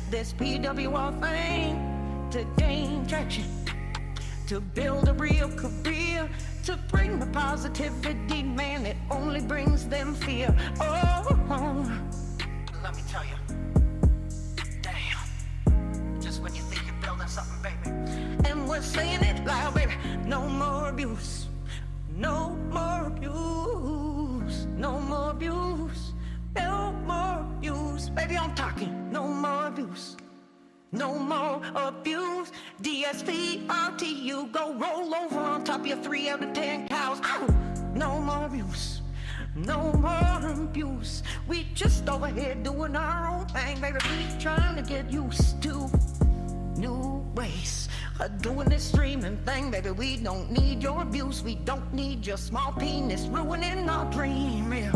this PWR thing to gain traction, to build a real career, to bring the positivity, man, it only brings them fear. Oh, let me tell you, damn, just when you think you're building something, baby, and we're saying it loud, baby, no more abuse, no more abuse, no more abuse, no more abuse, baby, I'm talking, no more abuse. No more abuse. DSP, RTU, go roll over on top of your 3 out of 10 cows. Ow! No more abuse. No more abuse. We just over here doing our own thing, baby. We trying to get used to new ways of doing this streaming thing, baby. We don't need your abuse. We don't need your small penis ruining our dream. Yeah.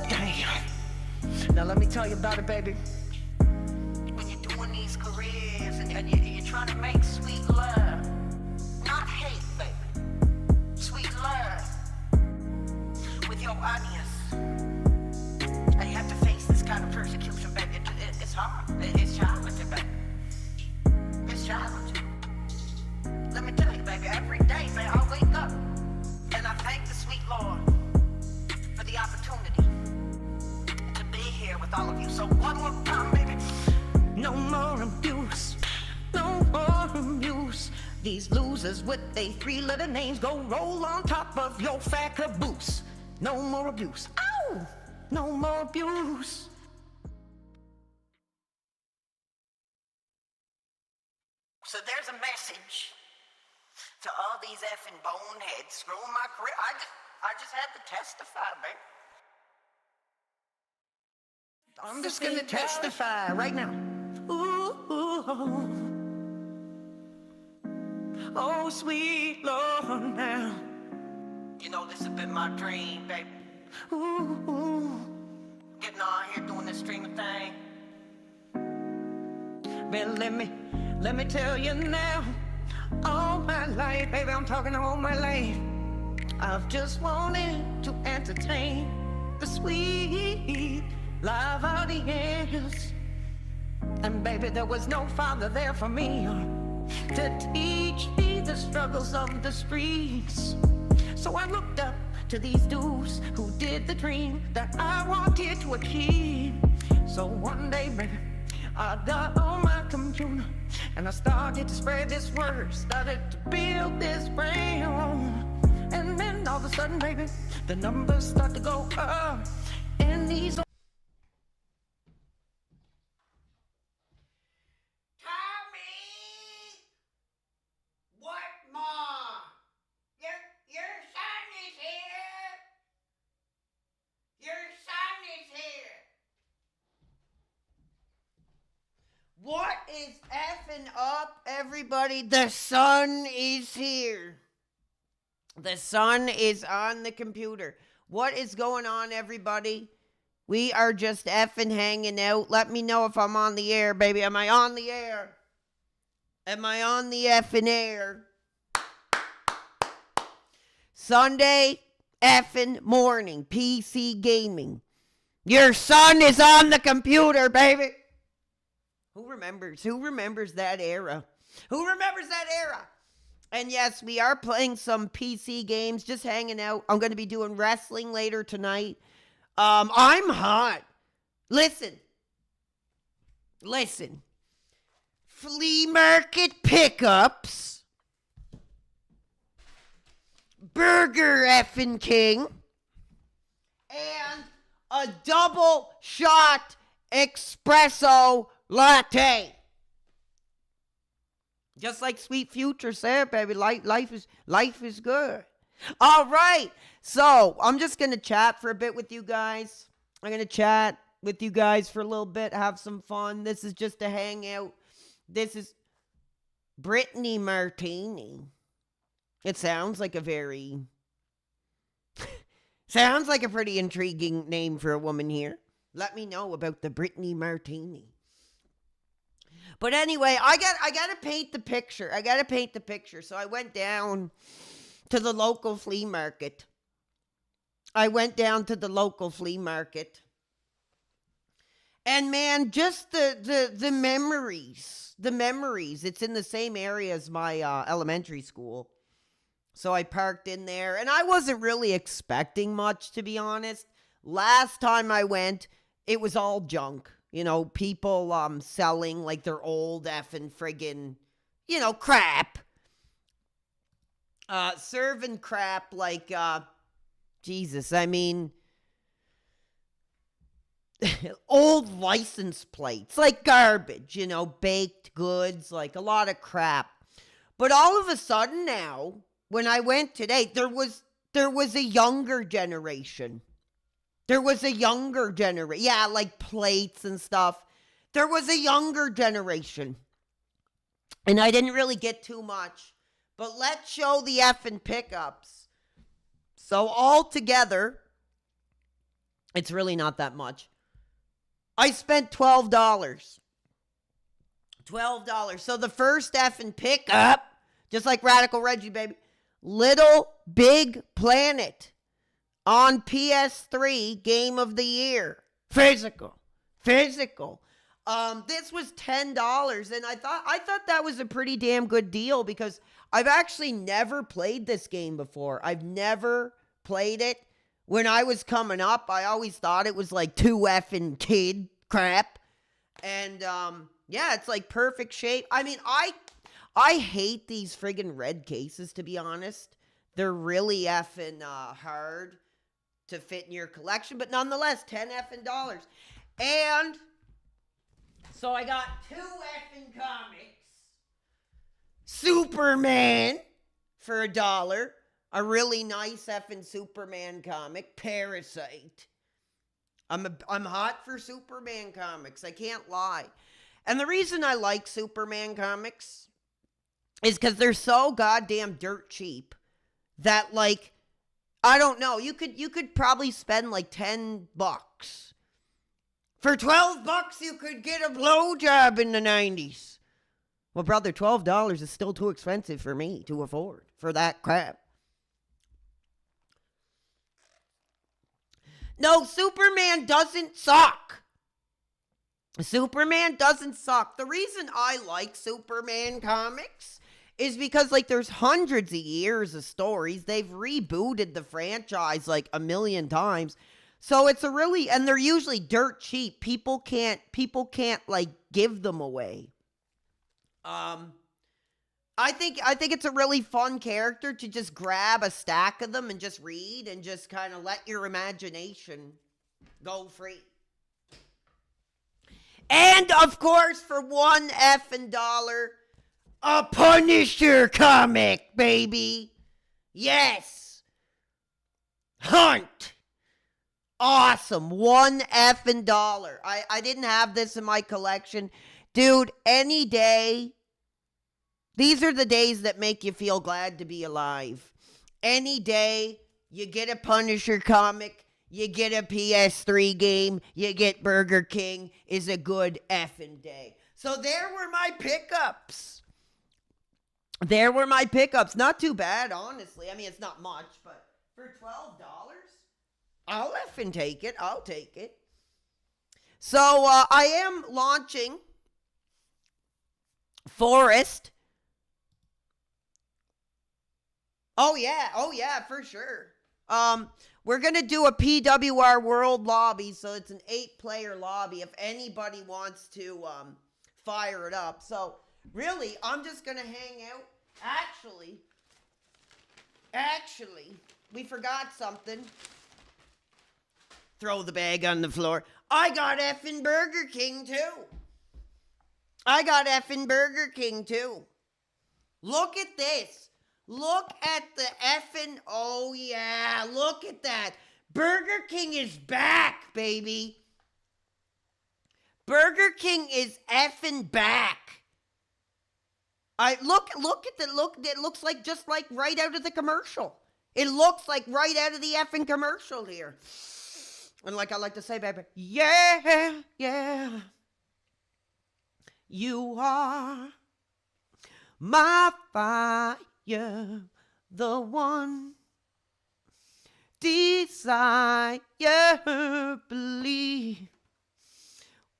Damn. Now let me tell you about it, baby. These careers and you're trying to make sweet love, not hate, baby. Sweet love with your audience. And you have to face this kind of persecution, baby. It's hard. It's challenging, baby. It's challenging. Let me tell you, baby, every day, man, I wake up and I thank the sweet Lord for the opportunity to be here with all of you. So one more time, baby. No more abuse, no more abuse. These losers with they 3-letter names go roll on top of your fat caboose. No more abuse, ow! No more abuse. So there's a message to all these effing boneheads screwing my career. I just had to testify, baby. I'm just gonna testify right now. Ooh, oh, sweet Lord, now. You know, this has been my dream, baby. Ooh, getting on here doing this streaming thing. Man, let me tell you now. All my life, baby, I'm talking all my life, I've just wanted to entertain the sweet live audience. And baby, there was no father there for me to teach me the struggles of the streets. So I looked up to these dudes who did the dream that I wanted to achieve. So one day, baby, I got on my computer and I started to spread this word, started to build this brand. And then all of a sudden, baby, the numbers start to go up. And these What is effing up, everybody? The sun is here. The sun is on the computer. What is going on, everybody? We are just effing hanging out. Let me know if I'm on the air, baby. Am I on the air? Am I on the effing air? Sunday effing morning, PC gaming. Your son is on the computer, baby. Who remembers that era? Who remembers that era? And yes, we are playing some PC games, just hanging out. I'm going to be doing wrestling later tonight. I'm hot. Listen. Flea market pickups. Burger effing King. And a double shot espresso latte. Just like Sweet Future said, baby, life is good. All right. So I'm just going to chat for a bit with you guys. I'm going to chat with you guys for a little bit, have some fun. This is just a hangout. This is Brittany Martini. It sounds like a very... sounds like a pretty intriguing name for a woman here. Let me know about the Brittany Martini. But anyway, I got to paint the picture. So I went down to the local flea market. And man, just the memories, the memories. It's in the same area as my elementary school. So I parked in there, and I wasn't really expecting much, to be honest. Last time I went, it was all junk. You know, people selling like their old effing friggin', crap. Serving crap like Jesus, I mean, old license plates, like garbage, baked goods, like a lot of crap. But all of a sudden now, when I went today, there was a younger generation. There was a younger generation. Yeah, like plates and stuff. There was a younger generation. And I didn't really get too much. But let's show the effing pickups. So all together, it's really not that much. I spent $12. $12. So the first effing pickup, just like Radical Reggie, baby, Little Big Planet on PS3, Game of the Year. Physical. This was $10, and I thought that was a pretty damn good deal because I've actually never played this game before. I've never played it. When I was coming up, I always thought it was like too effing kid crap. And yeah, it's like perfect shape. I mean, I hate these friggin' red cases, to be honest. They're really effing hard to fit in your collection, but nonetheless, 10 effing dollars. And so I got 2 effing comics. Superman for $1. A really nice effing Superman comic, Parasite. I'm hot for Superman comics. I can't lie. And the reason I like Superman comics is because they're so goddamn dirt cheap that, like, I don't know. You could probably spend like $10. For $12, you could get a blowjob in the 90s. Well, brother, $12 is still too expensive for me to afford for that crap. No, Superman doesn't suck. Superman doesn't suck. The reason I like Superman comics is because, like, there's hundreds of years of stories. They've rebooted the franchise like a million times. So it's and they're usually dirt cheap. People can't like give them away. I think it's a really fun character to just grab a stack of them and just read and just kind of let your imagination go free. And of course, for $1 effing dollar, a Punisher comic, baby. Yes. Hunt. Awesome. $1 effing dollar. I didn't have this in my collection. Dude, any day. These are the days that make you feel glad to be alive. Any day you get a Punisher comic, you get a PS3 game, you get Burger King, is a good effing day. So there were my pickups. Not too bad, honestly. I mean, it's not much, but for $12, I'll effing take it. I'll take it. So I am launching Forest. Oh yeah, for sure. We're going to do a PWR World lobby, so it's an 8-player lobby if anybody wants to fire it up. So, really, I'm just going to hang out. Actually, we forgot something. Throw the bag on the floor. I got effing Burger King, too. Look at this. Look at the effing, oh yeah, look at that. Burger King is back, baby. Burger King is effing back. Look at the look. It looks like just like right out of the commercial. It looks like right out of the effing commercial here. And like I like to say, baby, yeah. You are my fire. The one desire, believe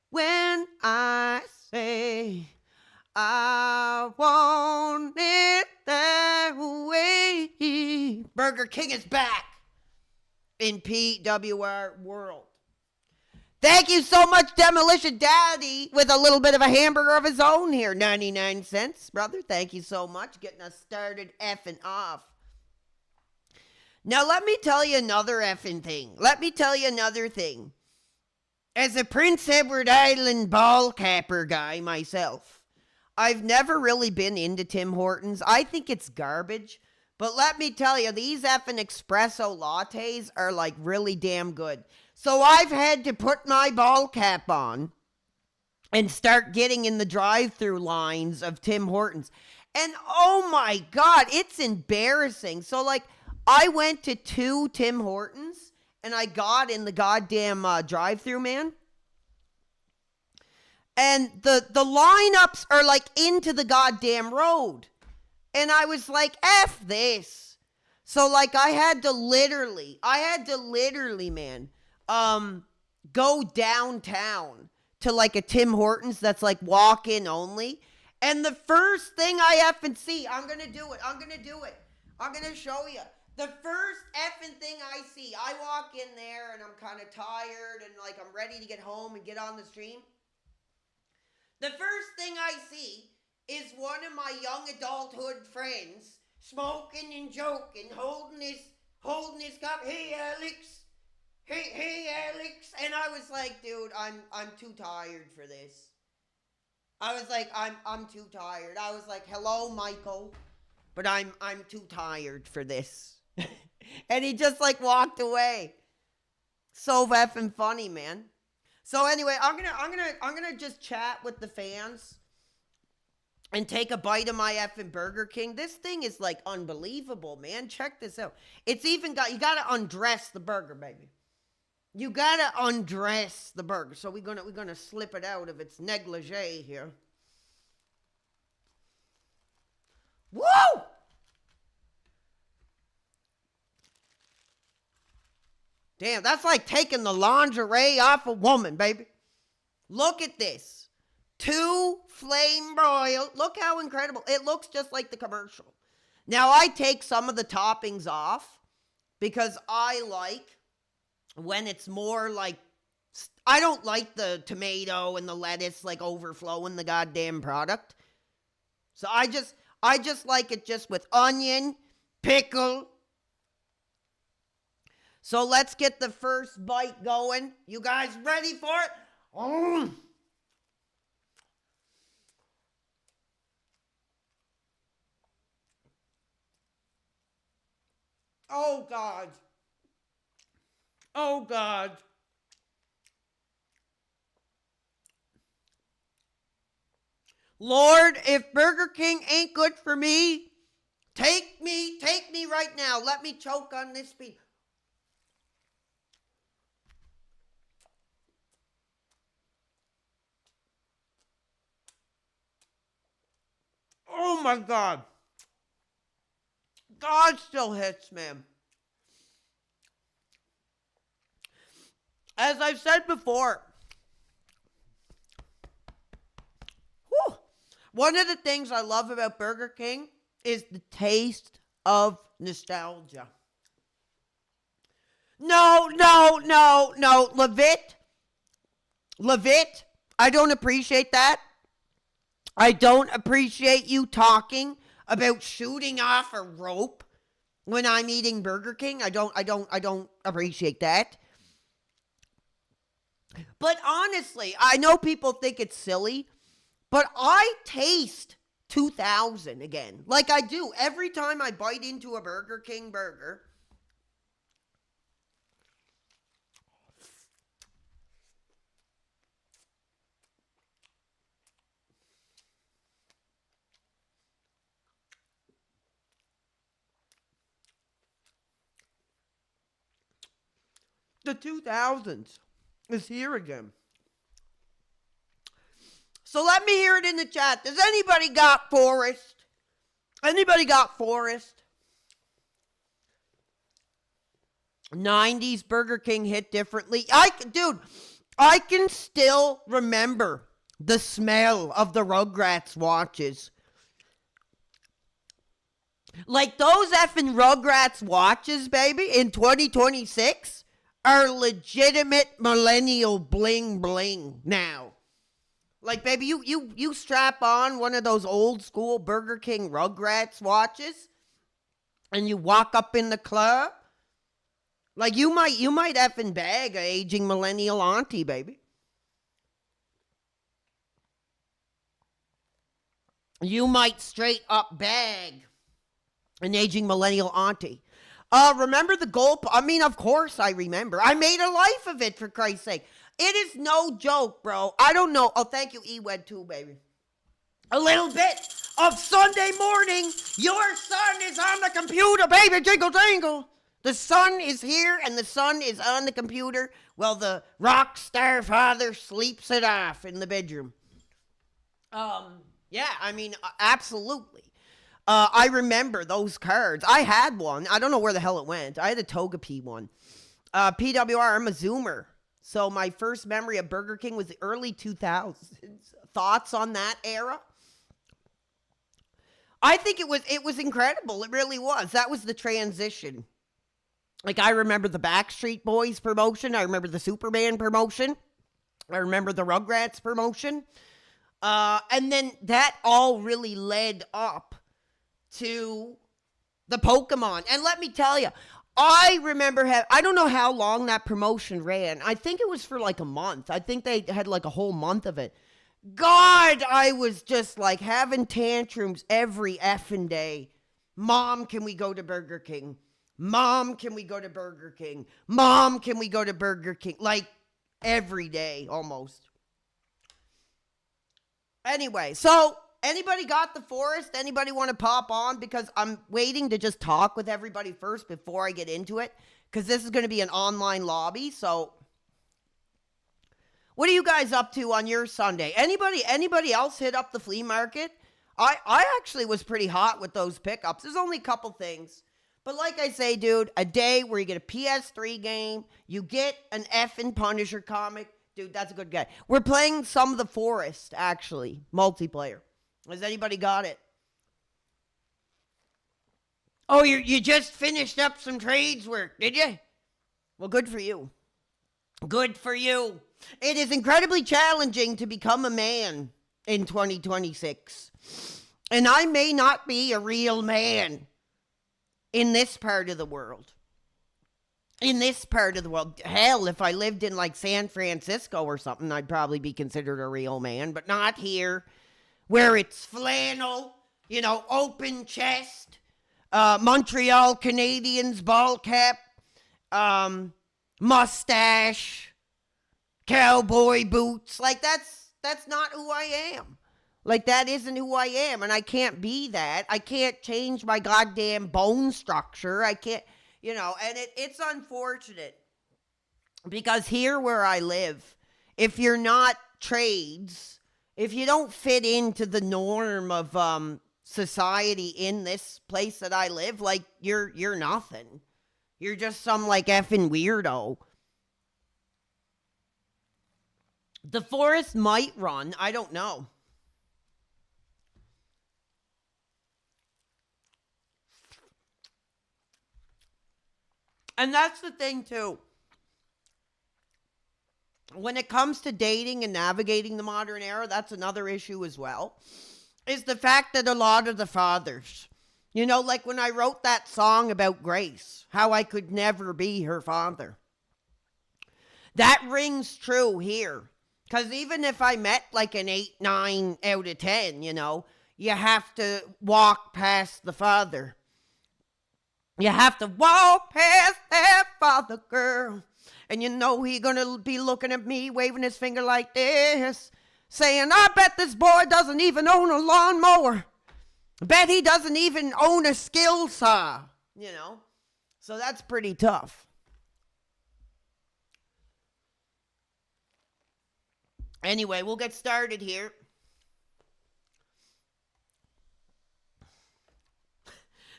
When I say I want it that way. Burger King is back in PWR world. Thank you so much, Demolition Daddy, with a little bit of a hamburger of his own here. 99 cents, brother. Thank you so much. Getting us started effing off. Now, let me tell you another effing thing. Let me tell you another thing. As a Prince Edward Island ball capper guy myself, I've never really been into Tim Hortons. I think it's garbage. But let me tell you, these effing espresso lattes are like really damn good. So I've had to put my ball cap on and start getting in the drive-through lines of Tim Hortons. And oh my God, it's embarrassing. So like I went to 2 Tim Hortons and I got in the goddamn drive-through, man. And the lineups are like into the goddamn road. And I was like, F this. So like I had to literally, man, go downtown to like a Tim Hortons that's like walk-in only. And the first thing I effing see, I'm going to do it. I'm going to show you. The first effing thing I see, I walk in there and I'm kind of tired and like I'm ready to get home and get on the stream. The first thing I see is one of my young adulthood friends smoking and joking, holding his cup. Hey, Alex. Hey, Alex. And I was like, dude, I'm too tired for this. I was like, I'm too tired. I was like, hello, Michael, but I'm too tired for this. And he just like walked away. So effing funny, man. So anyway, I'm gonna just chat with the fans and take a bite of my effing Burger King. This thing is like unbelievable, man. Check this out. It's even got, you gotta undress the burger, baby. You gotta undress the burger. So we're gonna slip it out of its negligee here. Woo! Damn, that's like taking the lingerie off a woman, baby. Look at this. 2 flame broiled. Look how incredible. It looks just like the commercial. Now, I take some of the toppings off because I like when it's more like, I don't like the tomato and the lettuce like overflowing the goddamn product. So I just like it just with onion, pickle. So let's get the first bite going. You guys ready for it? Oh, God. Oh, God. Lord, if Burger King ain't good for me, take me right now. Let me choke on this piece. Oh, my God. God still hits, man. As I've said before, one of the things I love about Burger King is the taste of nostalgia. No. Levitt, I don't appreciate that. I don't appreciate you talking about shooting off a rope when I'm eating Burger King. I don't appreciate that. But honestly, I know people think it's silly, but I taste 2000 again. Like I do every time I bite into a Burger King burger. The 2000s is here again. So let me hear it in the chat. Does anybody got Forrest? Anybody got Forrest? 90s Burger King hit differently. Dude, I can still remember the smell of the Rugrats watches. Like those effing Rugrats watches, baby, in 2026 are legitimate millennial bling bling now. Like, baby, you strap on one of those old school Burger King Rugrats watches and you walk up in the club. Like, you might effing bag a aging millennial auntie, baby. You might straight up bag an aging millennial auntie. Remember the goal? I mean, of course I remember. I made a life of it, for Christ's sake. It is no joke, bro. I don't know. Oh, thank you, Ewed, too, baby. A little bit of Sunday morning. Your son is on the computer, baby. Jingle, jingle. The son is here and the son is on the computer while the rock star father sleeps it off in the bedroom. Yeah, I mean, absolutely. I remember those cards. I had one. I don't know where the hell it went. I had a Togepi one. PWR, I'm a Zoomer. So my first memory of Burger King was the early 2000s. Thoughts on that era? I think it was incredible. It really was. That was the transition. Like, I remember the Backstreet Boys promotion. I remember the Superman promotion. I remember the Rugrats promotion. And then that all really led up to the Pokemon. And let me tell you, I remember I don't know how long that promotion ran. I think it was for like a month. I think they had like a whole month of it. God, I was just like having tantrums every effing day. Mom, can we go to Burger King? Mom, can we go to Burger King? Mom, can we go to Burger King? Like every day almost. Anyway, so anybody got the forest? Anybody want to pop on? Because I'm waiting to just talk with everybody first before I get into it. Because this is going to be an online lobby. So what are you guys up to on your Sunday? Anybody else hit up the flea market? I actually was pretty hot with those pickups. There's only a couple things. But like I say, dude, a day where you get a PS3 game, you get an effing Punisher comic. Dude, that's a good guy. We're playing some of the Forest, actually, multiplayer. Has anybody got it? Oh, you just finished up some trades work, did you? Well, good for you. Good for you. It is incredibly challenging to become a man in 2026. And I may not be a real man in this part of the world. Hell, if I lived in like San Francisco or something, I'd probably be considered a real man, but not here, where it's flannel, open chest, Montreal Canadiens ball cap, mustache, cowboy boots. Like that's not who I am. Like, that isn't who I am, and I can't be that. I can't change my goddamn bone structure. I can't, and it's unfortunate because here where I live, if you're not trades, if you don't fit into the norm of society in this place that I live, like, you're nothing. You're just some, like, effing weirdo. The forest might run. I don't know. And that's the thing, too. When it comes to dating and navigating the modern era, that's another issue as well, is the fact that a lot of the fathers, like when I wrote that song about Grace, how I could never be her father. That rings true here. Because even if I met like an 8, 9 out of 10, you have to walk past the father. You have to walk past that father, girl. And he gonna be looking at me, waving his finger like this, saying, I bet this boy doesn't even own a lawnmower. Bet he doesn't even own a skill saw, So that's pretty tough. Anyway, we'll get started here.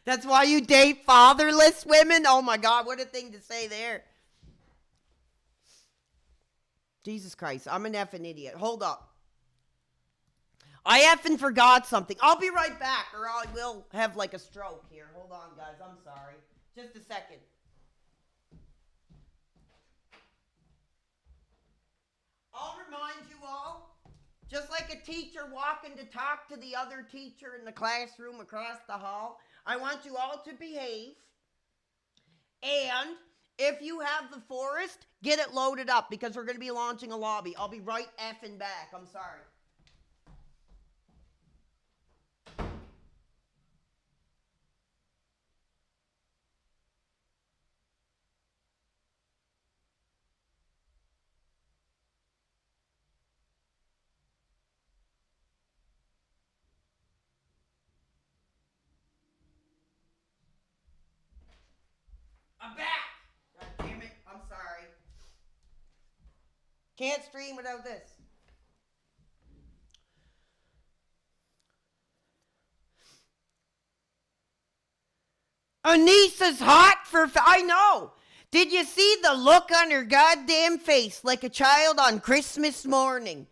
That's why you date fatherless women? Oh my God, what a thing to say there. Jesus Christ, I'm an effing idiot. Hold up. I effing forgot something. I'll be right back, or I will have like a stroke here. Hold on, guys. I'm sorry. Just a second. I'll remind you all, just like a teacher walking to talk to the other teacher in the classroom across the hall, I want you all to behave. And if you have the forest, get it loaded up because we're going to be launching a lobby. I'll be right effing back. I'm sorry. I'm back. God damn it. I'm sorry. Can't stream without this. Anissa's hot for... I know. Did you see the look on her goddamn face like a child on Christmas morning?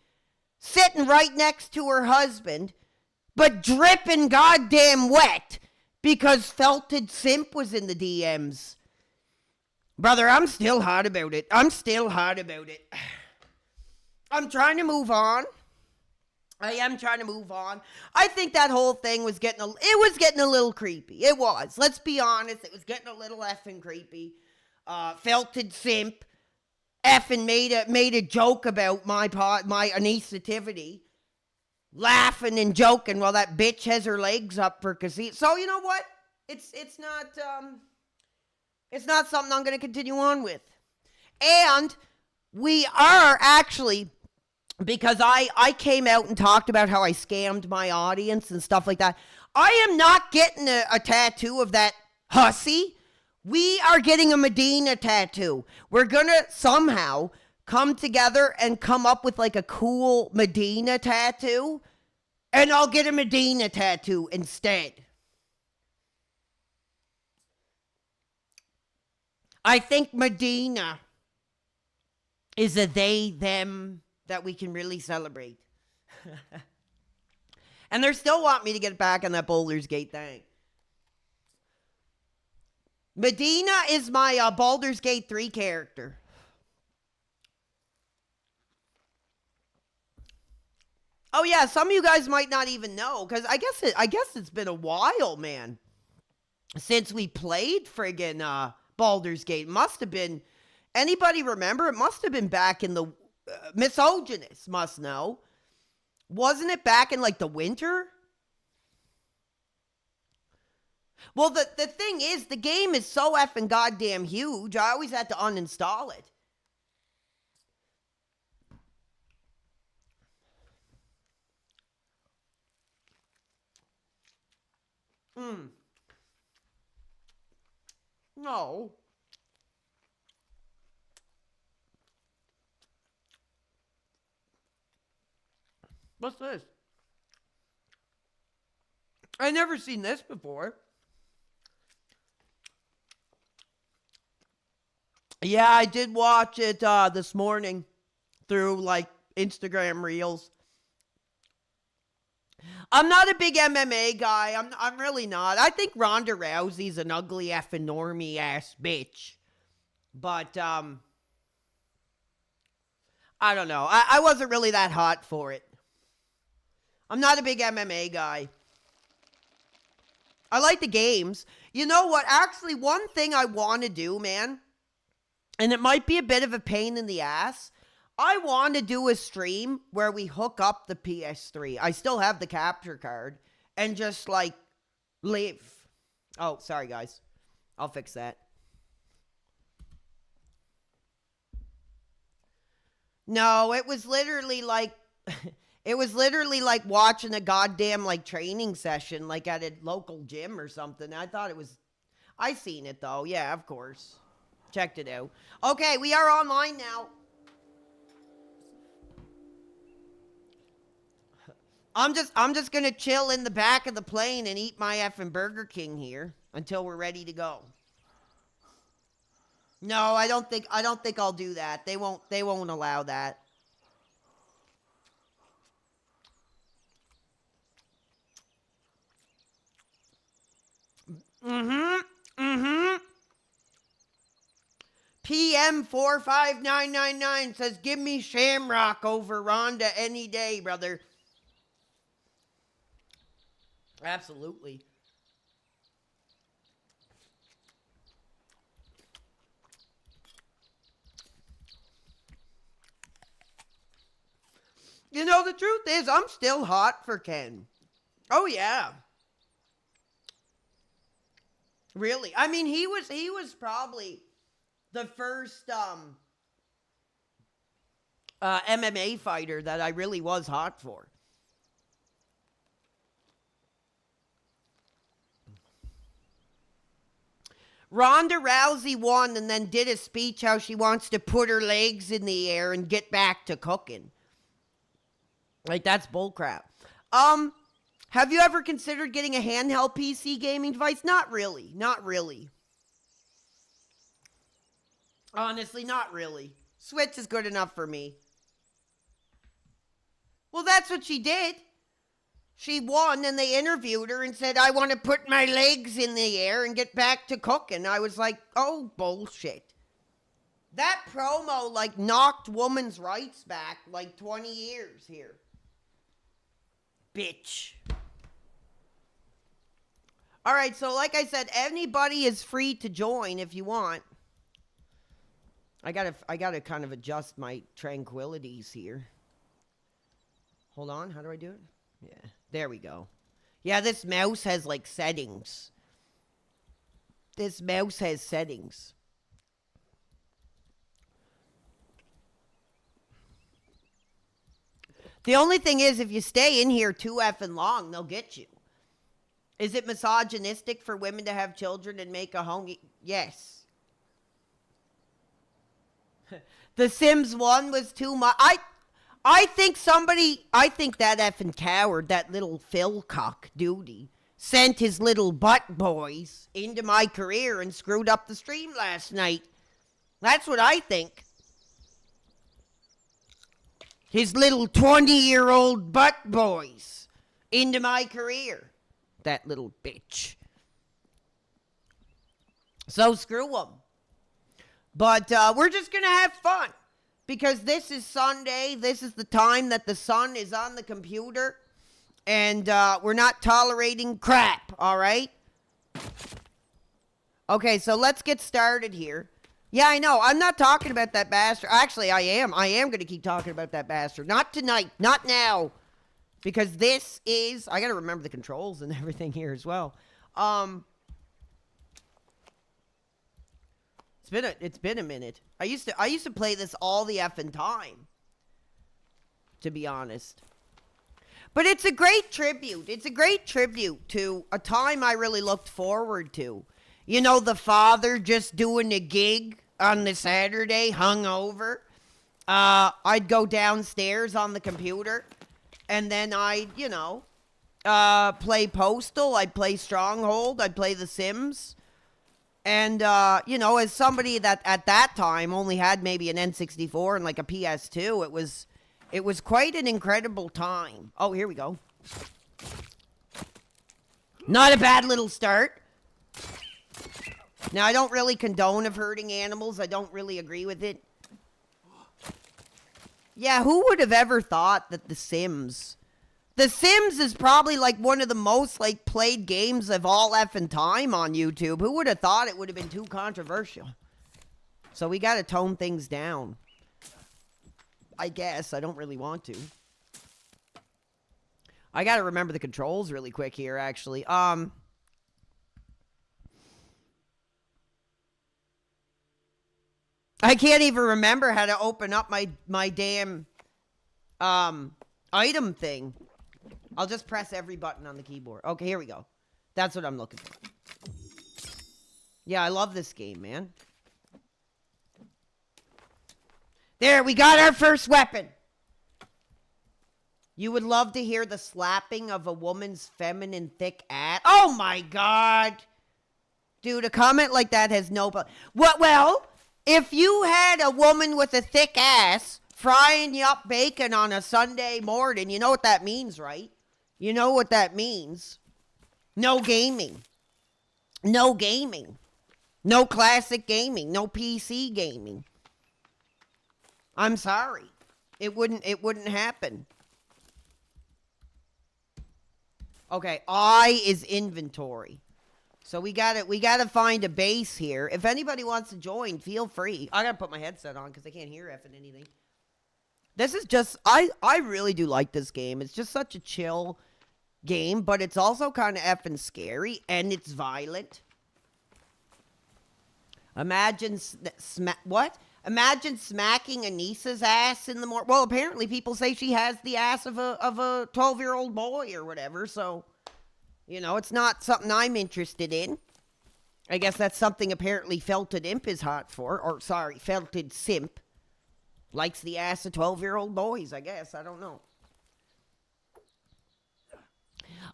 Sitting right next to her husband, but dripping goddamn wet because Felted Simp was in the DMs. Brother, I'm still hot about it. I'm trying to move on. I am trying to move on. I think that whole thing was getting a little creepy. It was. Let's be honest. It was getting a little effing creepy. Felted Simp effing made a joke about my Anissa, laughing and joking while that bitch has her legs up for casino. So you know what? It's not something I'm going to continue on with. And we are actually, because I came out and talked about how I scammed my audience and stuff like that. I am not getting a tattoo of that hussy. We are getting a Medina tattoo. We're going to somehow come together and come up with like a cool Medina tattoo. And I'll get a Medina tattoo instead. I think Medina is a they, them that we can really celebrate. And they still want me to get back on that Baldur's Gate thing. Medina is my Baldur's Gate 3 character. Oh yeah, some of you guys might not even know, because I guess it's been a while, man, since we played friggin' Baldur's Gate. Must have been, anybody remember? It must have been back in the, Misogynist must know. Wasn't it back in like the winter? Well, the thing is, the game is so effing goddamn huge, I always had to uninstall it. No. What's this? I never seen this before. Yeah, I did watch it this morning through like Instagram Reels. I'm not a big MMA guy. I'm really not. I think Ronda Rousey's an ugly effing normie ass bitch. But I don't know. I wasn't really that hot for it. I'm not a big MMA guy. I like the games. You know what? Actually, one thing I want to do, man, and it might be a bit of a pain in the ass, I want to do a stream where we hook up the PS3. I still have the capture card and just like live. Oh, sorry guys. I'll fix that. No, it was literally like watching a goddamn like training session like at a local gym or something. I seen it though. Yeah, of course. Checked it out. Okay, we are online now. I'm just gonna chill in the back of the plane and eat my effing Burger King here until we're ready to go. No, I don't think I'll do that. They won't allow that. PM45999 says, give me Shamrock over Ronda any day, brother. Absolutely. You know, the truth is, I'm still hot for Ken. Oh, yeah. Really? I mean, he was probably the first MMA fighter that I really was hot for. Ronda Rousey won and then did a speech how she wants to put her legs in the air and get back to cooking. Like, that's bullcrap. Have you ever considered getting a handheld PC gaming device? Not really. Not really. Honestly, not really. Switch is good enough for me. Well, that's what she did. She won, and they interviewed her and said, I want to put my legs in the air and get back to cooking. I was like, oh, bullshit. That promo, like, knocked women's rights back, like, 20 years here. Bitch. All right, so like I said, anybody is free to join if you want. I gotta kind of adjust my tranquilities here. Hold on, how do I do it? Yeah, there we go. Yeah, this mouse has like settings. This mouse has settings. The only thing is, if you stay in here too effing long, they'll get you. Is it misogynistic for women to have children and make a home? Yes. The Sims 1 was too much. I think that effing coward, that little Philcock duty, sent his little butt boys into my career and screwed up the stream last night. That's what I think. His little 20-year-old butt boys into my career. That little bitch. So screw them. But we're just going to have fun. Because this is Sunday. This is the time that the sun is on the computer. And we're not tolerating crap, all right? Okay, so let's get started here. Yeah, I know. I'm not talking about that bastard. Actually, I am. I am going to keep talking about that bastard. Not tonight. Not now. Because this is... I got to remember the controls and everything here as well. It's been a minute. I used to play this all the effing time. To be honest. But it's a great tribute. It's a great tribute to a time I really looked forward to. You know, the father just doing a gig on the Saturday, hungover. I'd go downstairs on the computer, and then I'd, play Postal. I'd play Stronghold. I'd play The Sims. And, as somebody that at that time only had maybe an N64 and like a PS2, it was quite an incredible time. Oh, here we go. Not a bad little start. Now, I don't really condone of hurting animals. I don't really agree with it. Yeah, who would have ever thought that The Sims is probably like one of the most like played games of all effing time on YouTube. Who would have thought it would have been too controversial? So we got to tone things down. I guess. I don't really want to. I got to remember the controls really quick here, actually. I can't even remember how to open up my damn item thing. I'll just press every button on the keyboard. Okay, here we go. That's what I'm looking for. Yeah, I love this game, man. There, we got our first weapon. You would love to hear the slapping of a woman's feminine thick ass. Oh my God. Dude, a comment like that has no... Well, If you had a woman with a thick ass frying you up bacon on a Sunday morning, you know what that means, right? You know what that means. No gaming. No gaming. No classic gaming. No PC gaming. I'm sorry. It wouldn't happen. Okay, I is inventory. So we gotta find a base here. If anybody wants to join, feel free. I gotta put my headset on because I can't hear effing anything. This is just I really do like this game. It's just such a chill game, but it's also kind of effing scary and it's violent. Imagine Imagine smacking Anissa's ass in the morning. Well, apparently people say she has the ass of a 12-year-old boy or whatever. So, you know, it's not something I'm interested in. I guess that's something apparently Felted Imp is hot for. Or, sorry, Felted Simp likes the ass of 12-year-old boys, I guess. I don't know.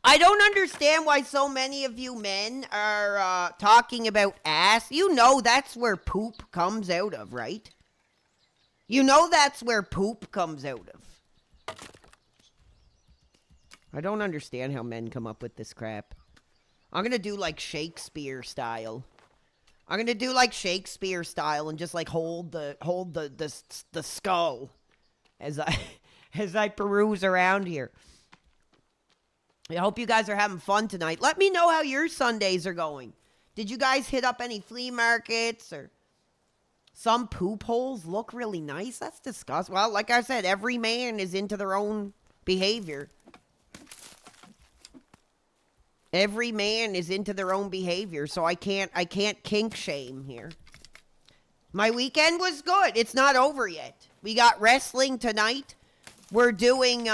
I don't understand why so many of you men are talking about ass. You know that's where poop comes out of, right? You know that's where poop comes out of. I don't understand how men come up with this crap. I'm going to do like Shakespeare style. I'm going to do like Shakespeare style and just like hold the skull as I peruse around here. I hope you guys are having fun tonight. Let me know how your Sundays are going. Did you guys hit up any flea markets or some poop holes look really nice? That's disgusting. Well, like I said, every man is into their own behavior. Every man is into their own behavior, so I can't kink shame here. My weekend was good. It's not over yet. We got wrestling tonight. We're doing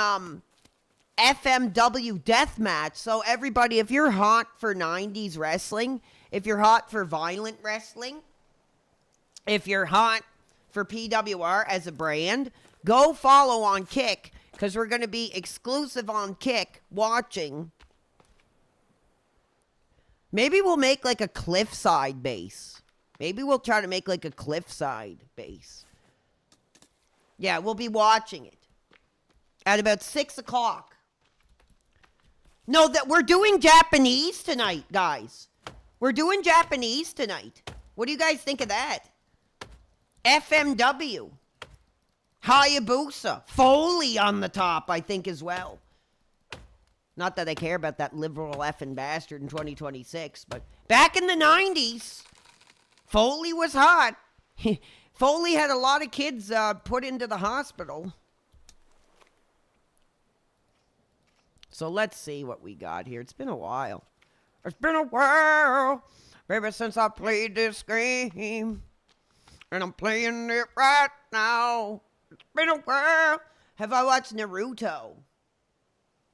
FMW Deathmatch. So everybody, if you're hot for 90s wrestling, if you're hot for violent wrestling, if you're hot for PWR as a brand, go follow on Kick, because we're going to be exclusive on Kick watching. Maybe we'll make like a cliffside base. Maybe we'll try to make like a cliffside base. Yeah, we'll be watching it at about 6 o'clock. No, that we're doing Japanese tonight, guys. We're doing Japanese tonight. What do you guys think of that? FMW. Hayabusa. Foley on the top, I think, as well. Not that I care about that liberal effing bastard in 2026, but back in the 90s, Foley was hot. Foley had a lot of kids put into the hospital. So let's see what we got here. It's been a while. It's been a while, baby, since I played this game. And I'm playing it right now. It's been a while. Have I watched Naruto?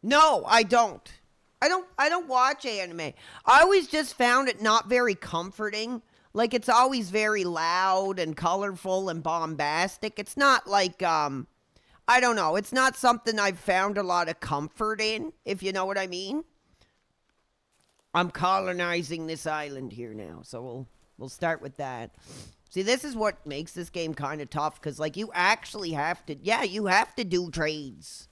No, I don't. I don't watch anime. I always just found it not very comforting. Like, it's always very loud and colorful and bombastic. It's not like, I don't know. It's not something I've found a lot of comfort in, if you know what I mean. I'm colonizing this island here now, so we'll start with that. See, this is what makes this game kind of tough, because, like, you actually have to, you have to do trades.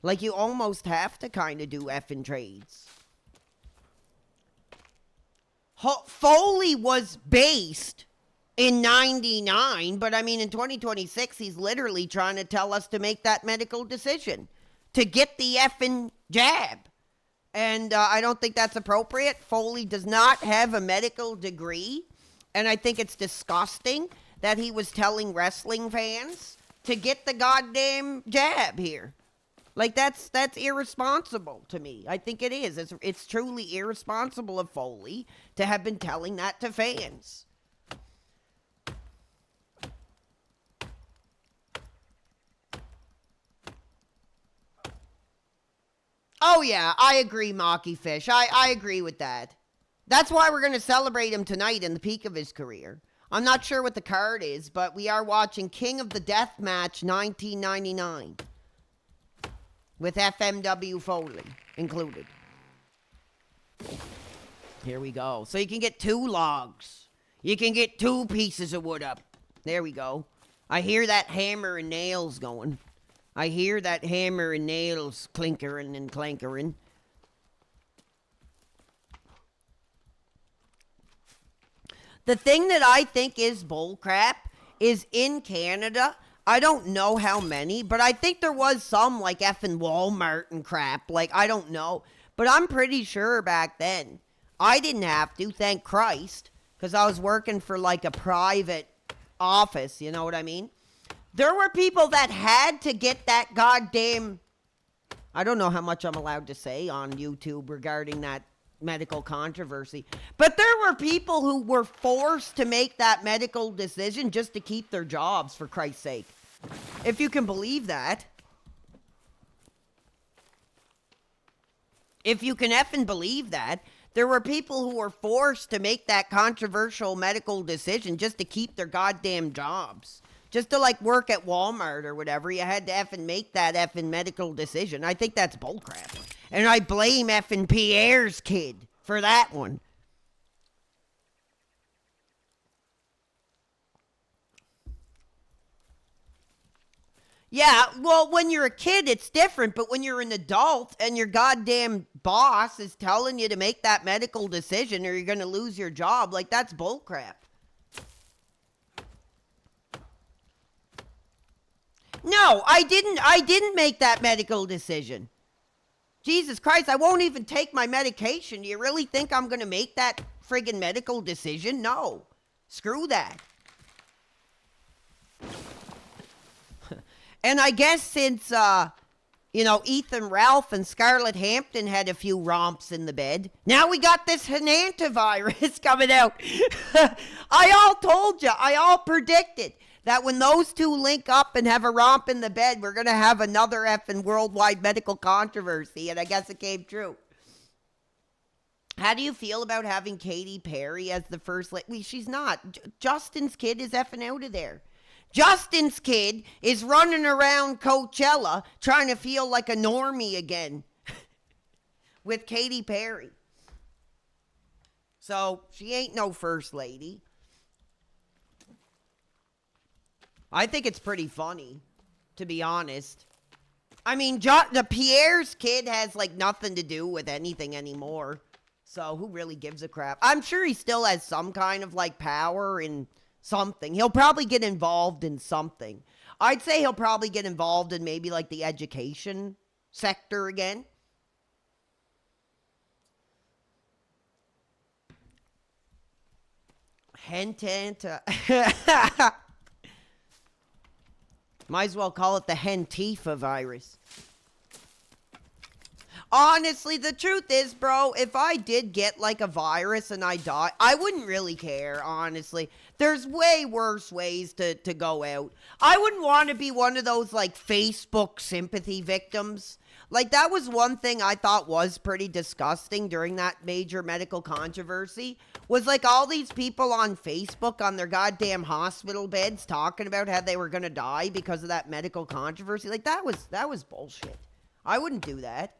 Like, you almost have to kind of do effing trades. Foley was based in 99, but I mean, in 2026, he's literally trying to tell us to make that medical decision. To get the effing jab. And I don't think that's appropriate. Foley does not have a medical degree. And I think it's disgusting that he was telling wrestling fans to get the goddamn jab here. Like, that's irresponsible to me. I think it is. It's truly irresponsible of Foley to have been telling that to fans. Oh, yeah, I agree, Mocky Fish. I agree with that. That's why we're going to celebrate him tonight in the peak of his career. I'm not sure what the card is, but we are watching King of the Death Match 1999. With FMW Foley included. Here we go. So you can get 2 logs. You can get 2 pieces of wood up. There we go. I hear that hammer and nails going. I hear that hammer and nails clinkering and clankering. The thing that I think is bullcrap is in Canada. I don't know how many, but I think there was some like effing Walmart and crap. Like, I don't know. But I'm pretty sure back then I didn't have to, thank Christ, because I was working for like a private office. You know what I mean? There were people that had to get that goddamn... I don't know how much I'm allowed to say on YouTube regarding that medical controversy, but there were people who were forced to make that medical decision just to keep their jobs, for Christ's sake. If you can believe that. If you can effing believe that. There were people who were forced to make that controversial medical decision just to keep their goddamn jobs. Just to like work at Walmart or whatever. You had to effing make that effing medical decision. I think that's bullcrap. And I blame effing Pierre's kid for that one. Yeah, well, when you're a kid, it's different. But when you're an adult and your goddamn boss is telling you to make that medical decision or you're going to lose your job, like, that's bullcrap. No, I didn't make that medical decision. Jesus Christ, I won't even take my medication. Do you really think I'm going to make that friggin' medical decision? No. Screw that. And I guess since, Ethan Ralph and Scarlett Hampton had a few romps in the bed, now we got this hantavirus coming out. I all told you, I all predicted that when those two link up and have a romp in the bed, we're going to have another effing worldwide medical controversy, and I guess it came true. How do you feel about having Katy Perry as the first lady? She's not. Justin's kid is effing out of there. Justin's kid is running around Coachella trying to feel like a normie again with Katy Perry. So she ain't no first lady. I think it's pretty funny, to be honest. I mean, the Pierre's kid has like nothing to do with anything anymore. So who really gives a crap? I'm sure he still has some kind of like power in something. He'll probably get involved in something. I'd say he'll probably get involved in maybe like the education sector again. Hentanta. Might as well call it the Hentifa virus. Honestly, the truth is, bro, if I did get like a virus and I die, I wouldn't really care, honestly. There's way worse ways to go out. I wouldn't want to be one of those like Facebook sympathy victims. Like, that was one thing I thought was pretty disgusting during that major medical controversy, was like all these people on Facebook on their goddamn hospital beds talking about how they were going to die because of that medical controversy. Like, that was bullshit. I wouldn't do that.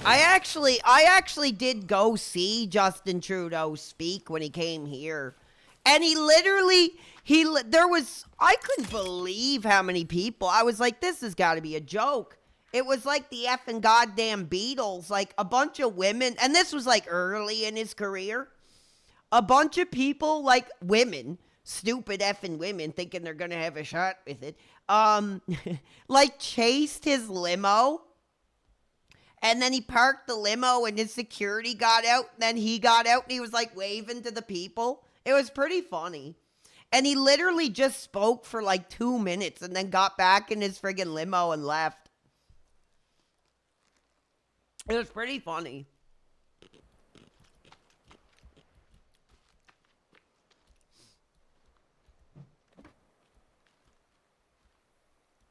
I actually did go see Justin Trudeau speak when he came here. And I couldn't believe how many people. I was like, this has got to be a joke. It was like the effing goddamn Beatles, like a bunch of women. And this was like early in his career. A bunch of people, like women, stupid effing women, thinking they're going to have a shot with it, like chased his limo. And then he parked the limo and his security got out. Then he got out and he was like waving to the people. It was pretty funny. And he literally just spoke for like 2 minutes and then got back in his friggin' limo and left. It was pretty funny.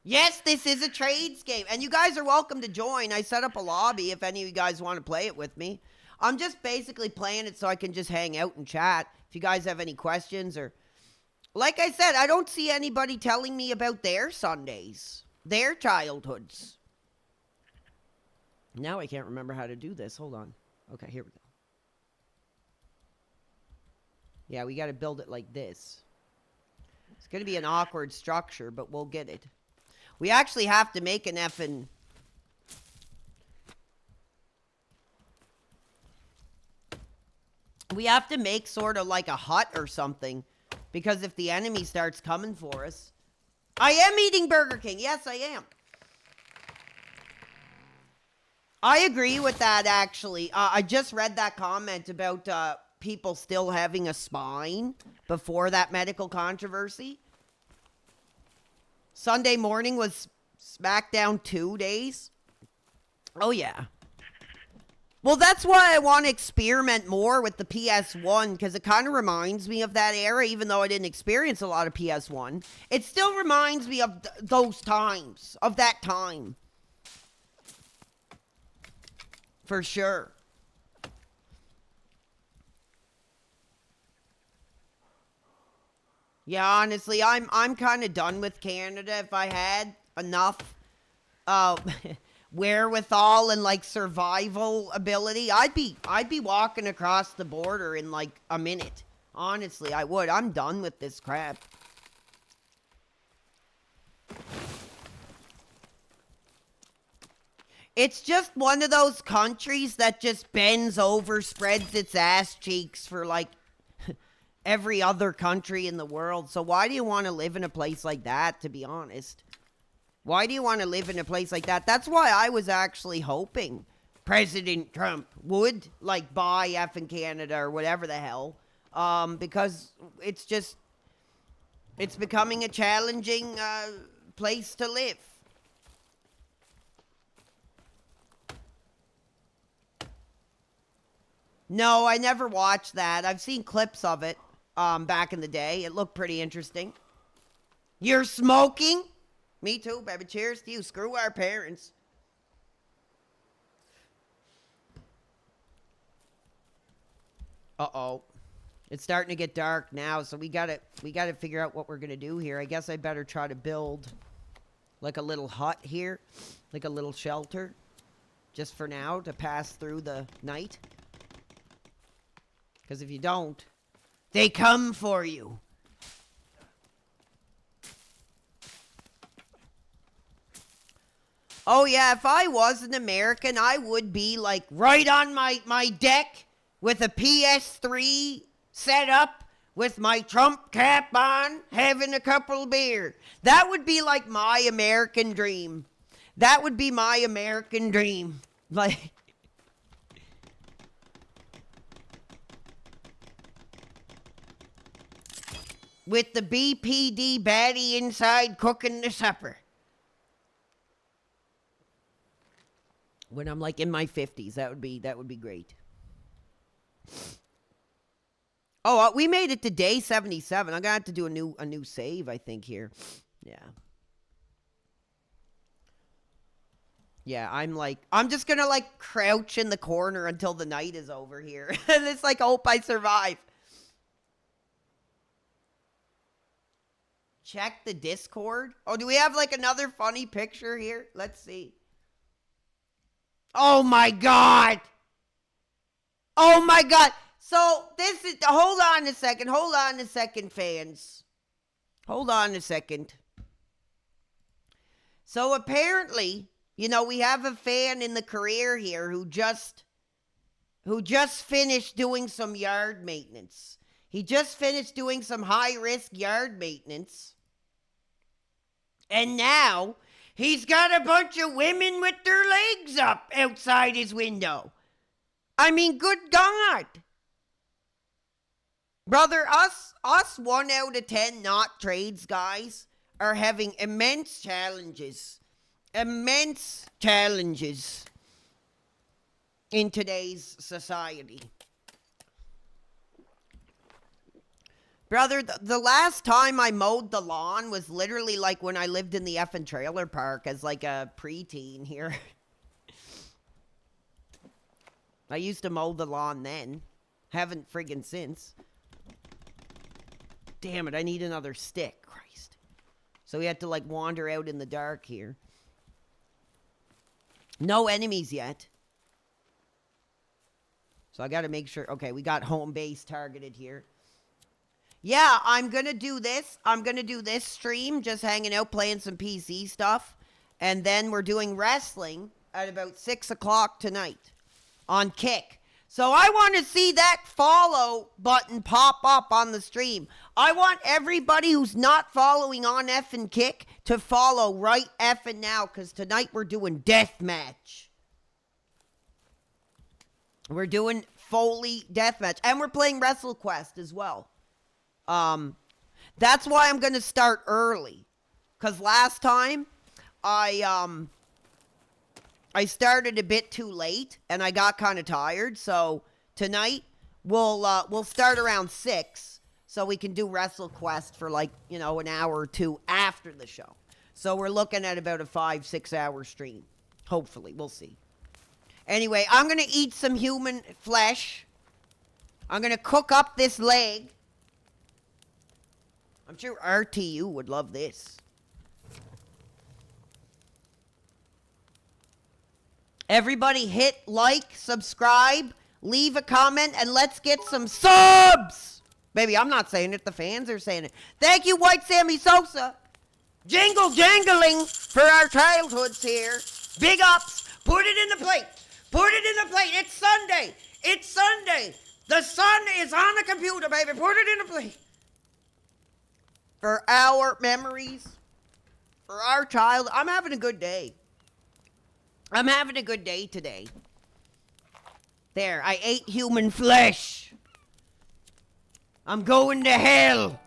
Yes, this is a trades game. And you guys are welcome to join. I set up a lobby if any of you guys want to play it with me. I'm just basically playing it so I can just hang out and chat. If you guys have any questions or... Like I said, I don't see anybody telling me about their Sundays. Their childhoods. Now I can't remember how to do this. Hold on. Okay, here we go. Yeah, we got to build it like this. It's going to be an awkward structure, but we'll get it. We actually have to make an effing... We have to make sort of like a hut or something. Because if the enemy starts coming for us... I am eating Burger King. Yes, I am. I agree with that, actually. I just read that comment about people still having a spine before that medical controversy. Sunday morning was SmackDown 2 days. Oh, yeah. Well, that's why I want to experiment more with the PS1, because it kind of reminds me of that era, even though I didn't experience a lot of PS1. It still reminds me of those times, of that time. For sure. Yeah, honestly, I'm kind of done with Canada. If I had enough wherewithal and like survival ability, I'd be walking across the border in like a minute. Honestly, I would. I'm done with this crap. It's just one of those countries that just bends over, spreads its ass cheeks for like every other country in the world. So why do you want to live in a place like that, to be honest? Why do you want to live in a place like that? That's why I was actually hoping President Trump would like buy effing Canada or whatever the hell. Because it's becoming a challenging place to live. No, I never watched that. I've seen clips of it back in the day. It looked pretty interesting. You're smoking? Me too, baby. Cheers to you. Screw our parents. Uh-oh. It's starting to get dark now, so we gotta figure out what we're gonna do here. I guess I better try to build like a little hut here, like a little shelter, just for now to pass through the night. Because if you don't, they come for you. Oh yeah, if I was an American, I would be like right on my deck with a PS3 set up with my Trump cap on, having a couple beer. That would be like my American dream. That would be my American dream. Like... with the BPD baddie inside cooking the supper. When I'm like in my 50s, that would be great. Oh, we made it to day 77. I'm gonna have to do a new save, I think, here. Yeah. Yeah, I'm just gonna like crouch in the corner until the night is over here. And it's like, hope I survive. Check the Discord. Oh, do we have like another funny picture here? Let's see. Oh my God. Oh my God. So this is, hold on a second, fans. Hold on a second. So apparently, you know, we have a fan in the career here who just finished doing some yard maintenance. He just finished doing some high-risk yard maintenance. And now, he's got a bunch of women with their legs up outside his window. I mean, good God. Brother, us 1 out of 10 not trades guys are having immense challenges. Immense challenges in today's society. Brother, the last time I mowed the lawn was literally like when I lived in the effing trailer park as like a preteen here. I used to mow the lawn then. Haven't friggin' since. Damn it, I need another stick. Christ. So we had to like wander out in the dark here. No enemies yet. So I got to make sure. Okay, we got home base targeted here. Yeah, I'm going to do this. I'm going to do this stream, just hanging out, playing some PC stuff. And then we're doing wrestling at about 6 o'clock tonight on Kick. So I want to see that follow button pop up on the stream. I want everybody who's not following on effing Kick to follow right effing now, because tonight we're doing deathmatch. We're doing Foley deathmatch, and we're playing WrestleQuest as well. That's why I'm going to start early, because last time I started a bit too late, and I got kind of tired. So tonight we'll start around 6, so we can do WrestleQuest for like, an hour or two after the show. So we're looking at about a 5-6 hour stream. Hopefully, we'll see. Anyway, I'm going to eat some human flesh. I'm going to cook up this leg. I'm sure RTU would love this. Everybody hit like, subscribe, leave a comment, and let's get some subs. Baby, I'm not saying it. The fans are saying it. Thank you, White Sammy Sosa. Jingle jangling for our childhoods here. Big ups. Put it in the plate. Put it in the plate. It's Sunday. It's Sunday. The sun is on the computer, baby. Put it in the plate. For our memories. For our child. I'm having a good day. I'm having a good day today. There, I ate human flesh. I'm going to hell.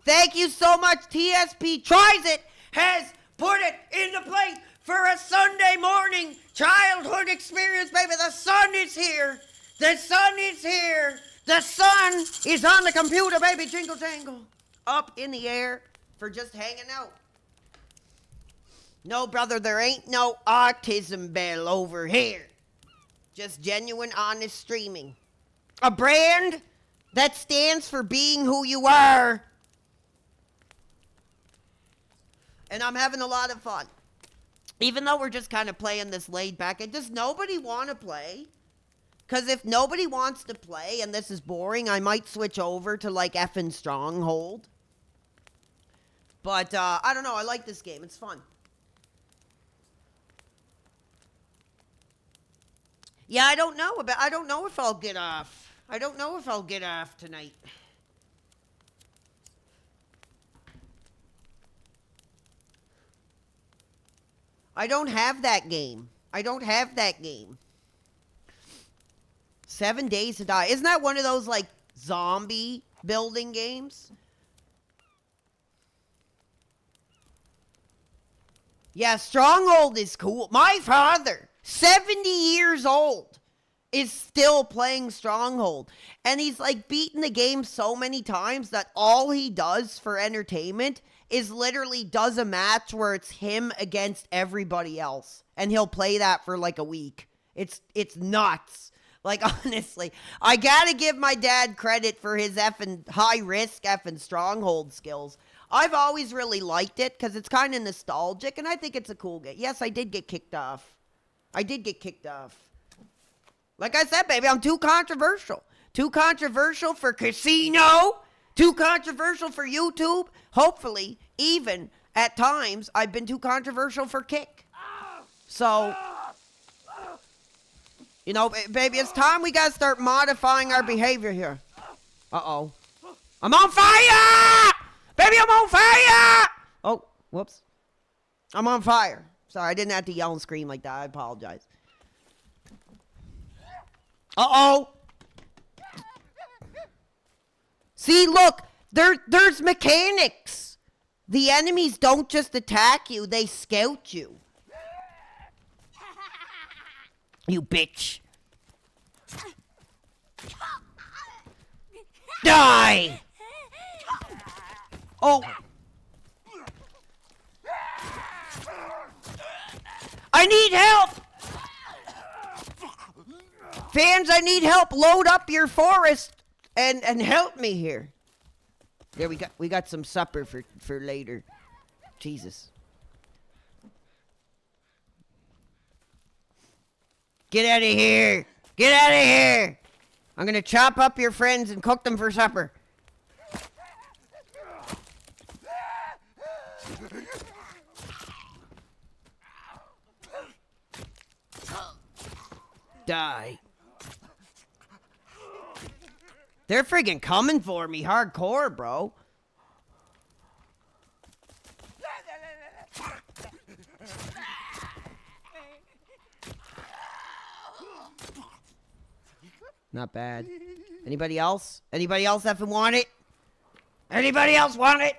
Thank you so much. TSP Tries It has put it in the plate for a Sunday morning childhood experience, baby. The sun is here. The sun is here. The sun is on the computer, baby. Jingle jangle. Up in the air for just hanging out. No, brother, there ain't no autism bell over here. Just genuine, honest streaming. A brand that stands for being who you are. And I'm having a lot of fun. Even though we're just kind of playing this laid back, and does nobody want to play? Because if nobody wants to play and this is boring, I might switch over to like effing Stronghold. But I don't know. I like this game. It's fun. Yeah, I don't know if I'll get off. I don't know if I'll get off tonight. I don't have that game. 7 Days to Die. Isn't that one of those like zombie building games? Yeah, Stronghold is cool. My father, 70 years old, is still playing Stronghold. And he's like beaten the game so many times that all he does for entertainment is literally does a match where it's him against everybody else. And he'll play that for like a week. It's nuts. Like, honestly, I gotta give my dad credit for his effing high-risk effing Stronghold skills. I've always really liked it because it's kind of nostalgic, and I think it's a cool game. Yes, I did get kicked off. Like I said, baby, I'm too controversial. Too controversial for casino. Too controversial for YouTube. Hopefully, even at times, I've been too controversial for Kick. So, you know, baby, it's time we gotta start modifying our behavior here. Uh-oh. I'm on fire! Baby, I'm on fire! Oh, whoops. I'm on fire. Sorry, I didn't have to yell and scream like that. I apologize. Uh-oh. See, look. There's mechanics. The enemies don't just attack you. They scout you. You bitch. Die! Oh. I need help! Fans, I need help. Load up your forest and help me here. There we got some supper for later. Jesus. Get out of here. Get out of here. I'm going to chop up your friends and cook them for supper. Die. They're friggin' coming for me hardcore, bro. Not bad. Anybody else? Anybody else effing want it? Anybody else want it?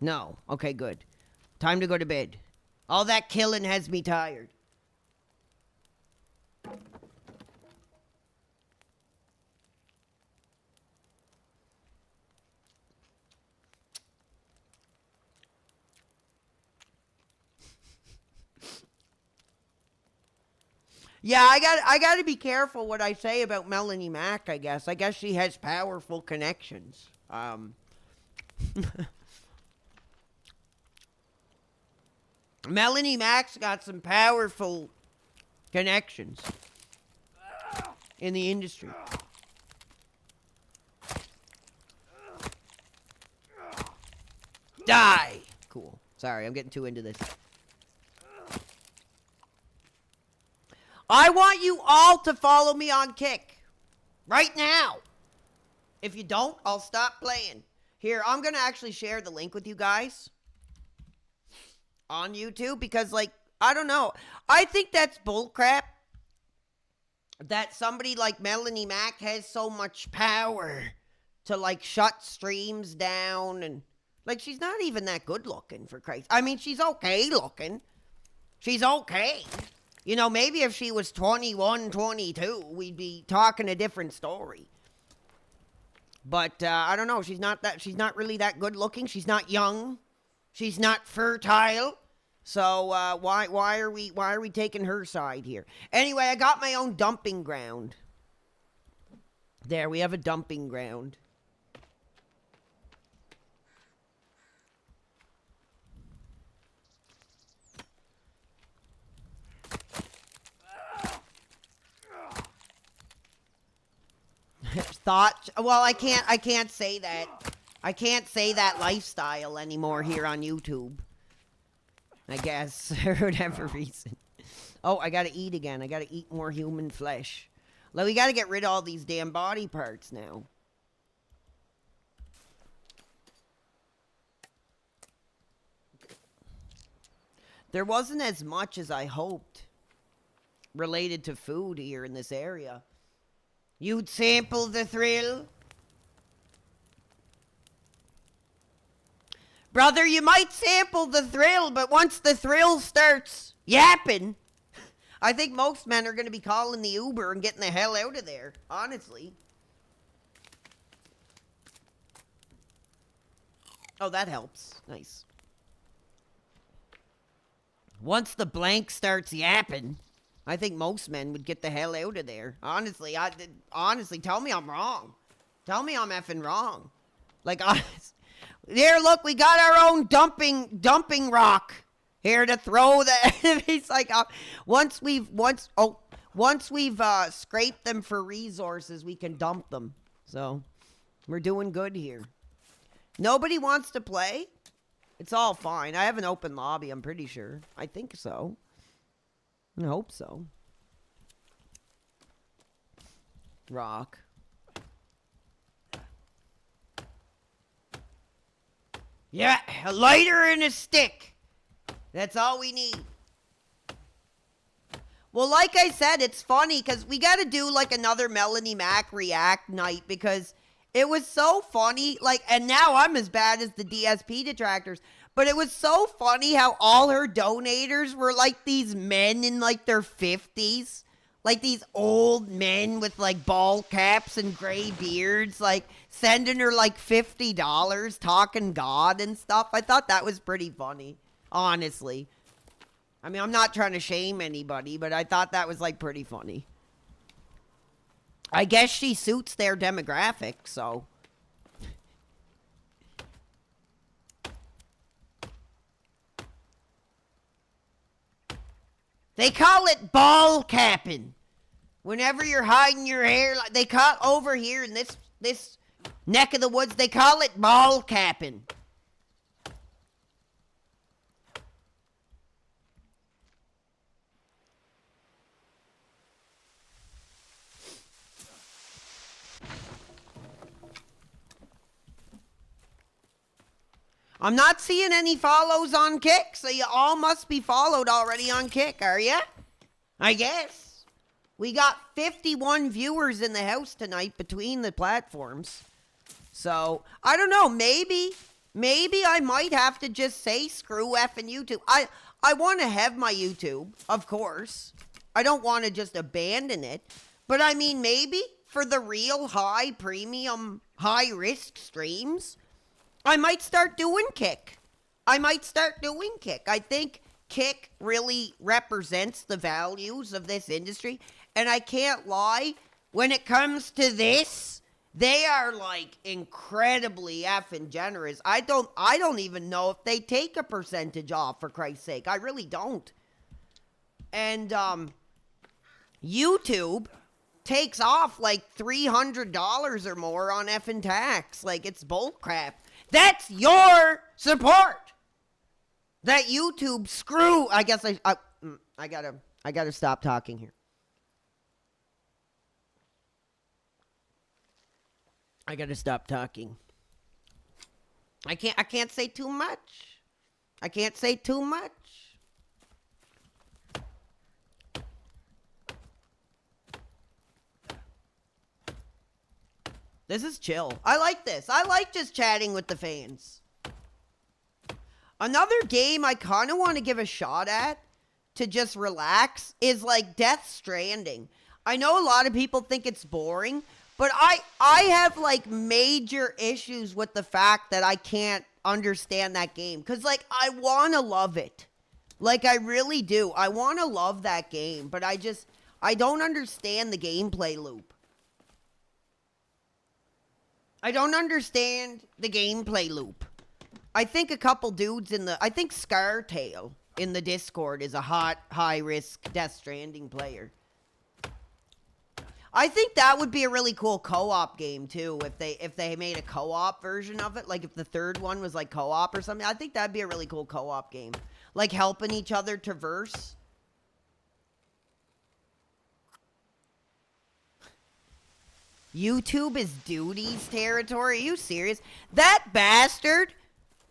No. Okay, good. Time to go to bed. All that killing has me tired. Yeah, I got to be careful what I say about Melanie Mac, I guess. I guess she has powerful connections. Melanie Mac's got some powerful connections in the industry. Die! Cool. Sorry, I'm getting too into this. I want you all to follow me on Kick. Right now. If you don't, I'll stop playing. Here, I'm going to actually share the link with you guys on YouTube because, like, I don't know. I think that's bullcrap that somebody like Melanie Mac has so much power to, like, shut streams down. And, like, she's not even that good looking, for Christ. I mean, she's okay looking. She's okay. You know, maybe if she was 21, 22, we'd be talking a different story. But I don't know. She's not really that good looking. She's not young. She's not fertile. So why are we taking her side here? Anyway, I got my own dumping ground. There, we have a dumping ground. Thought, well, I can't say that. I can't say that lifestyle anymore here on YouTube. I guess, for whatever reason. Oh, I gotta eat again. I gotta eat more human flesh. Like, we gotta get rid of all these damn body parts now. There wasn't as much as I hoped related to food here in this area. You'd sample the thrill? Brother, you might sample the thrill, but once the thrill starts yapping, I think most men are going to be calling the Uber and getting the hell out of there, honestly. Oh, that helps. Nice. Once the blank starts yapping, I think most men would get the hell out of there. Honestly, tell me I'm wrong. Tell me I'm effing wrong. Like, here, look, we got our own dumping rock here to throw the. He's like, once we've scraped them for resources, we can dump them. So, we're doing good here. Nobody wants to play. It's all fine. I have an open lobby. I'm pretty sure. I think so. I hope so. Rock. Yeah, a lighter and a stick. That's all we need. Well, like I said, it's funny because we got to do like another Melanie Mac react night because it was so funny. Like, and now I'm as bad as the DSP detractors. But it was so funny how all her donators were like these men in like their 50s. Like these old men with like ball caps and gray beards, like sending her like $50, talking God and stuff. I thought that was pretty funny, honestly. I mean, I'm not trying to shame anybody, but I thought that was like pretty funny. I guess she suits their demographic, so. They call it ball capping. Whenever you're hiding your hair, like they call over here in this neck of the woods, they call it ball capping. I'm not seeing any follows on Kick, so you all must be followed already on Kick, are you? I guess. We got 51 viewers in the house tonight between the platforms. So, I don't know, maybe I might have to just say screw effing YouTube. I want to have my YouTube, of course. I don't want to just abandon it. But I mean, maybe for the real high premium, high risk streams, I might start doing Kick. I think Kick really represents the values of this industry. And I can't lie, when it comes to this, they are like incredibly effing generous. I don't even know if they take a percentage off, for Christ's sake. I really don't. And YouTube takes off like $300 or more on effing tax. Like, it's bullcrap. That's your support. That YouTube screw. I guess I gotta stop talking here. I gotta stop talking. I can't say too much. This is chill. I like this. I like just chatting with the fans. Another game I kind of want to give a shot at to just relax is like Death Stranding. I know a lot of people think it's boring, but I have like major issues with the fact that I can't understand that game. Because like I want to love it. Like I really do. I want to love that game, but I don't understand the gameplay loop. I don't understand the gameplay loop. I think a couple dudes I think Scartail in the Discord is a high-risk Death Stranding player. I think that would be a really cool co-op game, too, if they made a co-op version of it. Like, if the third one was, like, co-op or something. I think that'd be a really cool co-op game. Like, helping each other traverse. YouTube is Duty's territory? Are you serious? That bastard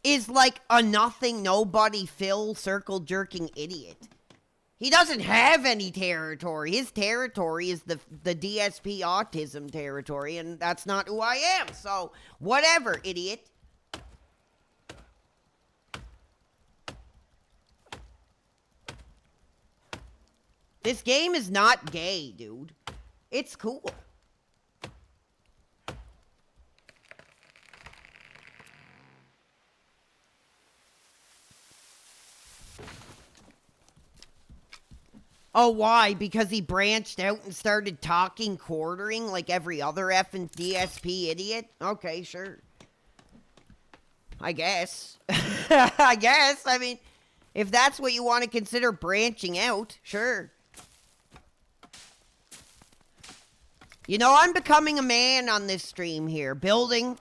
is like a nothing, nobody, Phil circle-jerking idiot. He doesn't have any territory. His territory is the DSP autism territory, and that's not who I am. So, whatever, idiot. This game is not gay, dude. It's cool. Oh, why? Because he branched out and started talking quartering like every other effing DSP idiot? Okay, sure. I guess. I guess. I mean, if that's what you want to consider branching out, sure. You know, I'm becoming a man on this stream here, building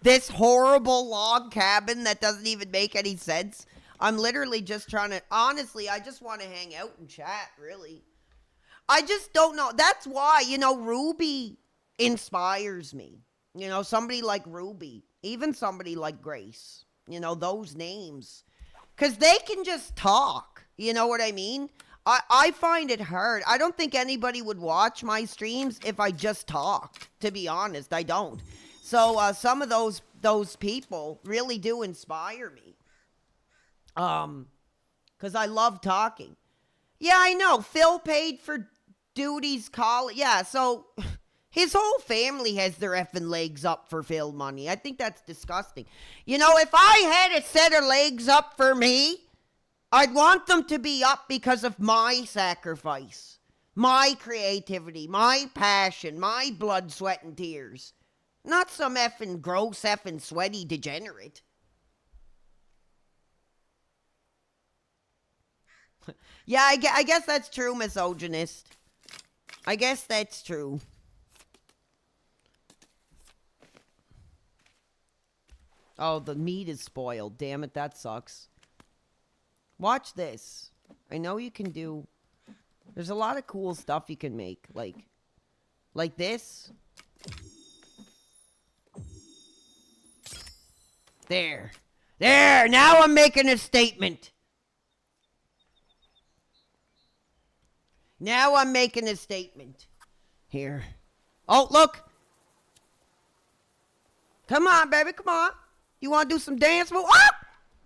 this horrible log cabin that doesn't even make any sense. I'm literally just trying to, honestly, I just want to hang out and chat, really. I just don't know. That's why, you know, Ruby inspires me. You know, somebody like Ruby, even somebody like Grace, you know, those names. Because they can just talk, you know what I mean? I find it hard. I don't think anybody would watch my streams if I just talked, to be honest. I don't. So some of those people really do inspire me. Because I love talking. Yeah, I know. Phil paid for Duty's college. Yeah, so his whole family has their effing legs up for Phil money. I think that's disgusting. You know, if I had a set of legs up for me, I'd want them to be up because of my sacrifice, my creativity, my passion, my blood, sweat, and tears. Not some effing gross, effing sweaty degenerate. Yeah, I guess that's true, misogynist. I guess that's true. Oh, the meat is spoiled. Damn it, that sucks. Watch this. I know you can do... There's a lot of cool stuff you can make. Like this. There. There! Now I'm making a statement. Now I'm making a statement. Here. Oh, look. Come on, baby. Come on. You want to do some dance move? Oh!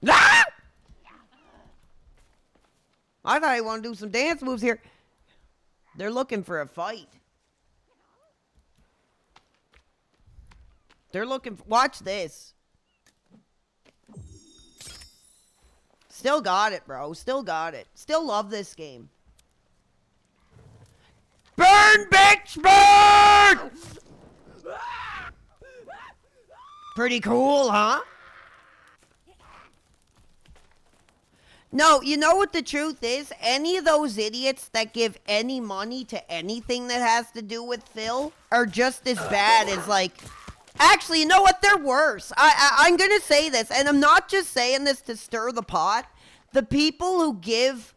Ah! I thought I want to do some dance moves here. They're looking for a fight. They're looking for... Watch this. Still got it, bro. Still got it. Still love this game. Burn, bitch, burn! Pretty cool, huh? No, you know what the truth is? Any of those idiots that give any money to anything that has to do with Phil are just as bad as, like... Actually, you know what? They're worse. I'm going to say this, and I'm not just saying this to stir the pot. The people who give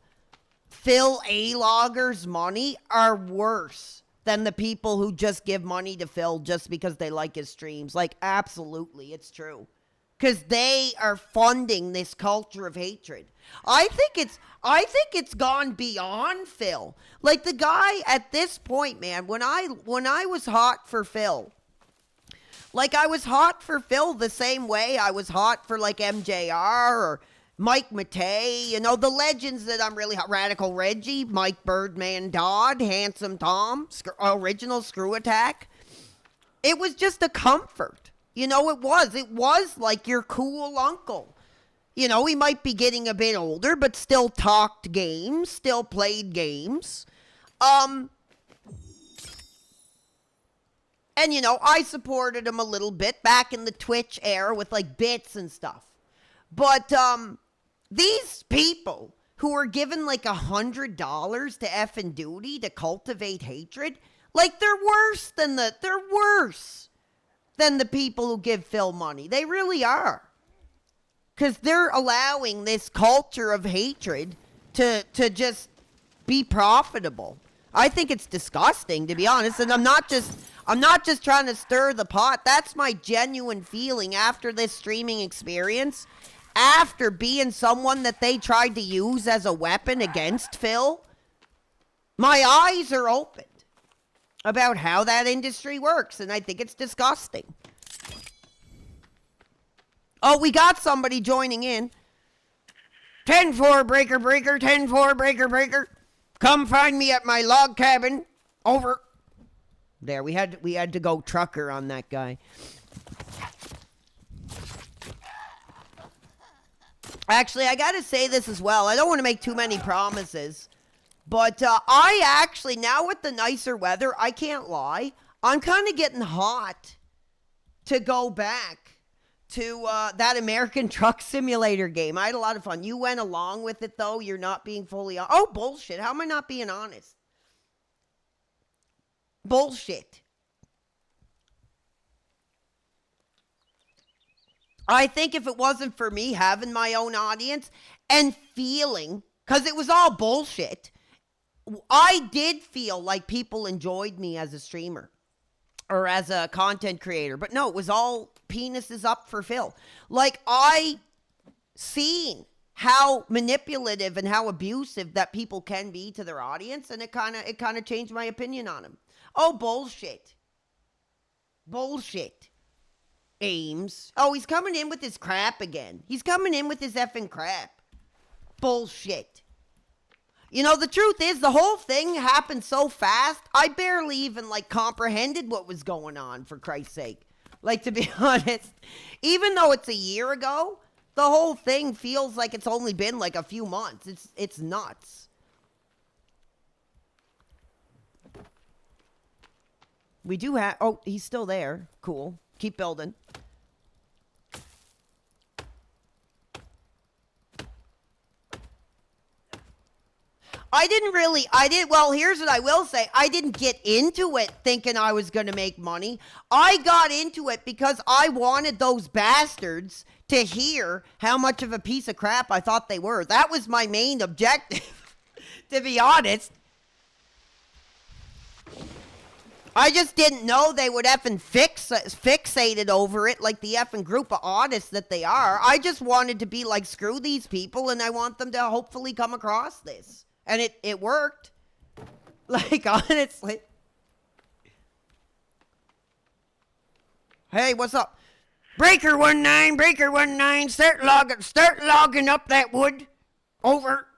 Phil A-loggers money are worse than the people who just give money to Phil just because they like his streams. Like, absolutely, it's true. Because they are funding this culture of hatred. I think it's gone beyond Phil. Like, the guy at this point, man, when I was hot for Phil, like, I was hot for Phil the same way I was hot for, like, MJR or Mike Matei, you know, the legends that I'm really hot. Radical Reggie, Mike Birdman Dodd, Handsome Tom, original Screw Attack. It was just a comfort. You know, it was like your cool uncle. You know, he might be getting a bit older, but still talked games, still played games. And, you know, I supported him a little bit back in the Twitch era with, like, bits and stuff. But, these people who are given, like, $100 to effing duty to cultivate hatred, like, they're worse than the people who give Phil money. They really are. Because they're allowing this culture of hatred to just be profitable. I think it's disgusting, to be honest, and I'm not just trying to stir the pot. That's my genuine feeling after this streaming experience. After being someone that they tried to use as a weapon against Phil, my eyes are opened about how that industry works, and I think it's disgusting. Oh, we got somebody joining in. 10-4 breaker, 10-4 breaker. Come find me at my log cabin. Over. There, we had to go trucker on that guy. Actually, I got to say this as well. I don't want to make too many promises. But I actually, now with the nicer weather, I can't lie, I'm kind of getting hot to go back to that American Truck Simulator game. I had a lot of fun. You went along with it, though. You're not being fully honest. Oh, bullshit. How am I not being honest? Bullshit. I think if it wasn't for me having my own audience and feeling, because it was all bullshit, I did feel like people enjoyed me as a streamer or as a content creator. But no, it was all penises up for Phil. Like, I seen how manipulative and how abusive that people can be to their audience, and it kind of changed my opinion on him. Oh, bullshit. Bullshit. Ames. Oh, he's coming in with his crap again. He's coming in with his effing crap. Bullshit. You know, the truth is, the whole thing happened so fast, I barely even, like, comprehended what was going on, for Christ's sake. Like, to be honest, even though it's a year ago, the whole thing feels like it's only been, like, a few months. It's nuts. We do have... Oh, he's still there. Cool. Keep building. Well, here's what I will say. I didn't get into it thinking I was going to make money. I got into it because I wanted those bastards to hear how much of a piece of crap I thought they were. That was my main objective, to be honest. I just didn't know they would effing fixated over it like the effing group of autists that they are. I just wanted to be like, screw these people, and I want them to hopefully come across this. And it worked. Like, honestly. Hey, what's up? Breaker 19, start logging up that wood. Over.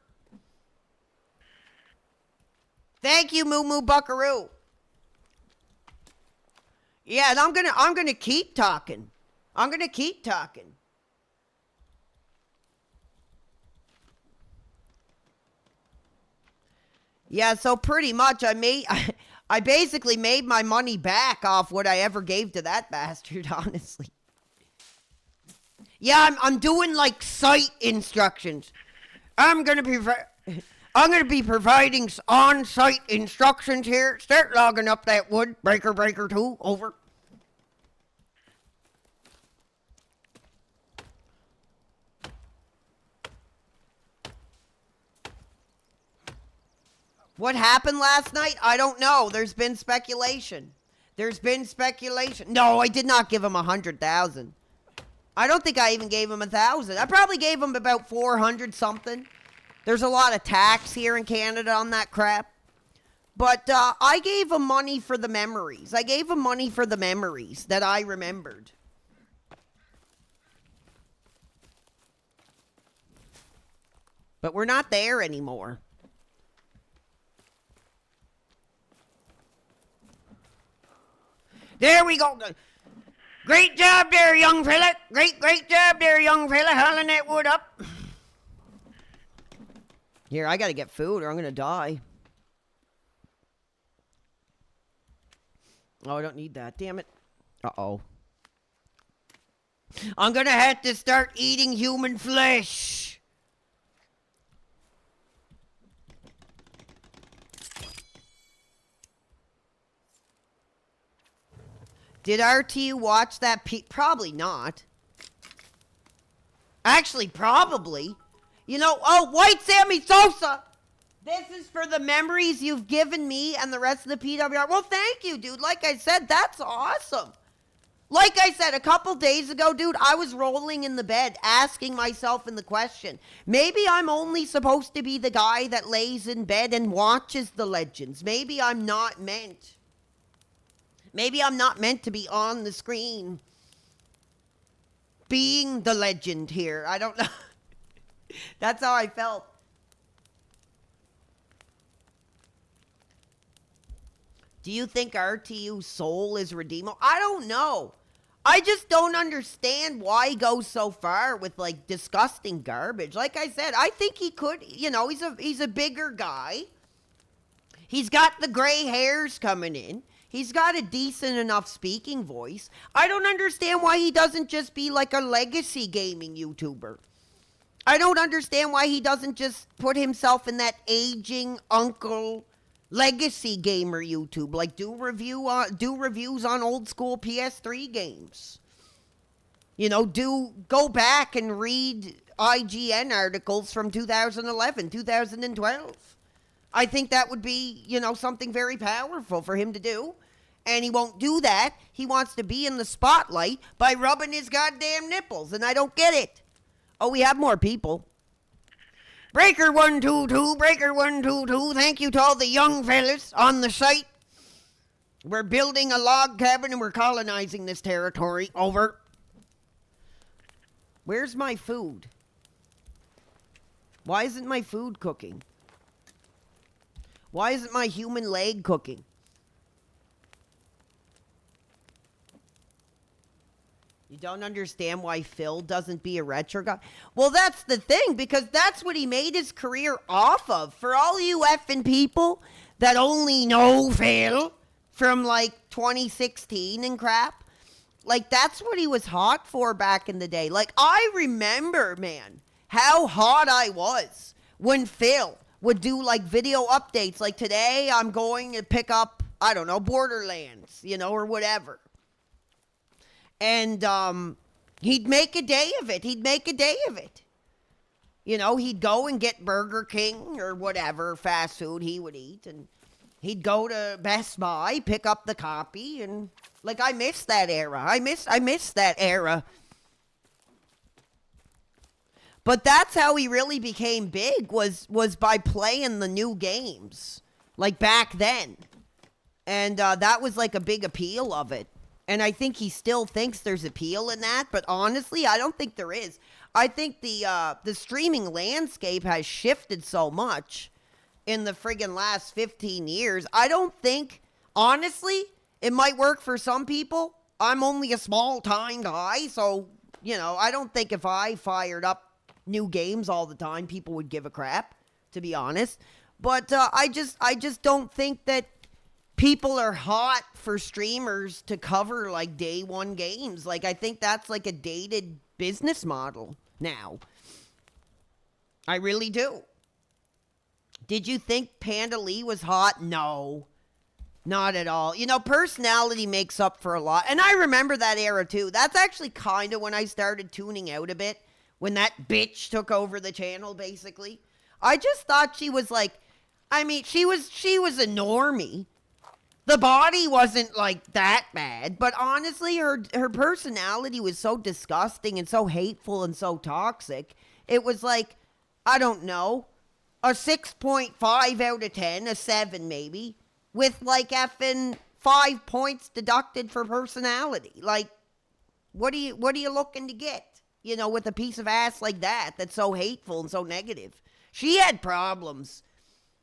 Thank you, Moo Moo Buckaroo. Yeah, and I'm gonna keep talking. I'm gonna keep talking. Yeah, so pretty much I basically made my money back off what I ever gave to that bastard, honestly. Yeah, I'm doing like site instructions. I'm gonna be providing on-site instructions here. Start logging up that wood. Breaker 2, over. What happened last night? I don't know. There's been speculation. No, I did not give him 100,000. I don't think I even gave him 1,000. I probably gave him about 400 something. There's a lot of tax here in Canada on that crap. But I gave him money for the memories. I gave him money for the memories that I remembered. But we're not there anymore. There we go. Great job there, young fella. Great job there, young fella. Hauling that wood up. Here, I gotta get food or I'm gonna die. Oh, I don't need that. Damn it. Uh-oh. I'm gonna have to start eating human flesh. Did RTU watch that? Probably not. Actually, probably. You know, White Sammy Sosa. This is for the memories you've given me and the rest of the PWR. Well, thank you, dude. Like I said, that's awesome. Like I said, a couple days ago, dude, I was rolling in the bed asking myself in the question, maybe I'm only supposed to be the guy that lays in bed and watches the legends. Maybe I'm not meant. Maybe I'm not meant to be on the screen being the legend here. I don't know. That's how I felt. Do you think RTU's soul is redeemable? I don't know. I just don't understand why he goes so far with like disgusting garbage. Like I said, I think he could, you know, he's a bigger guy. He's got the gray hairs coming in. He's got a decent enough speaking voice. I don't understand why he doesn't just be like a legacy gaming YouTuber. I don't understand why he doesn't just put himself in that aging uncle legacy gamer YouTube. Like do reviews on old school PS3 games. You know, go back and read IGN articles from 2011, 2012. I think that would be, you know, something very powerful for him to do. And he won't do that. He wants to be in the spotlight by rubbing his goddamn nipples, and I don't get it. Oh, we have more people. Breaker 122, Breaker 122, thank you to all the young fellas on the site. We're building a log cabin and we're colonizing this territory. Over. Where's my food? Why isn't my food cooking? Why isn't my human leg cooking? You don't understand why Phil doesn't be a retro guy? Well, that's the thing, because that's what he made his career off of. For all you effing people that only know Phil from, like, 2016 and crap, like, that's what he was hot for back in the day. Like, I remember, man, how hot I was when Phil would do like video updates. Like today, I'm going to pick up, I don't know, Borderlands, you know, or whatever. And he'd make a day of it. You know, he'd go and get Burger King or whatever fast food he would eat. And he'd go to Best Buy, pick up the copy. And like, I miss that era. I miss that era. But that's how he really became big, was by playing the new games, like back then. And that was like a big appeal of it. And I think he still thinks there's appeal in that. But honestly, I don't think there is. I think the streaming landscape has shifted so much in the friggin' last 15 years. I don't think, honestly, it might work for some people. I'm only a small-time guy, so, you know, I don't think if I fired up new games all the time, people would give a crap, to be honest. But I just don't think that people are hot for streamers to cover like day one games. Like, I think that's like a dated business model now. I really do. Did you think Panda Lee was hot? No, not at all. You know, personality makes up for a lot. And I remember that era too. That's actually kind of when I started tuning out a bit. When that bitch took over the channel, basically. I just thought she was like, I mean, she was a normie. The body wasn't like that bad, but honestly, her personality was so disgusting and so hateful and so toxic. It was like, I don't know, a 6.5 out of 10, a 7 maybe, with like effing 5 points deducted for personality. Like, what are you looking to get? You know, with a piece of ass like that, that's so hateful and so negative. She had problems.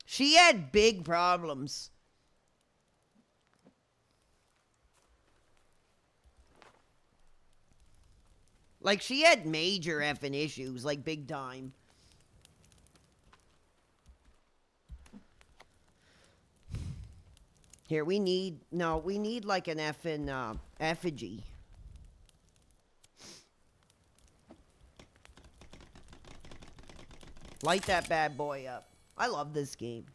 She had big problems. Like, she had major effing issues, like, big time. Here, we need like an effing effigy. Light that bad boy up. I love this game.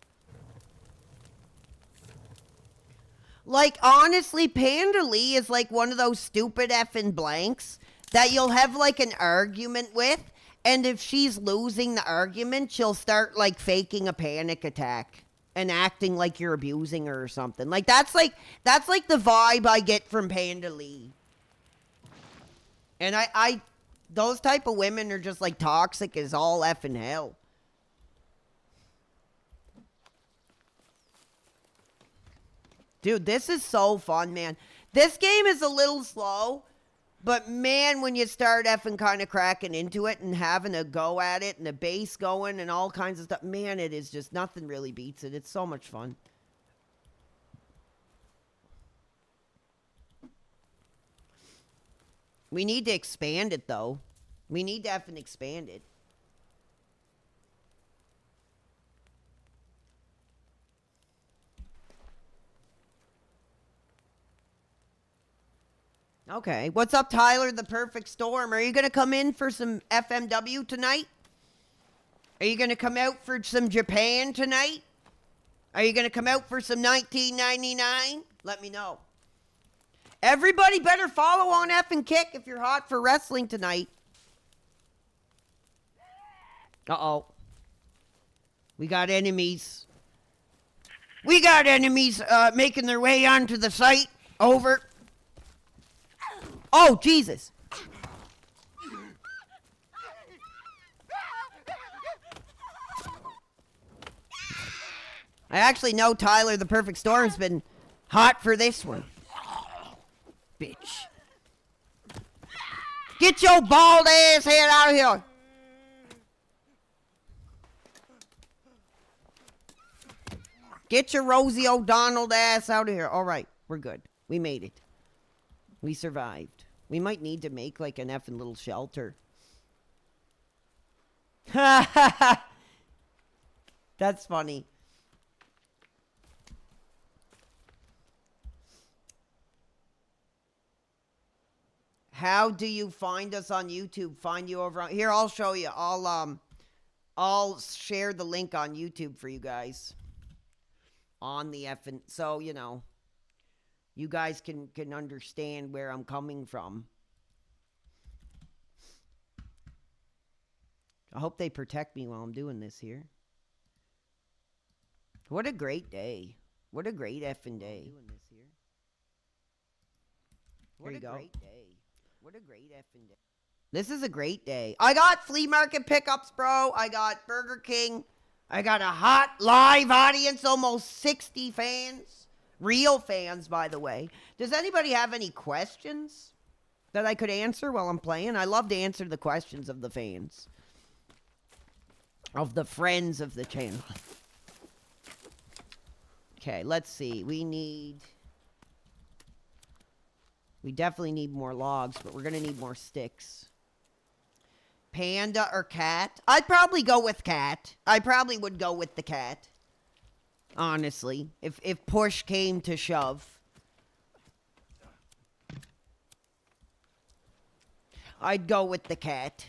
Like, honestly, Panda Lee is like one of those stupid effing blanks that you'll have like an argument with, and if she's losing the argument, she'll start like faking a panic attack and acting like you're abusing her or something. Like, that's like the vibe I get from Panda Lee. And I those type of women are just like toxic as all effing hell. Dude, this is so fun, man. This game is a little slow, but man, when you start effing kind of cracking into it and having a go at it and the bass going and all kinds of stuff, man, it is just, nothing really beats it. It's so much fun. We need to expand it, though. We need to effing expand it. Okay. What's up, Tyler, the Perfect Storm? Are you going to come in for some FMW tonight? Are you going to come out for some Japan tonight? Are you going to come out for some 1999? Let me know. Everybody better follow on effing Kick if you're hot for wrestling tonight. Uh-oh. We got enemies. We got enemies making their way onto the site. Over. Oh, Jesus. I actually know Tyler, the Perfect Storm's been hot for this one. Bitch. Get your bald ass head out of here. Get your Rosie O'Donnell ass out of here. All right, we're good. We made it. We survived. We might need to make like an effing little shelter. That's funny. How do you find us on YouTube? Find you over on here. I'll show you. I'll share the link on YouTube for you guys. On the effing, so you know, you guys can understand where I'm coming from. I hope they protect me while I'm doing this here. What a great day. What a great effing day. What a great day. What a great effing day. This is a great day. I got flea market pickups, bro. I got Burger King. I got a hot live audience, almost 60 fans. Real fans, by the way. Does anybody have any questions that I could answer while I'm playing? I love to answer the questions of the fans. Of the friends of the channel. Okay, let's see. We definitely need more logs, but we're going to need more sticks. Panda or cat? I'd probably go with cat. I probably would go with the cat. Honestly. If push came to shove. I'd go with the cat.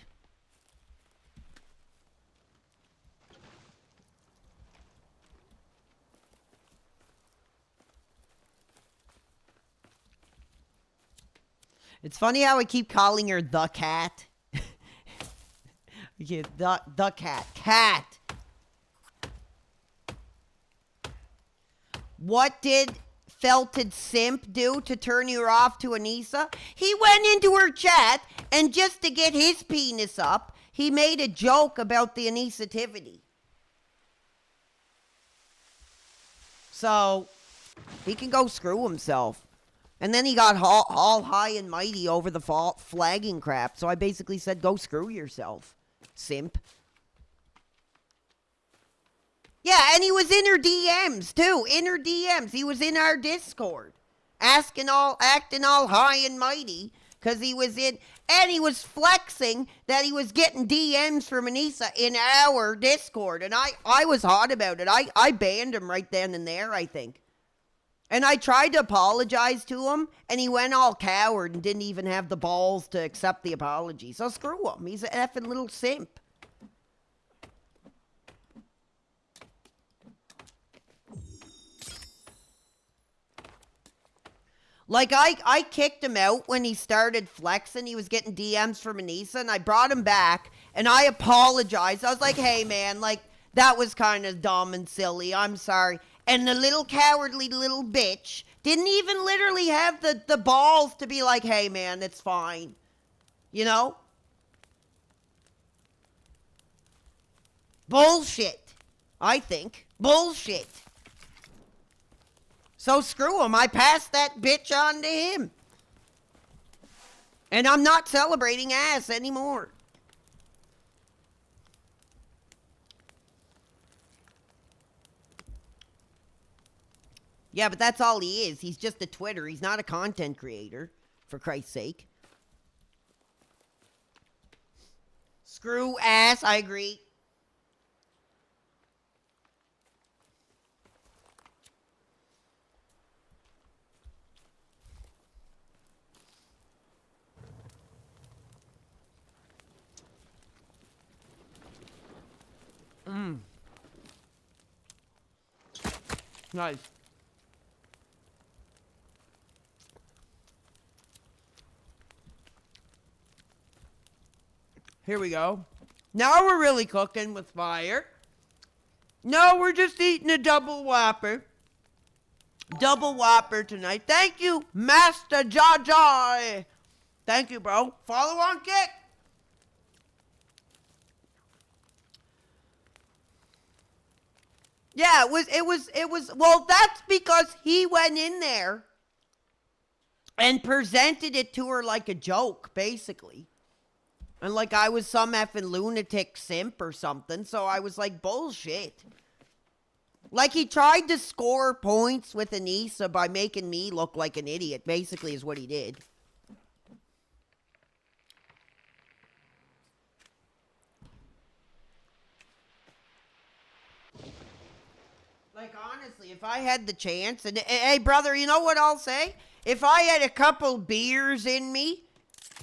It's funny how I keep calling her the cat. Yeah, the cat. Cat. What did Felted Simp do to turn you off to Anissa? He went into her chat, and just to get his penis up, he made a joke about the Anissativity. So, he can go screw himself. And then he got all high and mighty over the flagging crap. So I basically said, go screw yourself, simp. Yeah, and he was in her DMs, too. In her DMs. He was in our Discord. Acting all high and mighty. Because he was in... And he was flexing that he was getting DMs from Anissa in our Discord. And I was hot about it. I banned him right then and there, I think. And I tried to apologize to him, and he went all coward and didn't even have the balls to accept the apology. So screw him. He's an effing little simp. Like, I kicked him out when he started flexing. He was getting DMs from Anissa, and I brought him back, and I apologized. I was like, hey, man, like, that was kind of dumb and silly. I'm sorry. And the little cowardly little bitch didn't even literally have the balls to be like, hey, man, it's fine. You know? Bullshit. I think. Bullshit. So screw him. I passed that bitch on to him. And I'm not celebrating ass anymore. Yeah, but that's all he is. He's just a Twitter. He's not a content creator, for Christ's sake. Screw ass, I agree. Nice. Here we go. Now we're really cooking with fire. No, we're just eating a double whopper. Double whopper tonight. Thank you, Master Jaja. Thank you, bro. Follow on Kick. Yeah, it was, well, that's because he went in there and presented it to her like a joke, basically. And like I was some effing lunatic simp or something. So I was like, bullshit. Like he tried to score points with Anissa by making me look like an idiot. Basically is what he did. Like honestly, if I had the chance. And hey brother, you know what I'll say? If I had a couple beers in me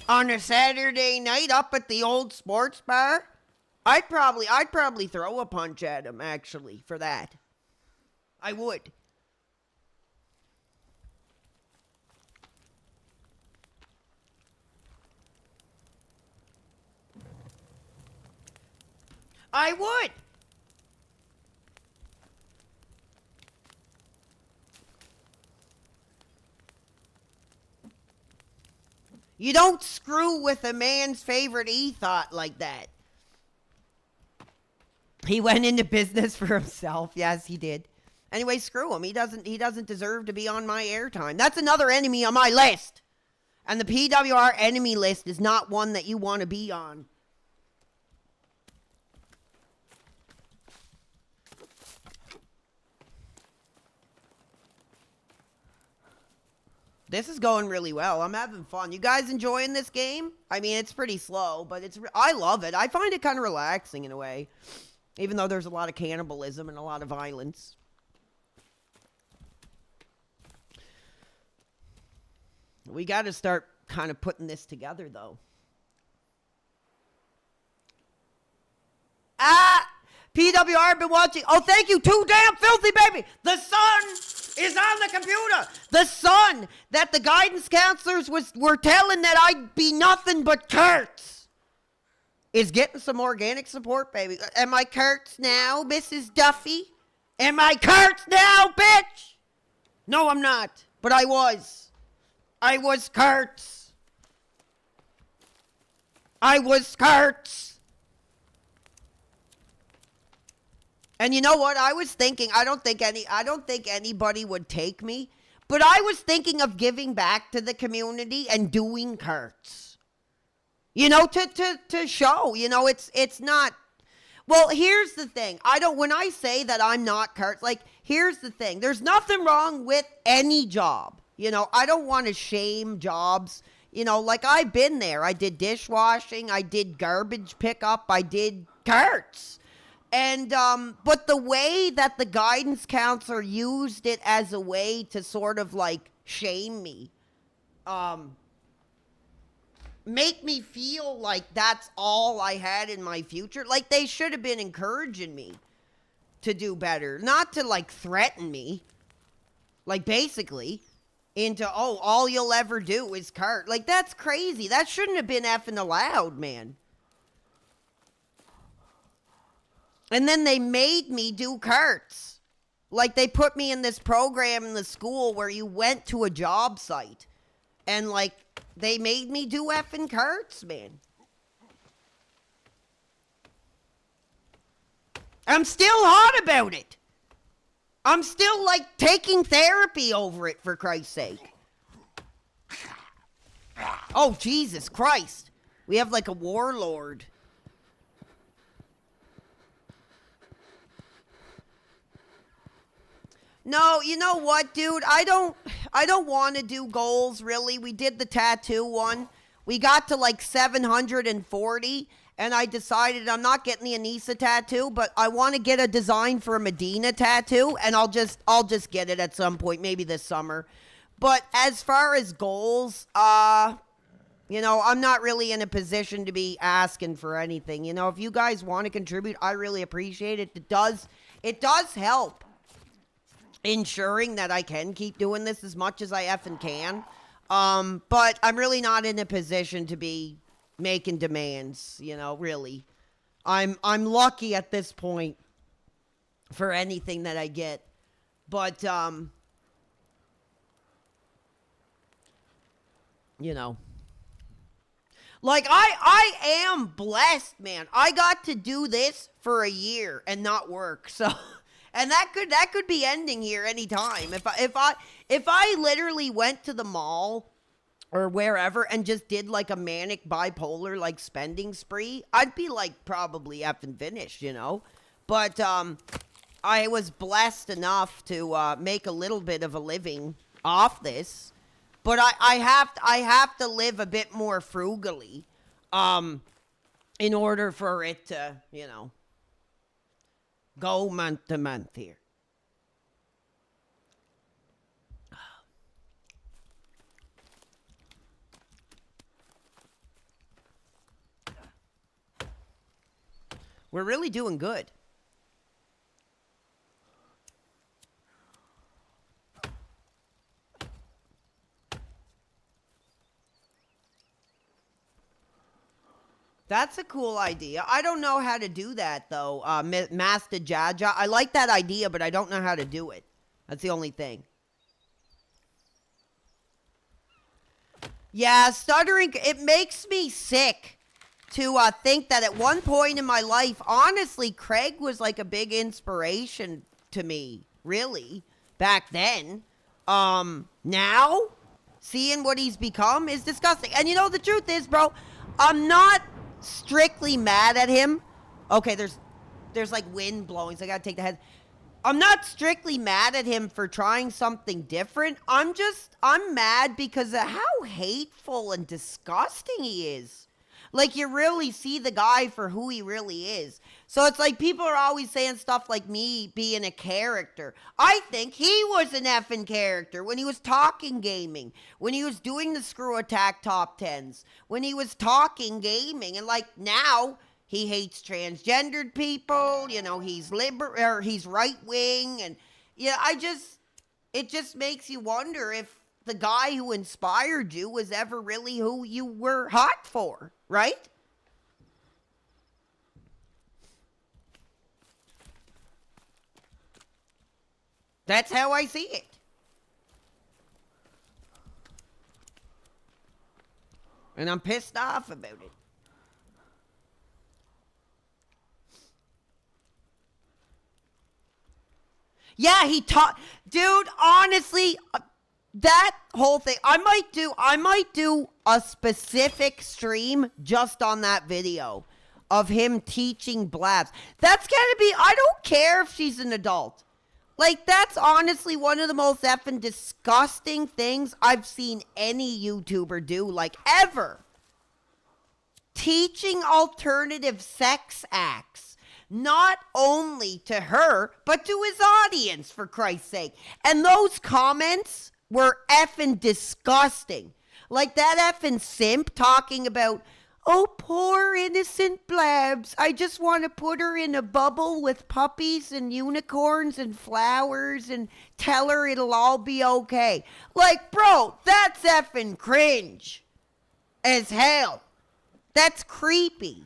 on a Saturday night up at the old sports bar, I'd probably throw a punch at him, actually, for that. I would. I would. You don't screw with a man's favorite ethos like that. He went into business for himself. Yes, he did. Anyway, screw him. He doesn't deserve to be on my airtime. That's another enemy on my list. And the PWR enemy list is not one that you want to be on. This is going really well. I'm having fun. You guys enjoying this game? I mean, it's pretty slow, but I love it. I find it kind of relaxing in a way, even though there's a lot of cannibalism and a lot of violence. We got to start kind of putting this together, though. PWR, been watching. Oh, thank you. Too damn filthy, baby. The sun is on the computer. The sun that the guidance counselors were telling that I'd be nothing but Kurtz is getting some organic support, baby. Am I Kurtz now, Mrs. Duffy? Am I Kurtz now, bitch? No, I'm not. But I was. I was Kurtz. I was Kurtz. And you know what? I was thinking, I don't think anybody would take me, but I was thinking of giving back to the community and doing Kurtz. You know, to show, you know, it's not. Well, here's the thing. When I say that I'm not Kurtz, like, here's the thing. There's nothing wrong with any job. You know, I don't want to shame jobs. You know, like, I've been there. I did dishwashing. I did garbage pickup. I did Kurtz. And, but the way that the guidance counselor used it as a way to sort of, like, shame me, make me feel like that's all I had in my future. Like, they should have been encouraging me to do better, not to, like, threaten me, like, basically, into, oh, all you'll ever do is Kurt. Like, that's crazy. That shouldn't have been effing allowed, man. And then they made me do Kurtz. Like, they put me in this program in the school where you went to a job site. And, like, they made me do effing Kurtz, man. I'm still hot about it. I'm still, like, taking therapy over it, for Christ's sake. Oh, Jesus Christ. We have, like, a warlord. No, you know what, dude? I don't want to do goals, really. We did the tattoo one. We got to like 740, and I decided I'm not getting the Anissa tattoo, but I want to get a design for a Medina tattoo, and I'll just get it at some point, maybe this summer. But as far as goals, you know, I'm not really in a position to be asking for anything. You know, if you guys want to contribute, I really appreciate it. It does help ensuring that I can keep doing this as much as I effing can. But I'm really not in a position to be making demands, you know, really. I'm lucky at this point for anything that I get. But, you know. Like, I am blessed, man. I got to do this for a year and not work, so... And that could be ending here anytime. If I literally went to the mall or wherever and just did like a manic bipolar like spending spree, I'd be like probably effing finished, you know. But I was blessed enough to make a little bit of a living off this. But I have to live a bit more frugally in order for it to, you know, go month to month here. We're really doing good. That's a cool idea. I don't know how to do that, though, Master Jaja. I like that idea, but I don't know how to do it. That's the only thing. Yeah, stuttering, it makes me sick to think that at one point in my life, honestly, Craig was like a big inspiration to me, really, back then. Now, seeing what he's become is disgusting. And you know, the truth is, bro, I'm not strictly mad at him. Okay, there's like wind blowing, so I gotta take the head. I'm not strictly mad at him for trying something different. I'm mad because of how hateful and disgusting he is. Like, you really see the guy for who he really is. So it's like people are always saying stuff like me being a character. I think he was an effing character when he was talking gaming, when he was doing the Screw Attack top 10s, when he was talking gaming. And like now, he hates transgendered people, you know, he's he's right wing, and yeah, it just makes you wonder if the guy who inspired you was ever really who you were hot for, right? That's how I see it. And I'm pissed off about it. Yeah, he taught, dude, honestly, that whole thing, I might do a specific stream just on that video of him teaching Blabs. That's gotta be, I don't care if she's an adult. Like, that's honestly one of the most effing disgusting things I've seen any YouTuber do, like, ever. Teaching alternative sex acts. Not only to her, but to his audience, for Christ's sake. And those comments were effing disgusting. Like that effing simp talking about, oh, poor innocent Blabs. I just want to put her in a bubble with puppies and unicorns and flowers and tell her it'll all be okay. Like, bro, that's effing cringe as hell. That's creepy.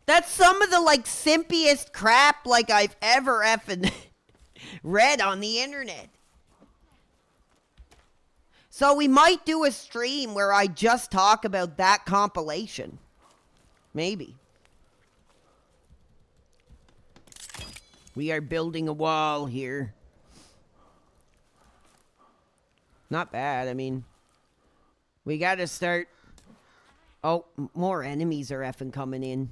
That's some of the, like, simpiest crap, like, I've ever effing read on the internet. So we might do a stream where I just talk about that compilation. Maybe. We are building a wall here. Not bad, I mean. We gotta start... Oh, more enemies are effing coming in.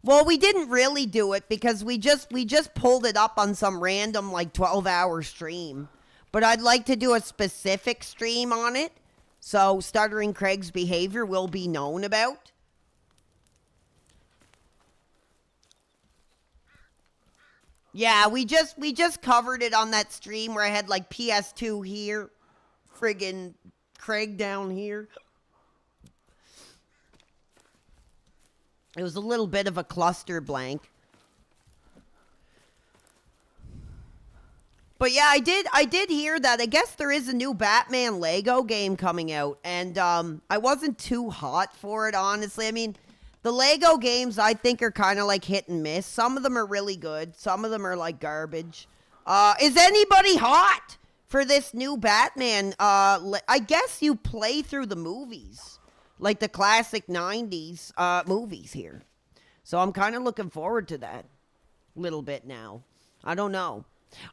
Well, we didn't really do it because we just pulled it up on some random like 12-hour stream. But I'd like to do a specific stream on it, so Stuttering Craig's behavior will be known about. Yeah, we just covered it on that stream where I had like PS2 here, friggin' Craig down here. It was a little bit of a cluster blank. But yeah, I did hear that. I guess there is a new Batman Lego game coming out. And I wasn't too hot for it, honestly. I mean, the Lego games I think are kind of like hit and miss. Some of them are really good. Some of them are like garbage. Is anybody hot for this new Batman? I guess you play through the movies. Like the classic 90s movies here. So I'm kind of looking forward to that a little bit now. I don't know.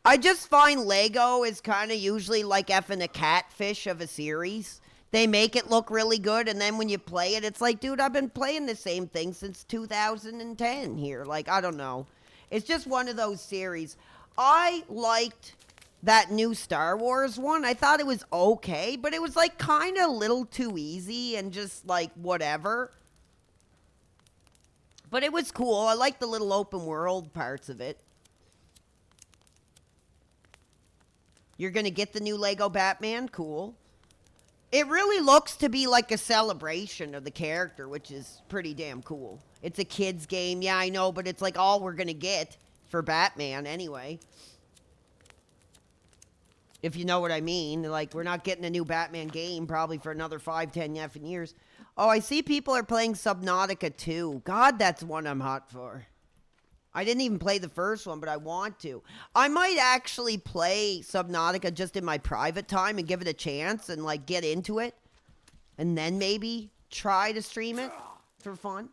I just find Lego is kind of usually like effing a catfish of a series. They make it look really good, and then when you play it, it's like, dude, I've been playing the same thing since 2010 here. Like, I don't know. It's just one of those series. I liked that new Star Wars one. I thought it was okay, but it was like kind of a little too easy and just like whatever. But it was cool. I like the little open world parts of it. You're going to get the new Lego Batman? Cool. It really looks to be like a celebration of the character, which is pretty damn cool. It's a kid's game. Yeah, I know, but it's like all we're going to get for Batman anyway. If you know what I mean. Like, we're not getting a new Batman game probably for another 5-10 effing years. Oh, I see people are playing Subnautica 2. God, that's one I'm hot for. I didn't even play the first one, but I want to. I might actually play Subnautica just in my private time and give it a chance and, like, get into it. And then maybe try to stream it for fun.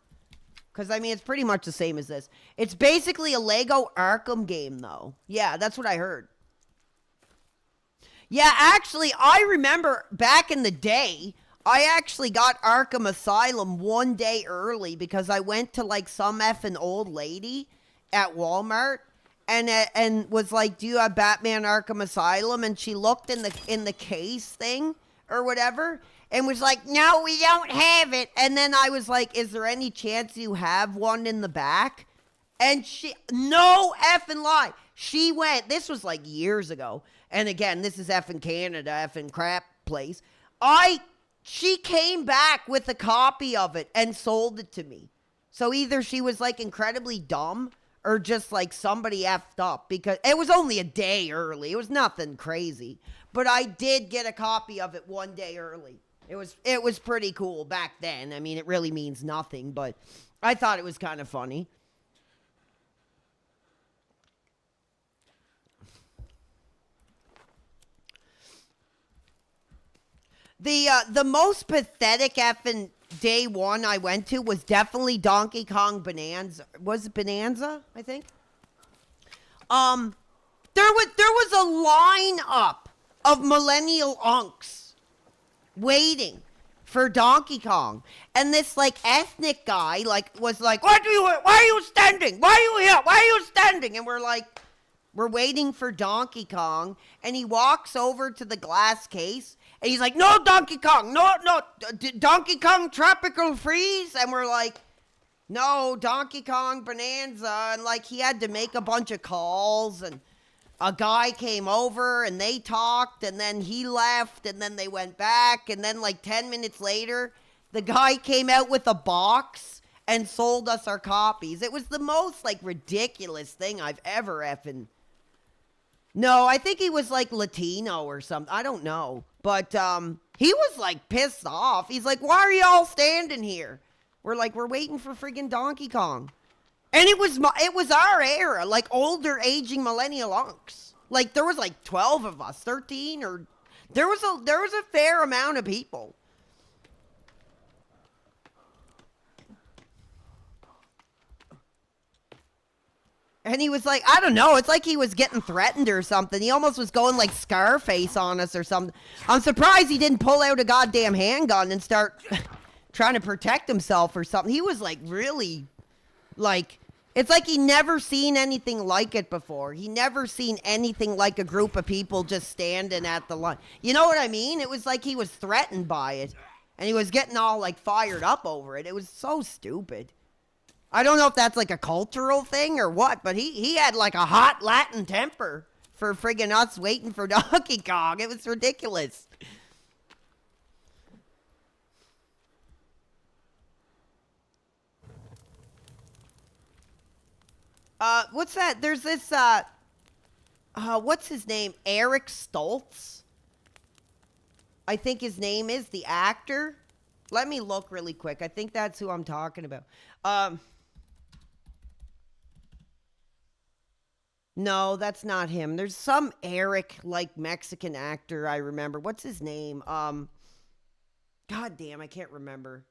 Because, I mean, it's pretty much the same as this. It's basically a Lego Arkham game, though. Yeah, that's what I heard. Yeah, actually, I remember back in the day, I actually got Arkham Asylum one day early because I went to, like, some effing old lady at Walmart and was like, do you have Batman Arkham Asylum? And she looked in the case thing or whatever and was like, no, we don't have it. And then I was like, is there any chance you have one in the back? And she, no effing lie, she went, this was like years ago. And again, this is effing Canada, effing crap place. She came back with a copy of it and sold it to me. So either she was like incredibly dumb or just like somebody effed up because it was only a day early. It was nothing crazy. But I did get a copy of it one day early. It was pretty cool back then. I mean, it really means nothing, but I thought it was kind of funny. The most pathetic effing day one I went to was definitely Donkey Kong Bonanza. Was it Bonanza, I think? There was a lineup of millennial unks waiting for Donkey Kong. And this like ethnic guy was like, why are you standing? Why are you here? Why are you standing? And we're like, we're waiting for Donkey Kong, and he walks over to the glass case. And he's like, no, Donkey Kong, no, Donkey Kong Tropical Freeze. And we're like, no, Donkey Kong Bonanza. And like, he had to make a bunch of calls. And a guy came over and they talked. And then he left. And then they went back. And then like 10 minutes later, the guy came out with a box and sold us our copies. It was the most like ridiculous thing I've ever effing. No, I think he was like Latino or something. I don't know. But he was like pissed off. He's like, why are y'all standing here? We're like, we're waiting for friggin' Donkey Kong. And it was our era, like older aging millennial unks. Like there was like 12 of us, 13 or there was a fair amount of people. And he was like, I don't know. It's like he was getting threatened or something. He almost was going like Scarface on us or something. I'm surprised he didn't pull out a goddamn handgun and start trying to protect himself or something. He was like really like, it's like he never seen anything like it before. He never seen anything like a group of people just standing at the line. You know what I mean? It was like he was threatened by it. And he was getting all like fired up over it. It was so stupid. I don't know if that's like a cultural thing or what, but he had like a hot Latin temper for friggin' us waiting for Donkey Kong. It was ridiculous. What's that? There's this, what's his name? Eric Stoltz? I think his name is the actor. Let me look really quick. I think that's who I'm talking about. No, that's not him. There's some Eric, like, Mexican actor I remember. What's his name? God damn, I can't remember.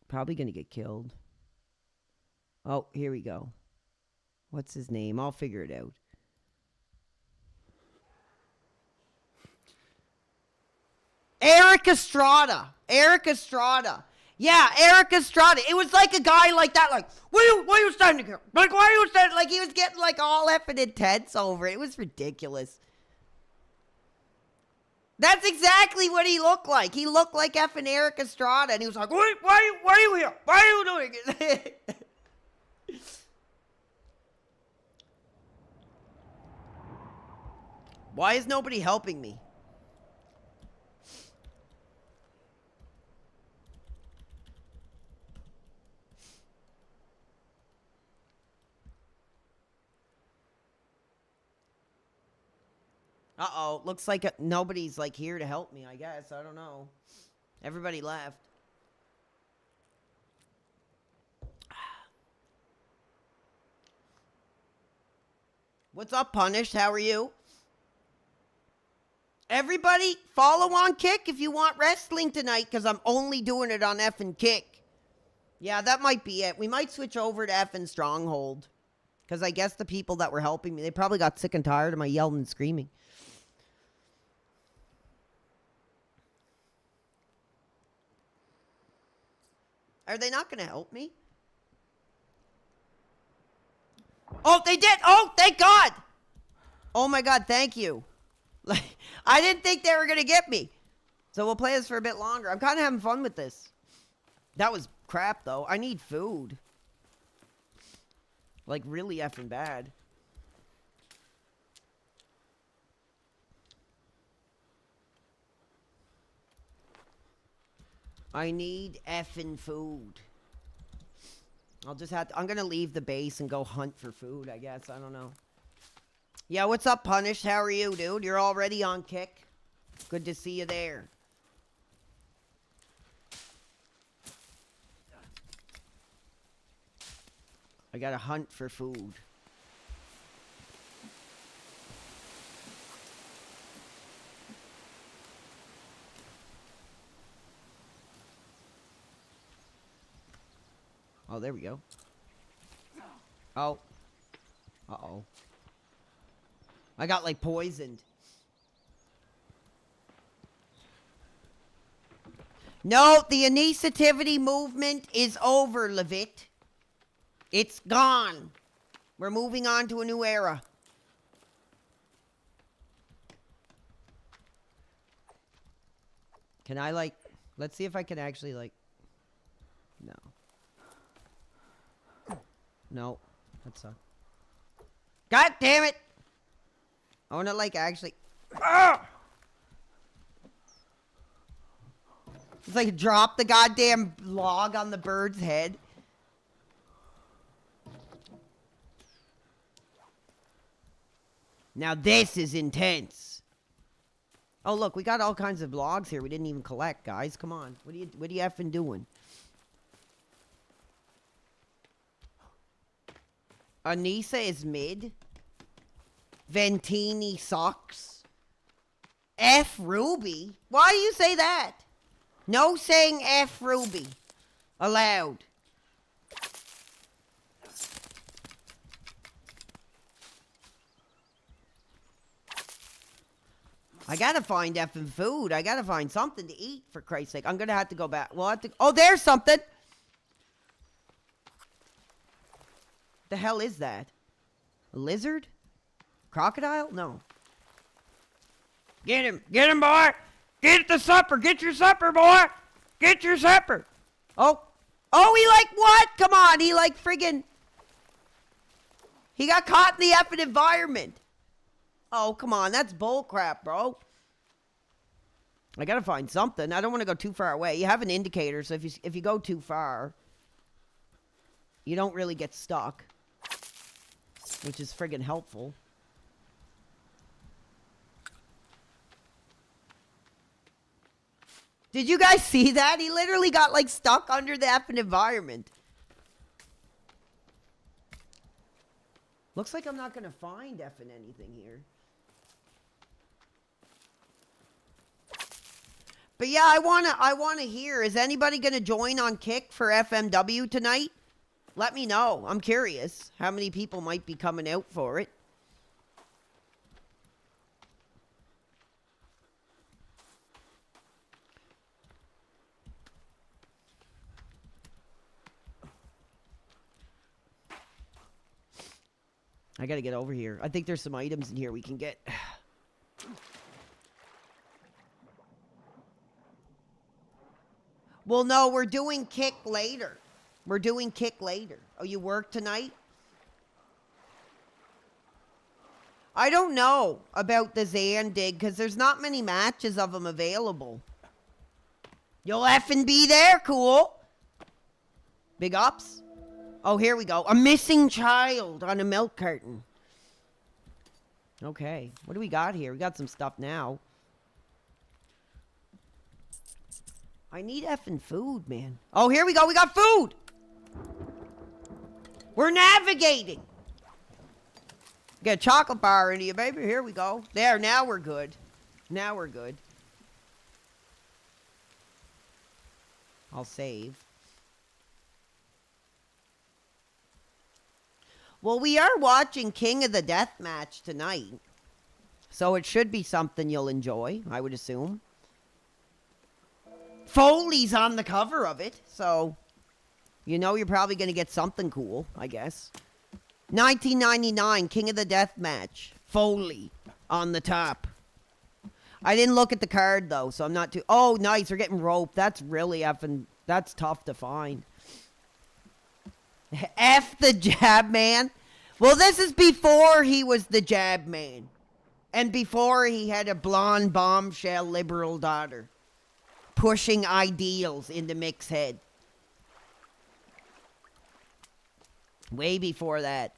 Probably gonna get killed. Oh, here we go. What's his name? I'll figure it out. Eric Estrada. Eric Estrada. Yeah, Eric Estrada. It was like a guy like that, like, why are you standing here? Like, why are you standing? Like, he was getting, like, all effing intense over it. It was ridiculous. That's exactly what he looked like. He looked like effing Eric Estrada, and he was like, why are you here? Why are you doing it? Why is nobody helping me? Uh-oh. Looks like nobody's, like, here to help me, I guess. I don't know. Everybody left. What's up, Punished? How are you? Everybody, follow on Kick if you want wrestling tonight, because I'm only doing it on effing Kick. Yeah, that might be it. We might switch over to effing Stronghold, because I guess the people that were helping me, they probably got sick and tired of my yelling and screaming. Are they not going to help me? Oh, they did. Oh, thank God. Oh, my God. Thank you. Like, I didn't think they were going to get me. So we'll play this for a bit longer. I'm kind of having fun with this. That was crap, though. I need food. Like, really effing bad. I need effing food. I'll just have to, I'm going to leave the base and go hunt for food, I guess. I don't know. Yeah, what's up, Punished? How are you, dude? You're already on Kick. Good to see you there. I got to hunt for food. Oh, there we go. Oh. Uh-oh. I got, like, poisoned. No, the initiativity movement is over, Levitt. It's gone. We're moving on to a new era. Can I, like... Let's see if I can actually, like... No. No. That sucks. God damn it! I wanna, like, actually... Ah! It's like drop the goddamn log on the bird's head. Now this is intense. Oh, look, we got all kinds of logs here we didn't even collect, guys. Come on. What are you effing doing? Anissa is mid. Ventini sucks. F Ruby? Why do you say that? No saying F Ruby allowed. I gotta find effing food. I gotta find something to eat, for Christ's sake. I'm gonna have to go back. We'll have to... Oh, there's something! The hell is that? A lizard? Crocodile? No. Get him! Get him, boy! Get the supper! Get your supper, boy! Get your supper! Oh. Oh, he like what? Come on, he like friggin... He got caught in the effing environment. Oh, come on, that's bull crap, bro. I gotta find something. I don't want to go too far away. You have an indicator, so if you go too far, you don't really get stuck, which is friggin' helpful. Did you guys see that? He literally got, like, stuck under the effing environment. Looks like I'm not gonna find effing anything here. But yeah, I wanna hear. Is anybody gonna join on Kick for FMW tonight? Let me know. I'm curious how many people might be coming out for it. I gotta get over here. I think there's some items in here we can get. Well, no, we're doing Kick later. We're doing Kick later. Oh, you work tonight? I don't know about the Zandig because there's not many matches of them available. You'll effing be there, cool. Big ups. Oh, here we go. A missing child on a milk carton. Okay, what do we got here? We got some stuff now. I need effing food, man. Oh, here we go. We got food. We're navigating. Get a chocolate bar into you, baby. Here we go. There, now we're good. Now we're good. I'll save. Well, we are watching King of the Death Match tonight. So it should be something you'll enjoy, I would assume. Foley's on the cover of it, so you know you're probably going to get something cool, I guess. 1999, King of the Death Match. Foley on the top. I didn't look at the card, though, so I'm not too... Oh, nice, we're getting rope. That's really effing... That's tough to find. F the Jab Man. Well, this is before he was the Jab Man. And before he had a blonde bombshell liberal daughter. Pushing ideals into Mick's head. Way before that.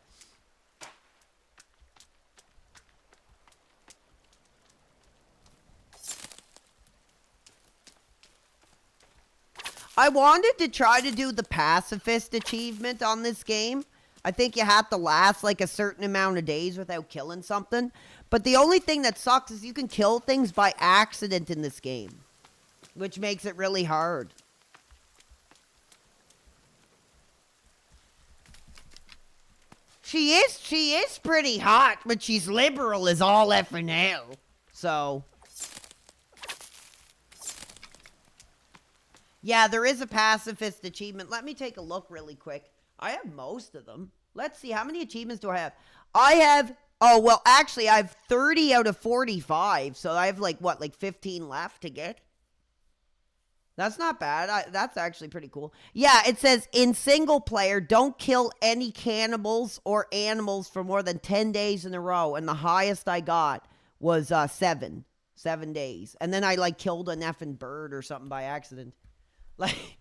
I wanted to try to do the pacifist achievement on this game. I think you have to last like a certain amount of days without killing something. But the only thing that sucks is you can kill things by accident in this game. Which makes it really hard. She is pretty hot, but she's liberal as all effing hell. So... Yeah, there is a pacifist achievement. Let me take a look really quick. I have most of them. Let's see. How many achievements do I have? I have... Oh, well, actually, I have 30 out of 45. So I have, like, what, like 15 left to get? That's not bad. That's actually pretty cool. Yeah, it says, in single player, don't kill any cannibals or animals for more than 10 days in a row. And the highest I got was 7. 7 days. And then I, like, killed an effing bird or something by accident. Like,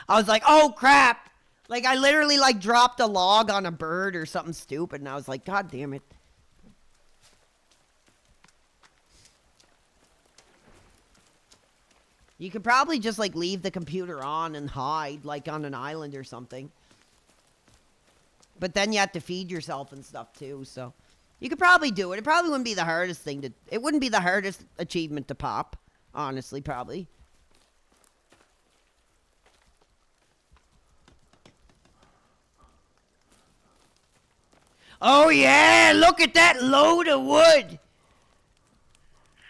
I was like, oh, crap. Like, I literally, like, dropped a log on a bird or something stupid. And I was like, God damn it. You could probably just, like, leave the computer on and hide, like, on an island or something. But then you have to feed yourself and stuff, too. So, you could probably do it. It probably wouldn't be the hardest thing to... It wouldn't be the hardest achievement to pop. Honestly, probably. Oh, yeah, look at that load of wood.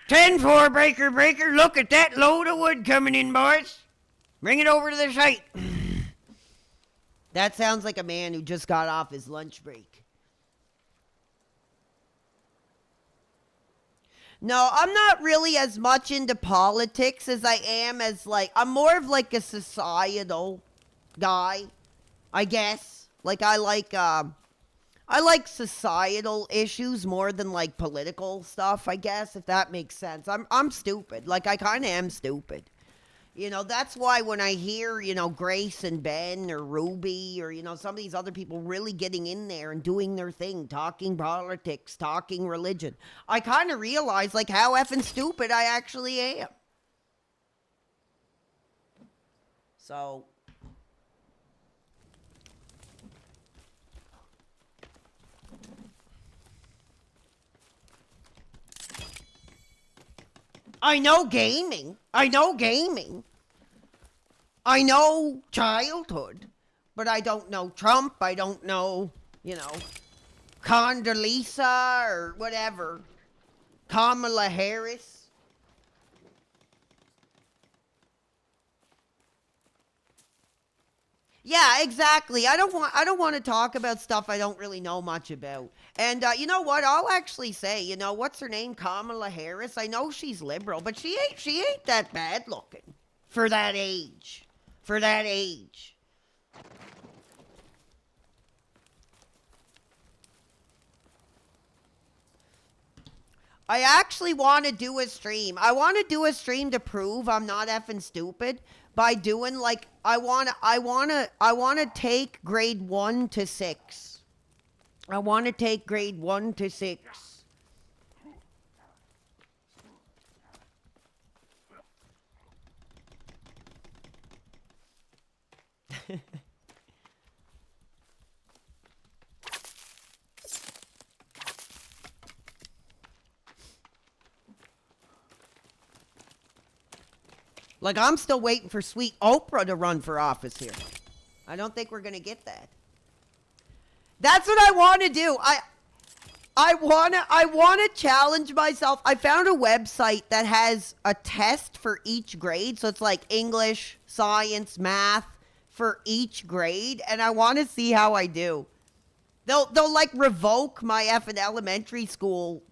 10-4, breaker. Look at that load of wood coming in, boys. Bring it over to the site. That sounds like a man who just got off his lunch break. No, I'm not really as much into politics as I am as, like, I'm more of, like, a societal guy, I guess. Like, I like societal issues more than, like, political stuff, I guess, if that makes sense. I'm stupid. Like, I kind of am stupid. You know, that's why when I hear, you know, Grace and Ben or Ruby or, you know, some of these other people really getting in there and doing their thing, talking politics, talking religion, I kind of realize, like, how effing stupid I actually am. So... I know gaming. I know childhood. But I don't know Trump. I don't know, you know, Condoleezza or whatever. Kamala Harris. Yeah, exactly. I don't want to talk about stuff I don't really know much about. And you know what? I'll actually say, you know, what's her name? Kamala Harris. I know she's liberal, but she ain't that bad looking for that age. For that age. I actually want to do a stream. I want to do a stream to prove I'm not effing stupid by doing like I want to take grade 1 to 6. I want to take grade 1 to 6. Like, I'm still waiting for sweet Oprah to run for office here. I don't think we're going to get that. That's what I want to do. I want to challenge myself. I found a website that has a test for each grade. So it's like English, science, math for each grade. And I want to see how I do. They'll like revoke my effing elementary school.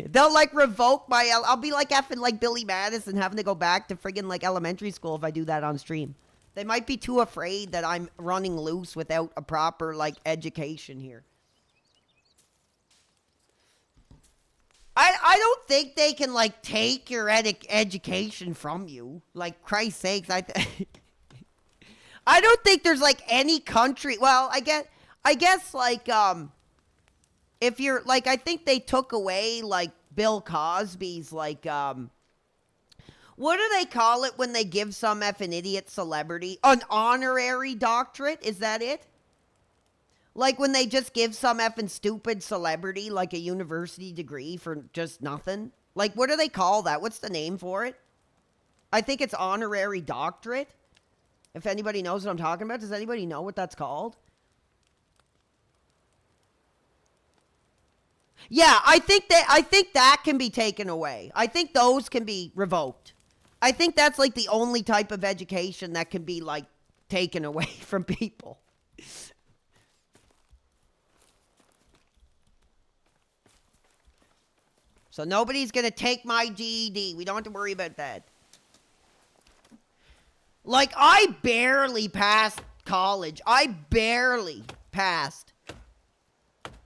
They'll like revoke my, I'll be like effing like Billy Madison having to go back to friggin' like elementary school if I do that on stream. They might be too afraid that I'm running loose without a proper like education here. I don't think they can like take your education from you. Like, Christ's sakes, I don't think there's like any country. Well, I guess like if you're like, I think they took away like Bill Cosby's like what do they call it when they give some effing idiot celebrity an honorary doctorate? Is that it? Like when they just give some effing stupid celebrity like a university degree for just nothing? Like, what do they call that? What's the name for it? I think it's honorary doctorate. If anybody knows what I'm talking about, does anybody know what that's called? Yeah, I think that can be taken away. I think those can be revoked. I think that's like the only type of education that can be like taken away from people. So nobody's going to take my GED. We don't have to worry about that. Like, I barely passed college. I barely passed.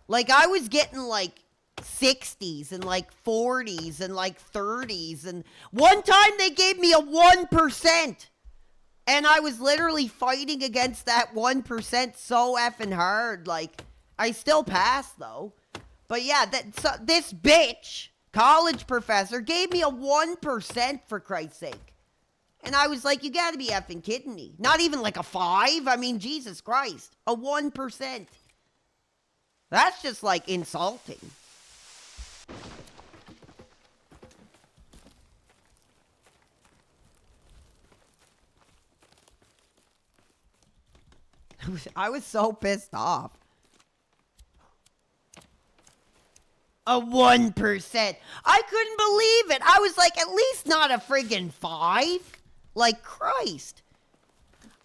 Like, I was getting like 60s and like 40s and like 30s. And one time they gave me a 1%. And I was literally fighting against that 1% so effing hard. Like, I still passed though. But yeah, this bitch, college professor, gave me a 1% for Christ's sake. And I was like, you gotta be effing kidding me. Not even like a 5. I mean, Jesus Christ. A 1%. That's just like insulting. I was so pissed off. A 1%. I couldn't believe it. I was like, at least not a friggin' 5. Like, Christ.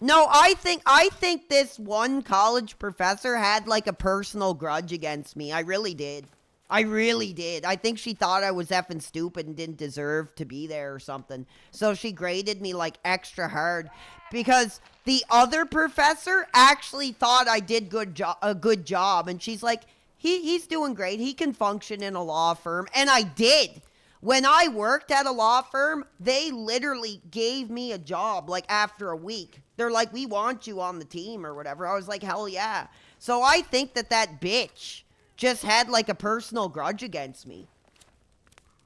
No, I think this one college professor had like a personal grudge against me. I really did. I really did. I think she thought I was effing stupid and didn't deserve to be there or something. So she graded me like extra hard because the other professor actually thought I did a good job. And she's like, he's doing great. He can function in a law firm. And I did. When I worked at a law firm, they literally gave me a job like after a week. They're like, we want you on the team or whatever. I was like, hell yeah. So I think that bitch just had like a personal grudge against me.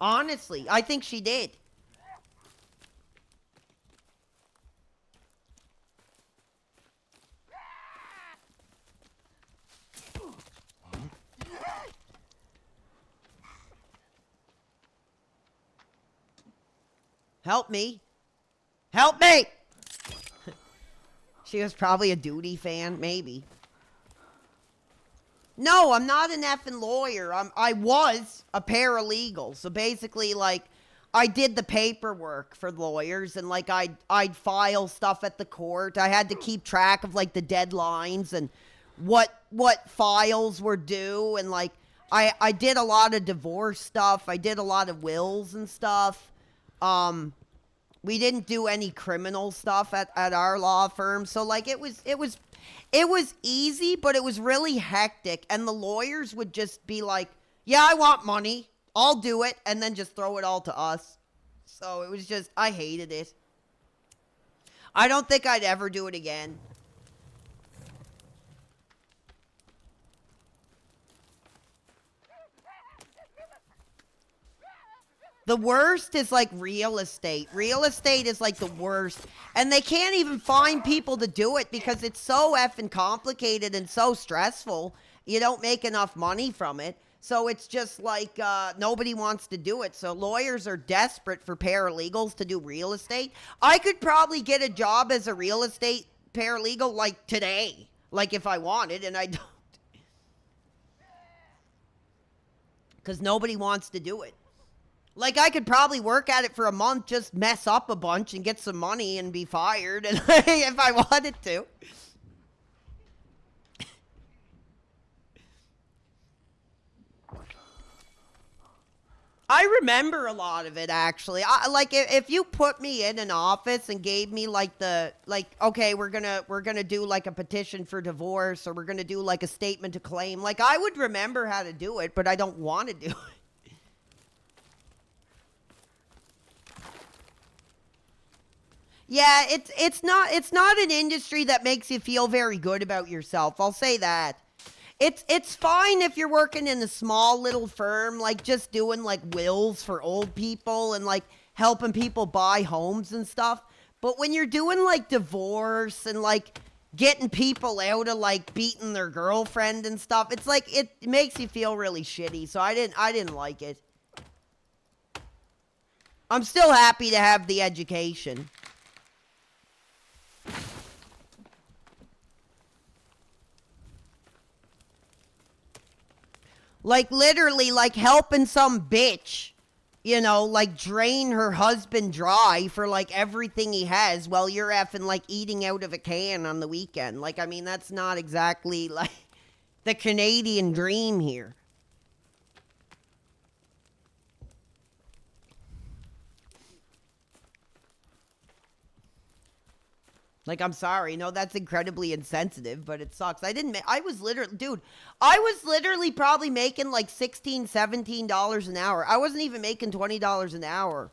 Honestly, I think she did. Help me. Help me! She was probably a Duty fan, maybe. No, I'm not an effing lawyer. I was a paralegal. So basically, like, I did the paperwork for lawyers and, like, I'd file stuff at the court. I had to keep track of, like, the deadlines and what files were due. And, like, I did a lot of divorce stuff. I did a lot of wills and stuff. We didn't do any criminal stuff at our law firm. So like it was easy, but it was really hectic. And the lawyers would just be like, yeah, I want money. I'll do it, and then just throw it all to us. So it was just, I hated it. I don't think I'd ever do it again. The worst is like real estate. Real estate is like the worst. And they can't even find people to do it because it's so effing complicated and so stressful. You don't make enough money from it. So it's just like nobody wants to do it. So lawyers are desperate for paralegals to do real estate. I could probably get a job as a real estate paralegal like today. Like if I wanted, and I don't. Because nobody wants to do it. Like, I could probably work at it for a month, just mess up a bunch and get some money and be fired and if I wanted to. I remember a lot of it, actually. Like, if you put me in an office and gave me, like, okay, we're gonna do, like, a petition for divorce, or we're gonna do, like, a statement to claim, like, I would remember how to do it, but I don't want to do it. Yeah, it's not an industry that makes you feel very good about yourself. I'll say that. It's fine if you're working in a small little firm, like just doing like wills for old people and like helping people buy homes and stuff. But when you're doing like divorce and like getting people out of like beating their girlfriend and stuff, it's like it makes you feel really shitty. So I didn't like it. I'm still happy to have the education. Like, literally, like, helping some bitch, you know, like, drain her husband dry for, like, everything he has while you're effing, like, eating out of a can on the weekend. Like, I mean, that's not exactly, like, the Canadian dream here. Like, I'm sorry. No, that's incredibly insensitive, but it sucks. I was literally probably making like $16, $17 an hour. I wasn't even making $20 an hour.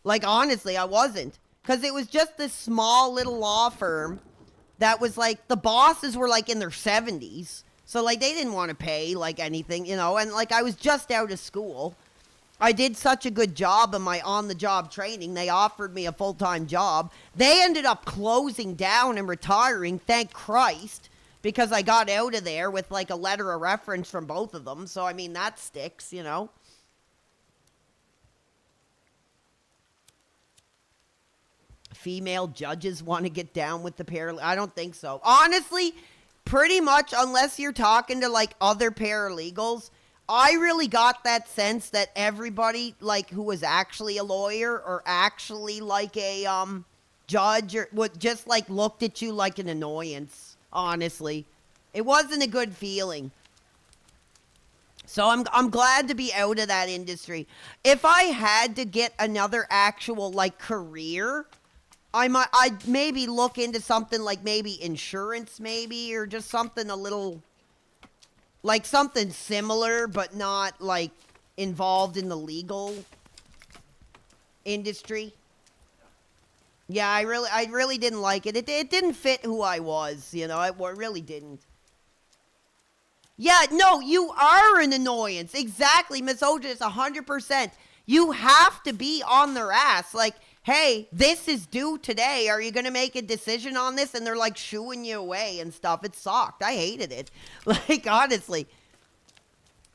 Like, honestly, I wasn't. Because it was just this small little law firm that was like, the bosses were like in their 70s. So, like, they didn't want to pay like anything, you know, and like, I was just out of school. I did such a good job in my on-the-job training. They offered me a full-time job. They ended up closing down and retiring, thank Christ, because I got out of there with, like, a letter of reference from both of them. So, I mean, that sticks, you know. Female judges want to get down with the paralegal. I don't think so. Honestly, pretty much, unless you're talking to, like, other paralegals, I really got that sense that everybody, like, who was actually a lawyer or actually, like, a judge or would just, like, looked at you like an annoyance, honestly. It wasn't a good feeling. So I'm glad to be out of that industry. If I had to get another actual, like, career, I'd maybe look into something like maybe insurance maybe, or just something a little... like something similar, but not like involved in the legal industry. Yeah, I really didn't like it. It didn't fit who I was, you know. It really didn't. Yeah, no, you are an annoyance. Exactly, Miss Otis, 100%. You have to be on their ass. Like, hey, this is due today. Are you going to make a decision on this? And they're like shooing you away and stuff. It sucked. I hated it. Like, honestly,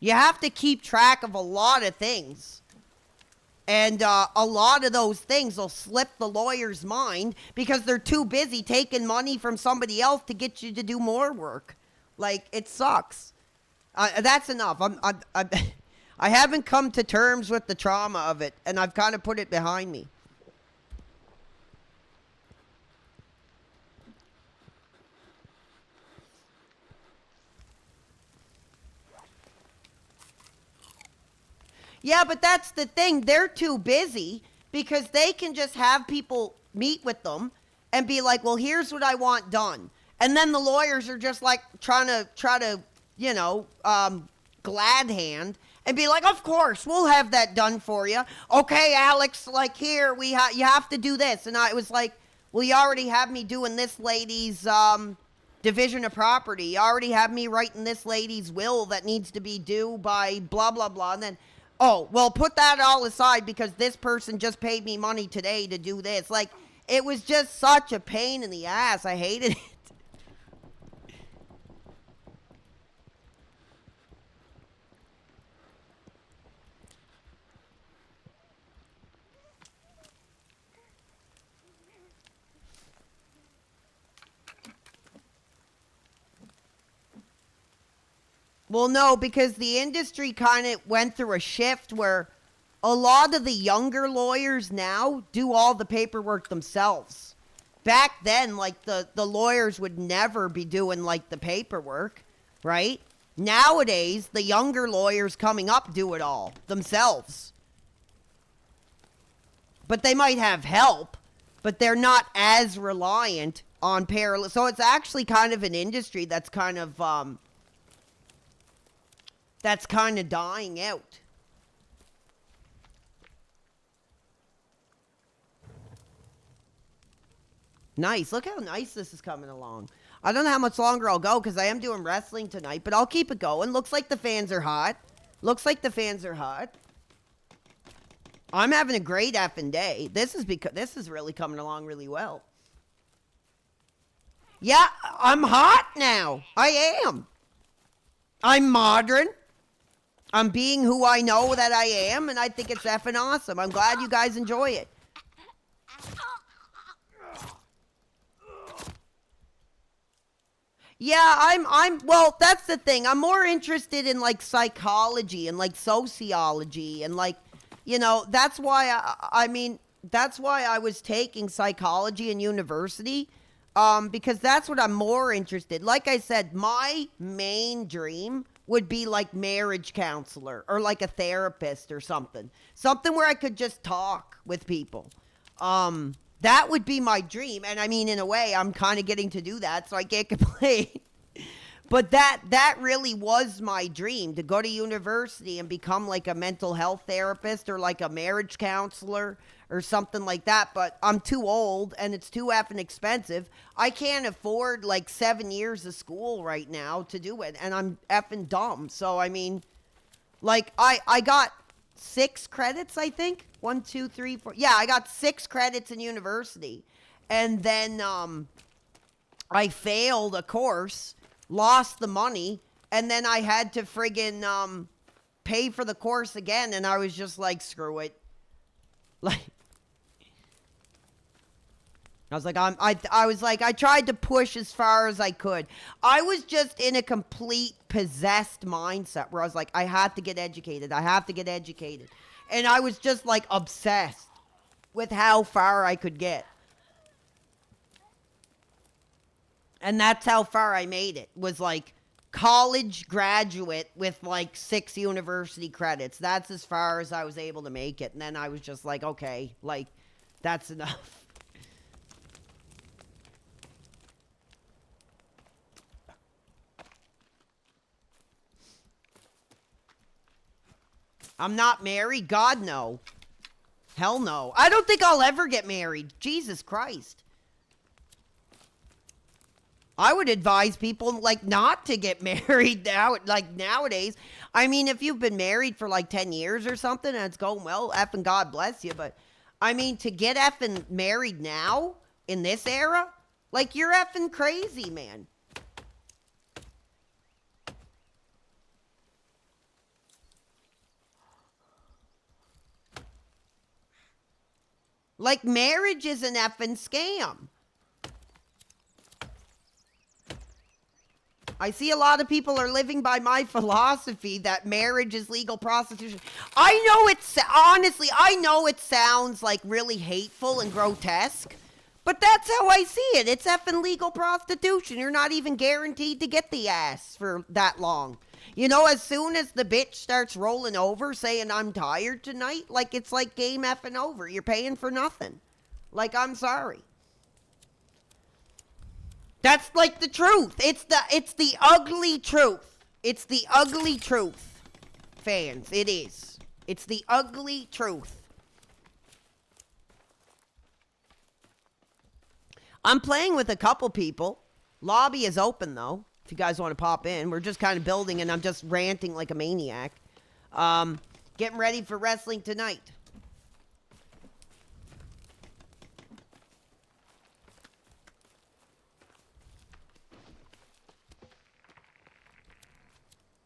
you have to keep track of a lot of things. And a lot of those things will slip the lawyer's mind because they're too busy taking money from somebody else to get you to do more work. Like, it sucks. That's enough. I haven't come to terms with the trauma of it, and I've kind of put it behind me. Yeah, but that's the thing. They're too busy because they can just have people meet with them and be like, well, here's what I want done. And then the lawyers are just like trying to, you know, glad hand and be like, of course, we'll have that done for you. Okay, Alex, like, here, you have to do this. And I was like, well, you already have me doing this lady's division of property. You already have me writing this lady's will that needs to be due by blah, blah, blah. And then, oh, well, put that all aside because this person just paid me money today to do this. Like, it was just such a pain in the ass. I hated it. Well, no, because the industry kind of went through a shift where a lot of the younger lawyers now do all the paperwork themselves. Back then, like, the lawyers would never be doing, like, the paperwork, right? Nowadays, the younger lawyers coming up do it all themselves. But they might have help, but they're not as reliant on parallel. So it's actually kind of an industry that's kind of dying out. Nice. Look how nice this is coming along. I don't know how much longer I'll go because I am doing wrestling tonight, but I'll keep it going. Looks like the fans are hot. I'm having a great effing day. This is really coming along really well. Yeah, I'm hot now. I am. I'm modern. I'm being who I know that I am, and I think it's effing awesome. I'm glad you guys enjoy it. Yeah, well, that's the thing. I'm more interested in, like, psychology and, like, sociology and, like, you know, that's why that's why I was taking psychology in university, because that's what I'm more interested. Like I said, my main dream would be like marriage counselor or like a therapist or something where I could just talk with people. That would be my dream. And I mean, in a way, I'm kind of getting to do that, so I can't complain. But that really was my dream, to go to university and become like a mental health therapist or like a marriage counselor or something like that. But I'm too old and it's too effing expensive. I can't afford like 7 years of school right now to do it. And I'm effing dumb. So, I mean, like I got 6 credits, I think. 1, 2, 3, 4. Yeah, I got 6 credits in university. And then I failed a course, lost the money, and then I had to friggin' pay for the course again. And I was just like, screw it. Like, I was like, I tried to push as far as I could. I was just in a complete possessed mindset where I was like, I have to get educated. And I was just like obsessed with how far I could get. And that's how far I made it, was like college graduate with like 6 university credits. That's as far as I was able to make it. And then I was just like, okay, like, that's enough. I'm not married? God, no. Hell no. I don't think I'll ever get married. Jesus Christ. I would advise people, like, not to get married now, like, nowadays. I mean, if you've been married for, like, 10 years or something and it's going well, effing God bless you. But, I mean, to get effing married now, in this era, like, you're effing crazy, man. Like, marriage is an effing scam. I see a lot of people are living by my philosophy that marriage is legal prostitution. I know it sounds like really hateful and grotesque, but that's how I see it. It's effing legal prostitution. You're not even guaranteed to get the ass for that long. You know, as soon as the bitch starts rolling over saying, I'm tired tonight, like, it's like game effing over. You're paying for nothing. Like, I'm sorry. That's like the truth. It's the ugly truth. It's the ugly truth, fans. It is. It's the ugly truth. I'm playing with a couple people. Lobby is open, though, if you guys want to pop in. We're just kind of building, and I'm just ranting like a maniac. Getting ready for wrestling tonight.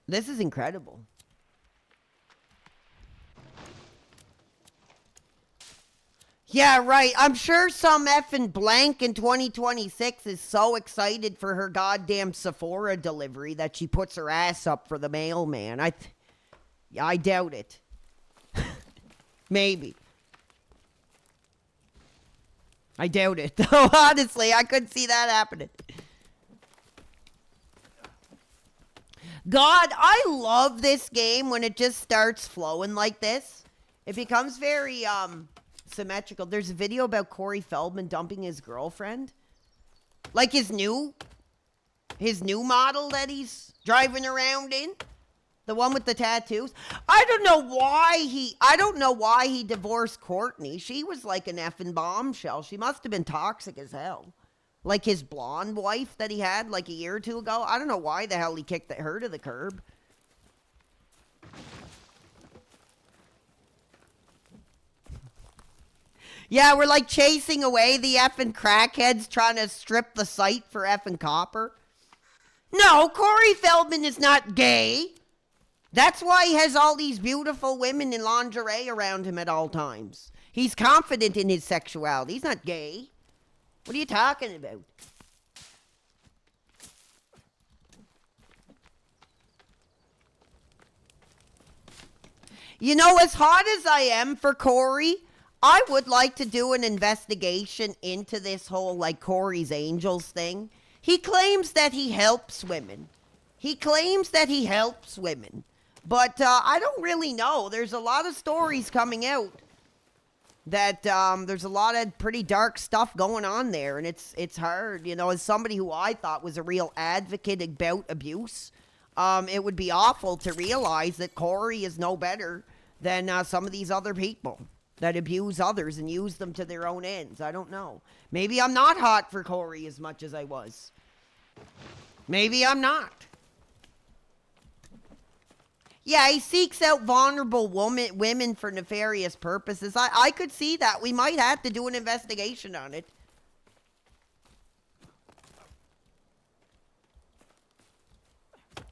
This is incredible. Yeah, right. I'm sure some effing blank in 2026 is so excited for her goddamn Sephora delivery that she puts her ass up for the mailman. I doubt it. Maybe. I doubt it. Though, honestly, I couldn't see that happening. God, I love this game when it just starts flowing like this. It becomes very, symmetrical. There's a video about Corey Feldman dumping his girlfriend. Like his new model that he's driving around in. The one with the tattoos. I don't know why he divorced Courtney. She was like an effing bombshell. She must have been toxic as hell. Like his blonde wife that he had like a year or two ago. I don't know why the hell he kicked her to the curb. Yeah, we're like chasing away the effing crackheads trying to strip the site for effing copper. No, Corey Feldman is not gay. That's why he has all these beautiful women in lingerie around him at all times. He's confident in his sexuality. He's not gay. What are you talking about? You know, as hot as I am for Corey, I would like to do an investigation into this whole, like, Corey's Angels thing. He claims that he helps women. But I don't really know. There's a lot of stories coming out that there's a lot of pretty dark stuff going on there, and it's hard. You know, as somebody who I thought was a real advocate about abuse, it would be awful to realize that Corey is no better than some of these other people that abuse others and use them to their own ends. I don't know. Maybe I'm not hot for Corey as much as I was. Maybe I'm not. Yeah, he seeks out vulnerable women for nefarious purposes. I could see that. We might have to do an investigation on it.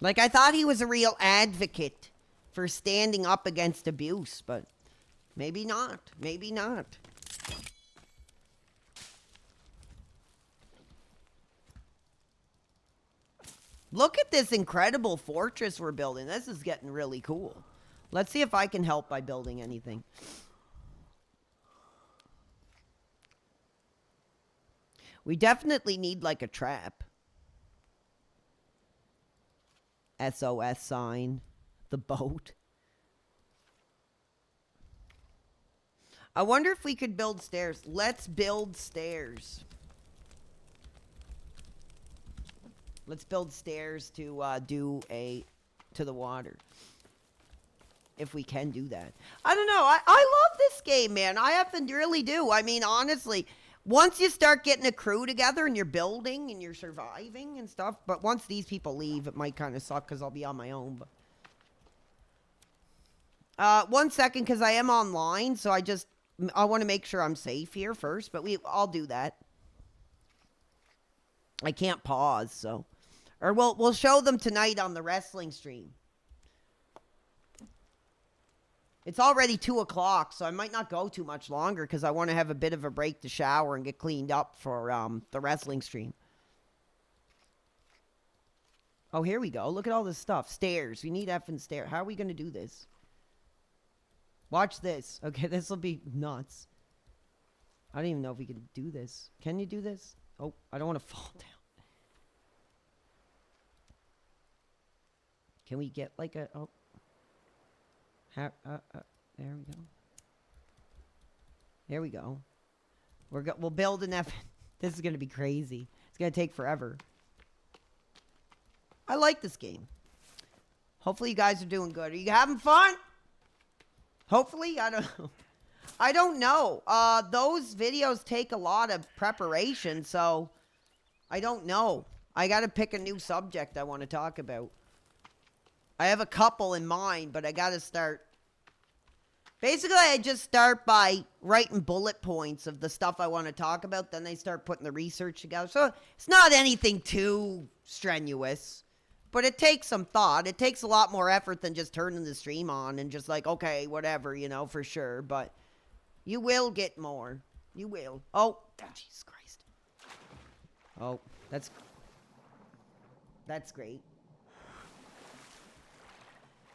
Like, I thought he was a real advocate for standing up against abuse, but maybe not. Maybe not. Look at this incredible fortress we're building. This is getting really cool. Let's see if I can help by building anything. We definitely need like a trap. SOS sign. The boat. I wonder if we could build stairs. Let's build stairs. Let's build stairs to to the water. If we can do that. I don't know. I love this game, man. I have to really do. I mean, honestly, once you start getting a crew together and you're building and you're surviving and stuff, but once these people leave, it might kind of suck because I'll be on my own. But 1 second, because I am online, so I want to make sure I'm safe here first, but I'll do that. I can't pause, so. Or we'll show them tonight on the wrestling stream. It's already 2 o'clock, so I might not go too much longer because I want to have a bit of a break to shower and get cleaned up for the wrestling stream. Oh, here we go. Look at all this stuff. Stairs. We need effing stairs. How are we going to do this? Watch this. Okay, this will be nuts. I don't even know if we can do this. Can you do this? Oh, I don't want to fall down. Can we get like a... Oh. There we go. There we go. We'll build an F. This is going to be crazy. It's going to take forever. I like this game. Hopefully you guys are doing good. Are you having fun? Hopefully, I don't know. I don't know. Those videos take a lot of preparation, so I don't know. I got to pick a new subject I want to talk about. I have a couple in mind, but I got to start. Basically, I just start by writing bullet points of the stuff I want to talk about. Then I start putting the research together. So it's not anything too strenuous, but it takes some thought. It takes a lot more effort than just turning the stream on and just like, okay, whatever, you know, for sure. But you will get more. You will. Oh, Jesus Christ. Oh, that's great.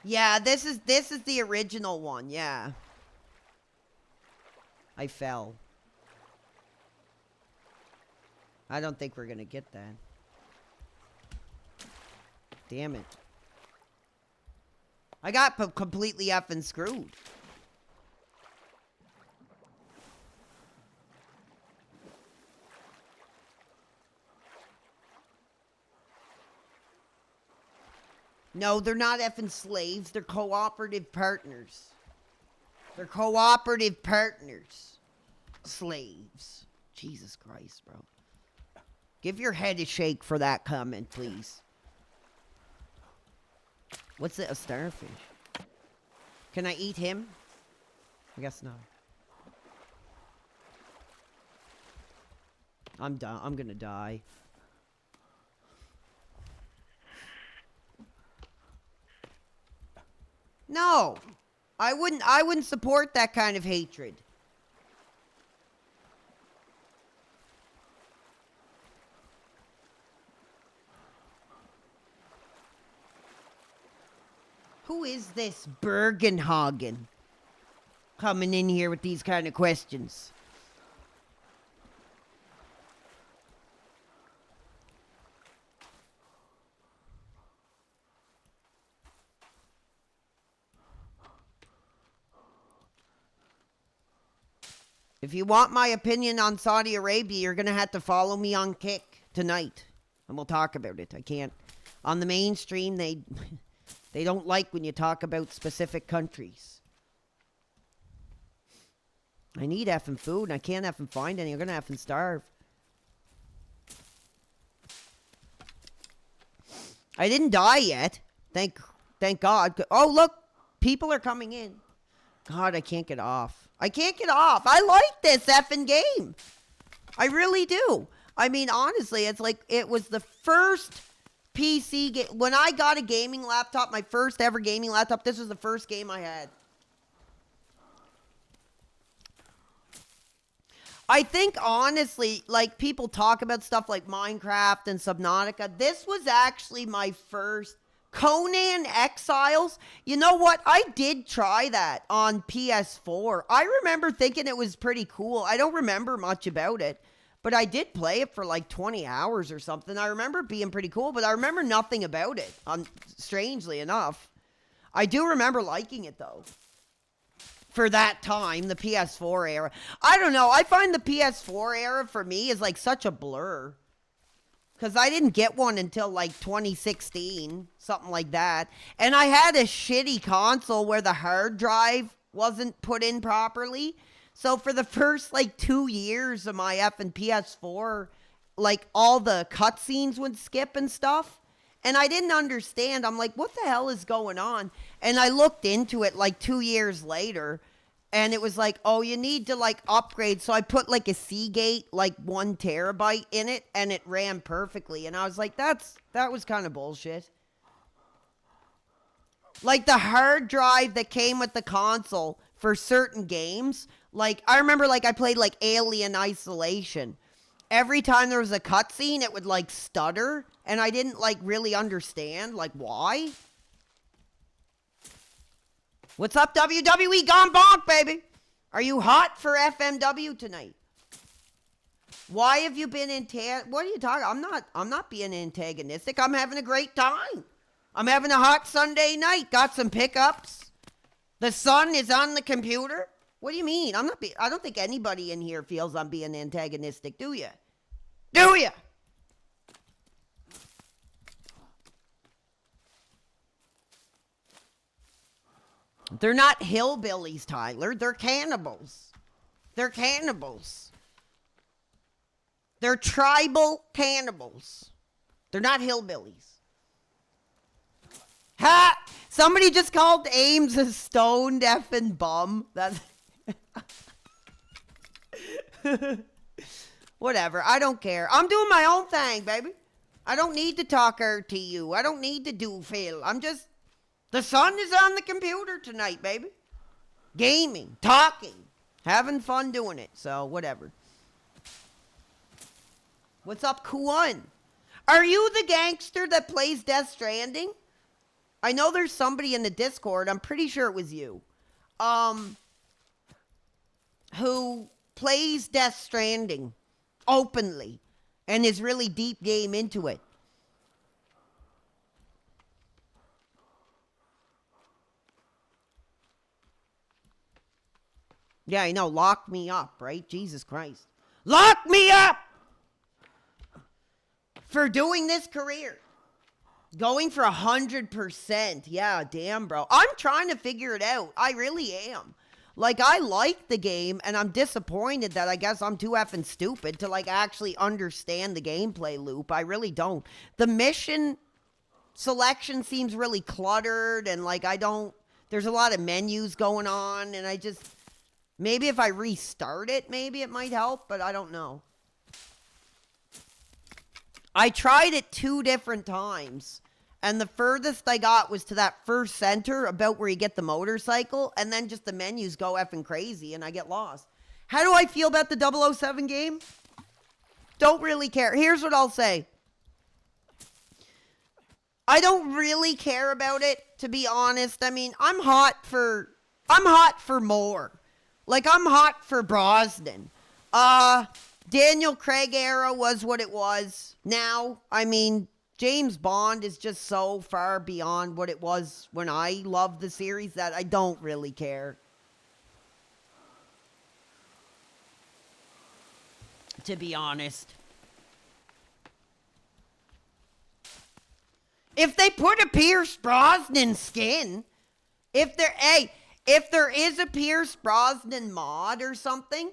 Yeah, this is the original one. Yeah. I fell. I don't think we're going to get that. Damn it. I got completely effing screwed. No, they're not effing slaves. They're cooperative partners. They're cooperative partners. Slaves. Jesus Christ, bro. Give your head a shake for that comment, please. What's it? A starfish? Can I eat him? I guess not. I'm done. I'm gonna die. No, I wouldn't support that kind of hatred. Who is this Bergenhagen coming in here with these kind of questions? If you want my opinion on Saudi Arabia, you're going to have to follow me on Kick tonight. And we'll talk about it. I can't. On the mainstream, they don't like when you talk about specific countries. I need effing food, and I can't effing find any. I'm going to effing starve. I didn't die yet. Thank God. Oh, look. People are coming in. God, I can't get off. I can't get off. I like this effing game. I really do. I mean, honestly, it's like it was the first PC game. When I got a gaming laptop, my first ever gaming laptop, this was the first game I had. I think, honestly, like people talk about stuff like Minecraft and Subnautica. This was actually my first Conan Exiles. You know what? I did try that on PS4. I remember thinking it was pretty cool. I don't remember much about it, but I did play it for like 20 hours or something. I remember it being pretty cool, but I remember nothing about it, strangely enough. I do remember liking it, though. For that time, the PS4 era. I don't know. I find the PS4 era for me is like such a blur. Because I didn't get one until like 2016, something like that. And I had a shitty console where the hard drive wasn't put in properly. So for the first like 2 years of my effing PS4, like all the cutscenes would skip and stuff. And I didn't understand. I'm like, what the hell is going on? And I looked into it like 2 years later. And it was like, oh, you need to like upgrade. So I put like a Seagate, like 1 terabyte in it, and it ran perfectly. And I was like, that was kind of bullshit. Like the hard drive that came with the console for certain games. Like I remember like I played like Alien Isolation. Every time there was a cutscene, it would like stutter. And I didn't like really understand like why. What's up, WWE? Gone bonk, baby. Are you hot for FMW tonight? Why have you been what are you talking? I'm not being antagonistic. I'm having a great time. I'm having a hot Sunday night. Got some pickups. The sun is on the computer. What do you mean? I don't think anybody in here feels I'm being antagonistic, do you? Do you? They're not hillbillies, Tyler. They're cannibals. They're cannibals. They're tribal cannibals. They're not hillbillies. Ha! Somebody just called Ames a stoned effing bum. That's whatever. I don't care. I'm doing my own thing, baby. I don't need to talk to you. I don't need to do Phil. I'm just... The sun is on the computer tonight, baby. Gaming, talking, having fun doing it. So, whatever. What's up, Kuan? Are you the gangster that plays Death Stranding? I know there's somebody in the Discord. I'm pretty sure it was you. Who plays Death Stranding openly and is really deep game into it. Yeah, I know. Lock me up, right? Jesus Christ. Lock me up! For doing this career. Going for 100%. Yeah, damn, bro. I'm trying to figure it out. I really am. Like, I like the game, and I'm disappointed that I guess I'm too effing stupid to, like, actually understand the gameplay loop. I really don't. The mission selection seems really cluttered, and, like, there's a lot of menus going on, and I just... Maybe if I restart it, maybe it might help, but I don't know. I tried it 2 different times, and the furthest I got was to that first center about where you get the motorcycle, and then just the menus go effing crazy, and I get lost. How do I feel about the 007 game? Don't really care. Here's what I'll say. I don't really care about it, to be honest. I mean, I'm hot for more. Like, I'm hot for Brosnan. Daniel Craig era was what it was. Now, I mean, James Bond is just so far beyond what it was when I loved the series that I don't really care. To be honest. If they put a Pierce Brosnan skin, if there is a Pierce Brosnan mod or something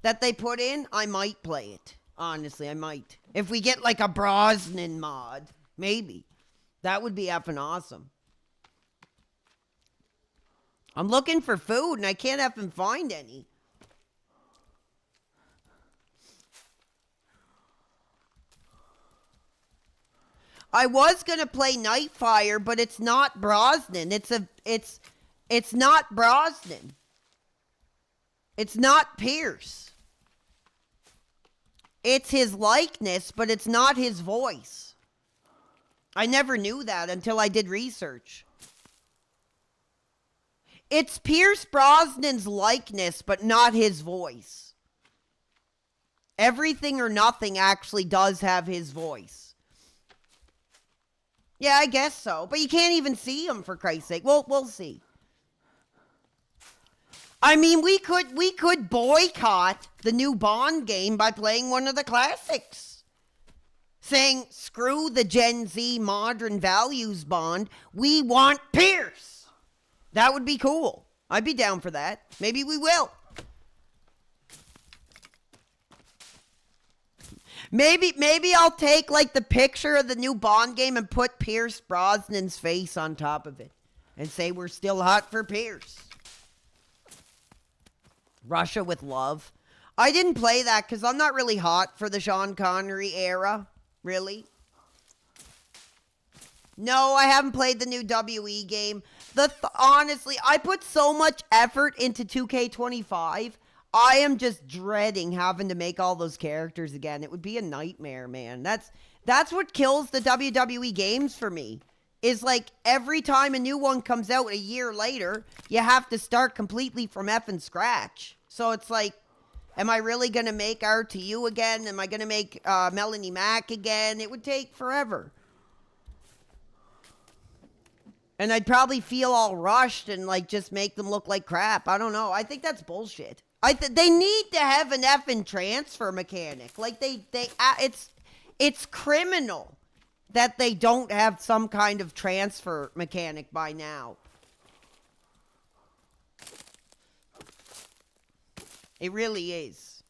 that they put in, I might play it. Honestly, I might. If we get like a Brosnan mod, maybe. That would be effing awesome. I'm looking for food and I can't effing find any. I was going to play Nightfire, but it's not Brosnan. It's not Brosnan. It's not Pierce. It's his likeness, but it's not his voice. I never knew that until I did research. It's Pierce Brosnan's likeness, but not his voice. Everything or Nothing actually does have his voice. Yeah, I guess so. But you can't even see him, for Christ's sake. Well, we'll see. I mean, we could boycott the new Bond game by playing one of the classics. Saying, screw the Gen Z modern values Bond. We want Pierce. That would be cool. I'd be down for that. Maybe we will. Maybe I'll take like the picture of the new Bond game and put Pierce Brosnan's face on top of it. And say we're still hot for Pierce. Russia with Love. I didn't play that because I'm not really hot for the Sean Connery era. Really? No, I haven't played the new WE game. Honestly, I put so much effort into 2K25. I am just dreading having to make all those characters again. It would be a nightmare, man. That's what kills the WWE games for me. Is like every time a new one comes out a year later, you have to start completely from effing scratch. So it's like, am I really going to make RTU again? Am I going to make Melanie Mac again? It would take forever. And I'd probably feel all rushed and like just make them look like crap. I don't know. I think that's bullshit. They need to have an effing transfer mechanic. Like it's criminal that they don't have some kind of transfer mechanic by now. It really is.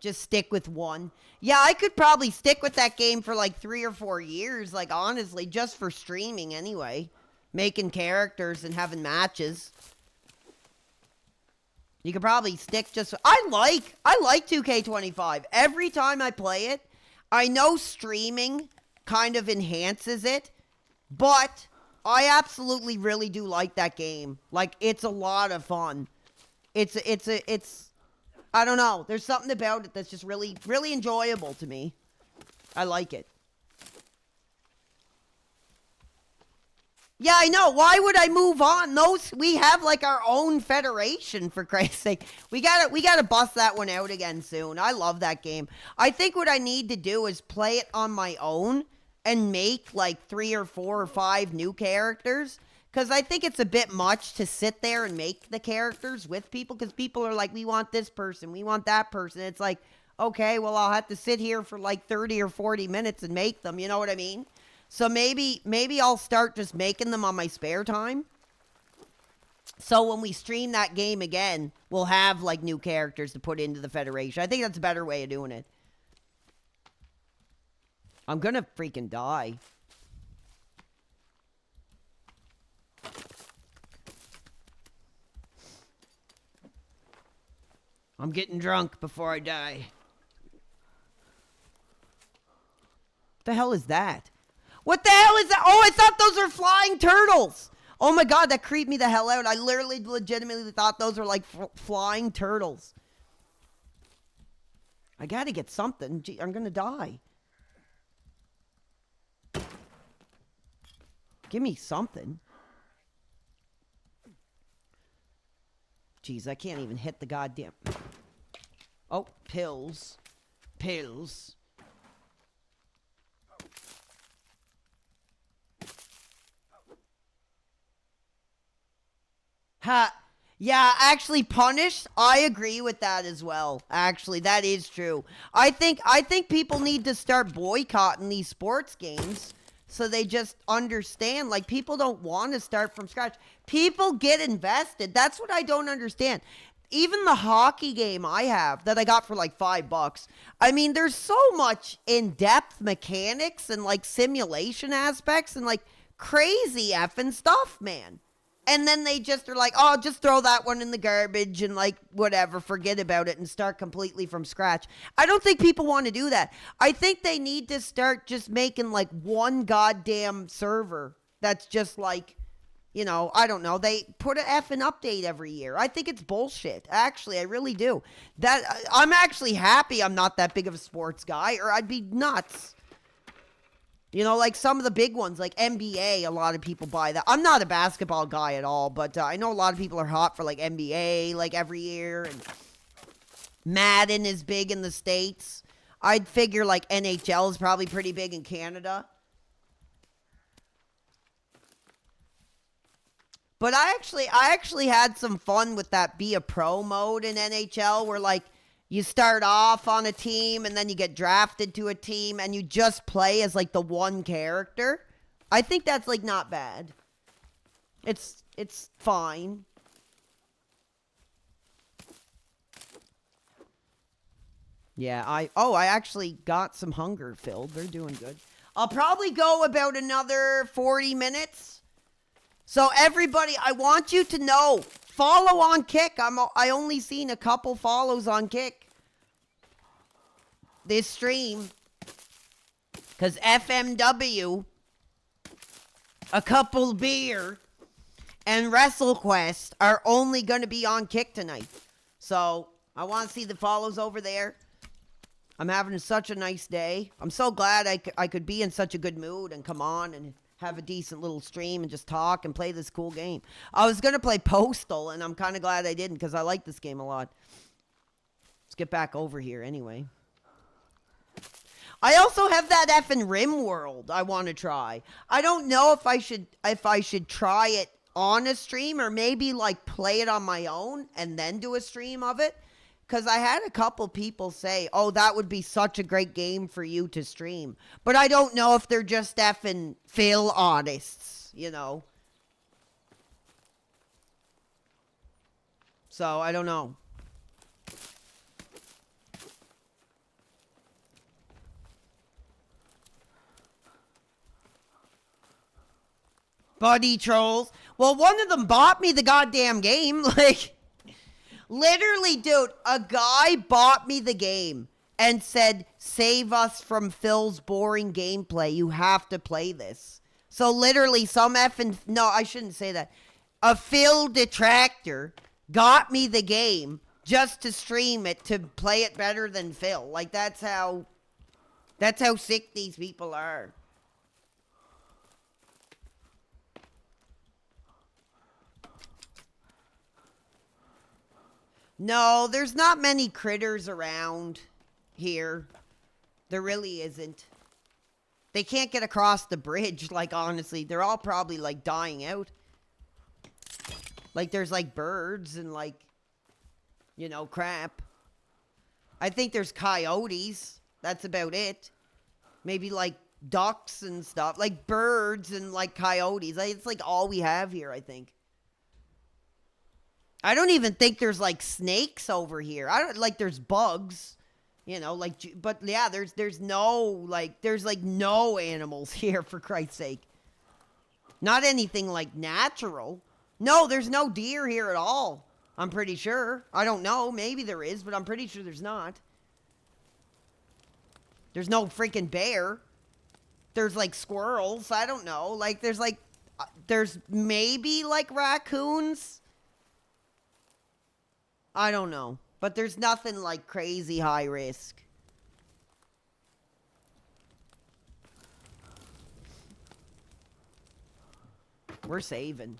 Just stick with one. Yeah, I could probably stick with that game for like 3 or 4 years, like honestly, just for streaming anyway. Making characters and having matches. You could probably stick just... I like 2K25. Every time I play it, I know streaming kind of enhances it, but I absolutely really do like that game. Like, it's a lot of fun. It's I don't know. There's something about it that's just really, really enjoyable to me. I like it. Yeah, I know. Why would I move on? We have like our own federation, for Christ's sake. We gotta bust that one out again soon. I love that game. I think what I need to do is play it on my own and make like 3 or 4 or 5 new characters. Because I think it's a bit much to sit there and make the characters with people. Because people are like, we want this person, we want that person. It's like, okay, well, I'll have to sit here for like 30 or 40 minutes and make them. You know what I mean? So maybe I'll start just making them on my spare time. So when we stream that game again, we'll have like new characters to put into the Federation. I think that's a better way of doing it. I'm gonna freaking die. I'm getting drunk before I die. What the hell is that? What the hell is that? Oh, I thought those were flying turtles. Oh my God, that creeped me the hell out. I literally, legitimately thought those were like flying turtles. I gotta get something. Gee, I'm gonna die. Give me something. Jeez, I can't even hit the goddamn... Oh, pills. Pills. Ha. Yeah, actually, Punish, I agree with that as well. Actually, that is true. I think people need to start boycotting these sports games so they just understand. Like, people don't want to start from scratch. People get invested. That's what I don't understand. Even the hockey game I have that I got for like $5. I mean, there's so much in-depth mechanics and like simulation aspects and like crazy effing stuff, man. And then they just are like, oh, just throw that one in the garbage and like whatever, forget about it and start completely from scratch. I don't think people want to do that. I think they need to start just making like one goddamn server that's just like, you know, I don't know. They put an effing update every year. I think it's bullshit. Actually, I really do. I'm actually happy I'm not that big of a sports guy or I'd be nuts. You know, like some of the big ones, like NBA, a lot of people buy that. I'm not a basketball guy at all, but I know a lot of people are hot for like NBA, like every year. And Madden is big in the States. I'd figure like NHL is probably pretty big in Canada. But I actually had some fun with that be a pro mode in NHL where like you start off on a team and then you get drafted to a team and you just play as like the one character. I think that's like not bad. It's fine. Yeah, I actually got some hunger filled. They're doing good. I'll probably go about another 40 minutes. So everybody, I want you to know, follow on Kick. I only seen a couple follows on Kick this stream. Because FMW, a couple beer, and WrestleQuest are only going to be on Kick tonight. So I want to see the follows over there. I'm having such a nice day. I'm so glad I could be in such a good mood and come on and have a decent little stream and just talk and play this cool game. I was going to play Postal, and I'm kind of glad I didn't because I like this game a lot. Let's get back over here anyway. I also have that effing RimWorld I want to try. I don't know if I should try it on a stream or maybe like play it on my own and then do a stream of it. Because I had a couple people say, oh, that would be such a great game for you to stream. But I don't know if they're just effing fail artists, you know. So I don't know. Buddy trolls. Well, one of them bought me the goddamn game. Like, literally, dude, a guy bought me the game and said, save us from Phil's boring gameplay. You have to play this. So literally, some effing, no, I shouldn't say that. A Phil detractor got me the game just to stream it, to play it better than Phil. Like, that's how sick these people are. No, there's not many critters around here. There really isn't. They can't get across the bridge, like, honestly. They're all probably, like, dying out. Like, there's, like, birds and, like, you know, crap. I think there's coyotes. That's about it. Maybe, like, ducks and stuff. Like, birds and, like, coyotes. Like, it's, like, all we have here, I think. I don't even think there's, like, snakes over here. I don't, like, there's bugs. You know, like, but, yeah, there's no, like, there's, like, no animals here, for Christ's sake. Not anything, like, natural. No, there's no deer here at all. I'm pretty sure. I don't know. Maybe there is, but I'm pretty sure there's not. There's no freaking bear. There's, like, squirrels. I don't know. Like, there's maybe, like, raccoons. I don't know. But there's nothing, like, crazy high risk. We're saving.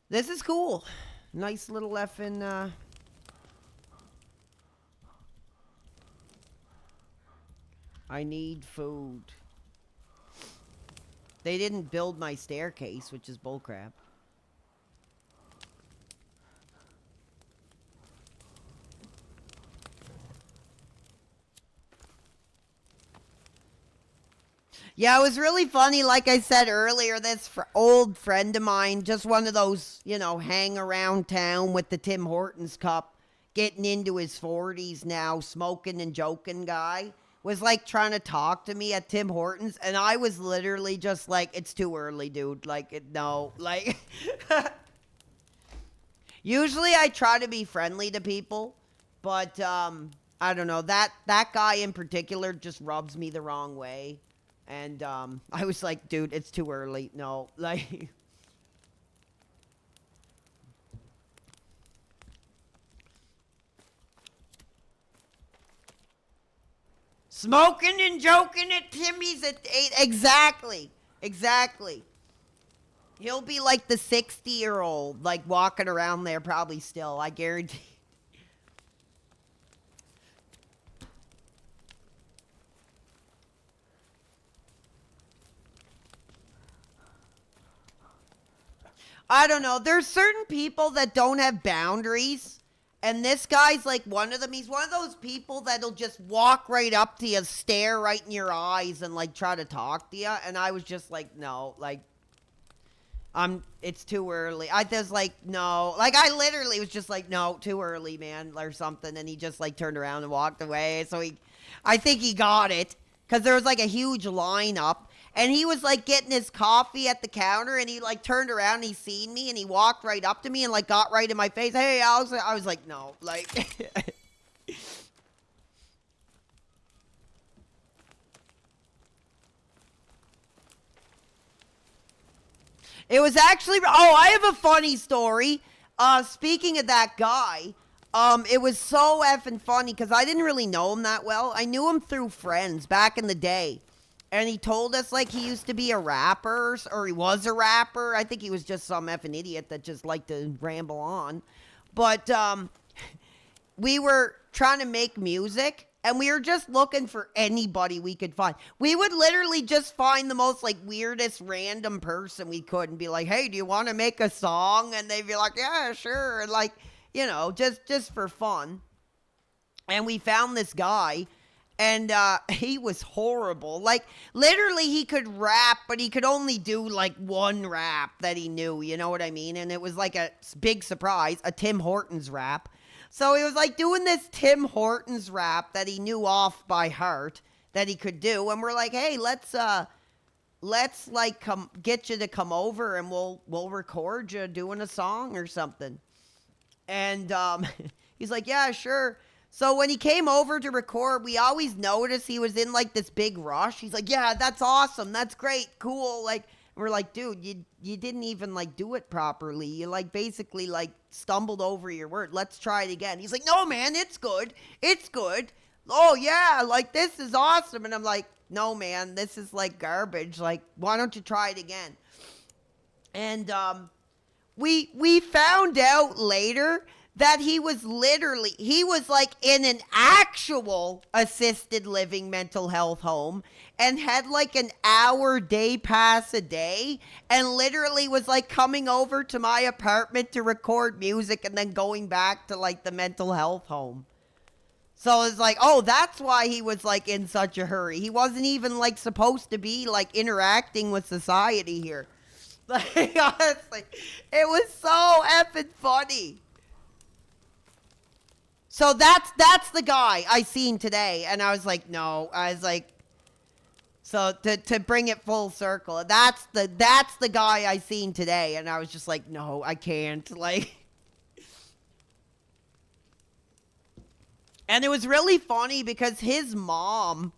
This is cool. Nice little effing, I need food. They didn't build my staircase, which is bullcrap. Yeah, it was really funny. Like I said earlier, this old friend of mine, just one of those, you know, hang around town with the Tim Hortons cup, getting into his 40s now, smoking and joking guy, was like trying to talk to me at Tim Hortons. And I was literally just like, it's too early, dude. Like, no, like, usually I try to be friendly to people, but I don't know. That guy in particular just rubs me the wrong way. And I was like, dude, it's too early. No, like... Smoking and joking at Timmy's at 8. Exactly. Exactly. He'll be like the 60-year-old, like walking around there probably still. I guarantee. I don't know. There's certain people that don't have boundaries. And this guy's like one of them. He's one of those people that'll just walk right up to you, stare right in your eyes, and like try to talk to you. And I was just like, no, like, it's too early. I was like, no. Like, I literally was just like, no, too early, man, or something. And he just like turned around and walked away. So I think he got it. Because there was like a huge lineup. And he was like getting his coffee at the counter, and he like turned around and he seen me, and he walked right up to me and like got right in my face. Hey, Alex. I was like, no, like. It was actually, oh, I have a funny story. Speaking of that guy, it was so effing funny because I didn't really know him that well. I knew him through friends back in the day. And he told us, like, he used to be a rapper, or he was a rapper. I think he was just some effing idiot that just liked to ramble on. But we were trying to make music, and we were just looking for anybody we could find. We would literally just find the most, like, weirdest random person we could and be like, hey, do you want to make a song? And they'd be like, yeah, sure. And, like, you know, just for fun. And we found this guy. And he was horrible. Like, literally, he could rap, but he could only do like one rap that he knew. You know what I mean? And it was like a big surprise, a Tim Hortons rap. So he was like doing this Tim Hortons rap that he knew off by heart that he could do. And we're like, hey, let's like come get you to come over and we'll record you doing a song or something. And he's like, yeah, sure. So when he came over to record, we always noticed he was in like this big rush. He's like, yeah, that's awesome. That's great. Cool. Like, we're like, dude, you didn't even like do it properly. You like basically like stumbled over your word. Let's try it again. He's like, no, man, it's good. It's good. Oh yeah, like this is awesome. And I'm like, no, man, this is like garbage. Like, why don't you try it again? And we found out later that he was like in an actual assisted living mental health home and had like an hour day pass a day and literally was like coming over to my apartment to record music and then going back to like the mental health home. So it's like, oh, that's why he was like in such a hurry. He wasn't even like supposed to be like interacting with society here. Like, honestly, it was so effing funny. So that's the guy I seen today, and I was like, no. I was like, so to bring it full circle, that's the guy I seen today, and I was just like, no, I can't. Like, and it was really funny because his mom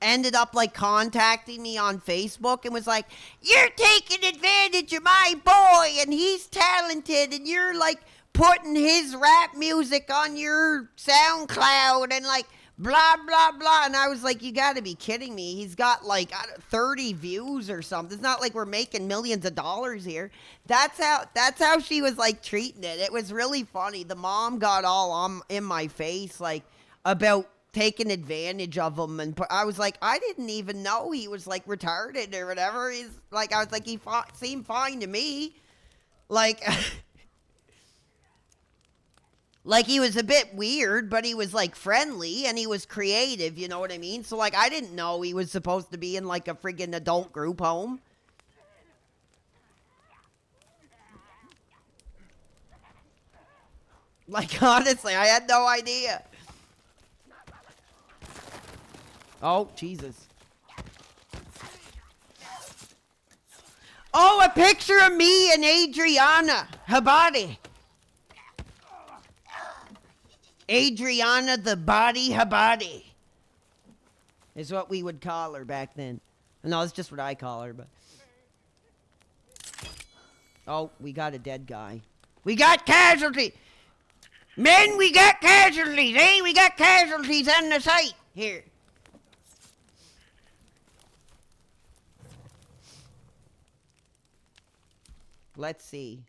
ended up like contacting me on Facebook and was like, you're taking advantage of my boy, and he's talented, and you're like putting his rap music on your SoundCloud and like blah, blah, blah. And I was like, you got to be kidding me. He's got like 30 views or something. It's not like we're making millions of dollars here. That's how she was like treating it. It was really funny. The mom got all in my face like about taking advantage of him. And I was like, I didn't even know he was like retarded or whatever. He's like, I was like, he seemed fine to me. Like... Like, he was a bit weird, but he was, like, friendly, and he was creative, you know what I mean? So, like, I didn't know he was supposed to be in, like, a friggin' adult group home. Like, honestly, I had no idea. Oh, Jesus. Oh, a picture of me and Adriana Habari. Adriana the Body Habari is what we would call her back then. No, it's just what I call her, but... Oh, we got a dead guy. We got casualty! Men, we got casualties, eh? We got casualties on the site here. Let's see.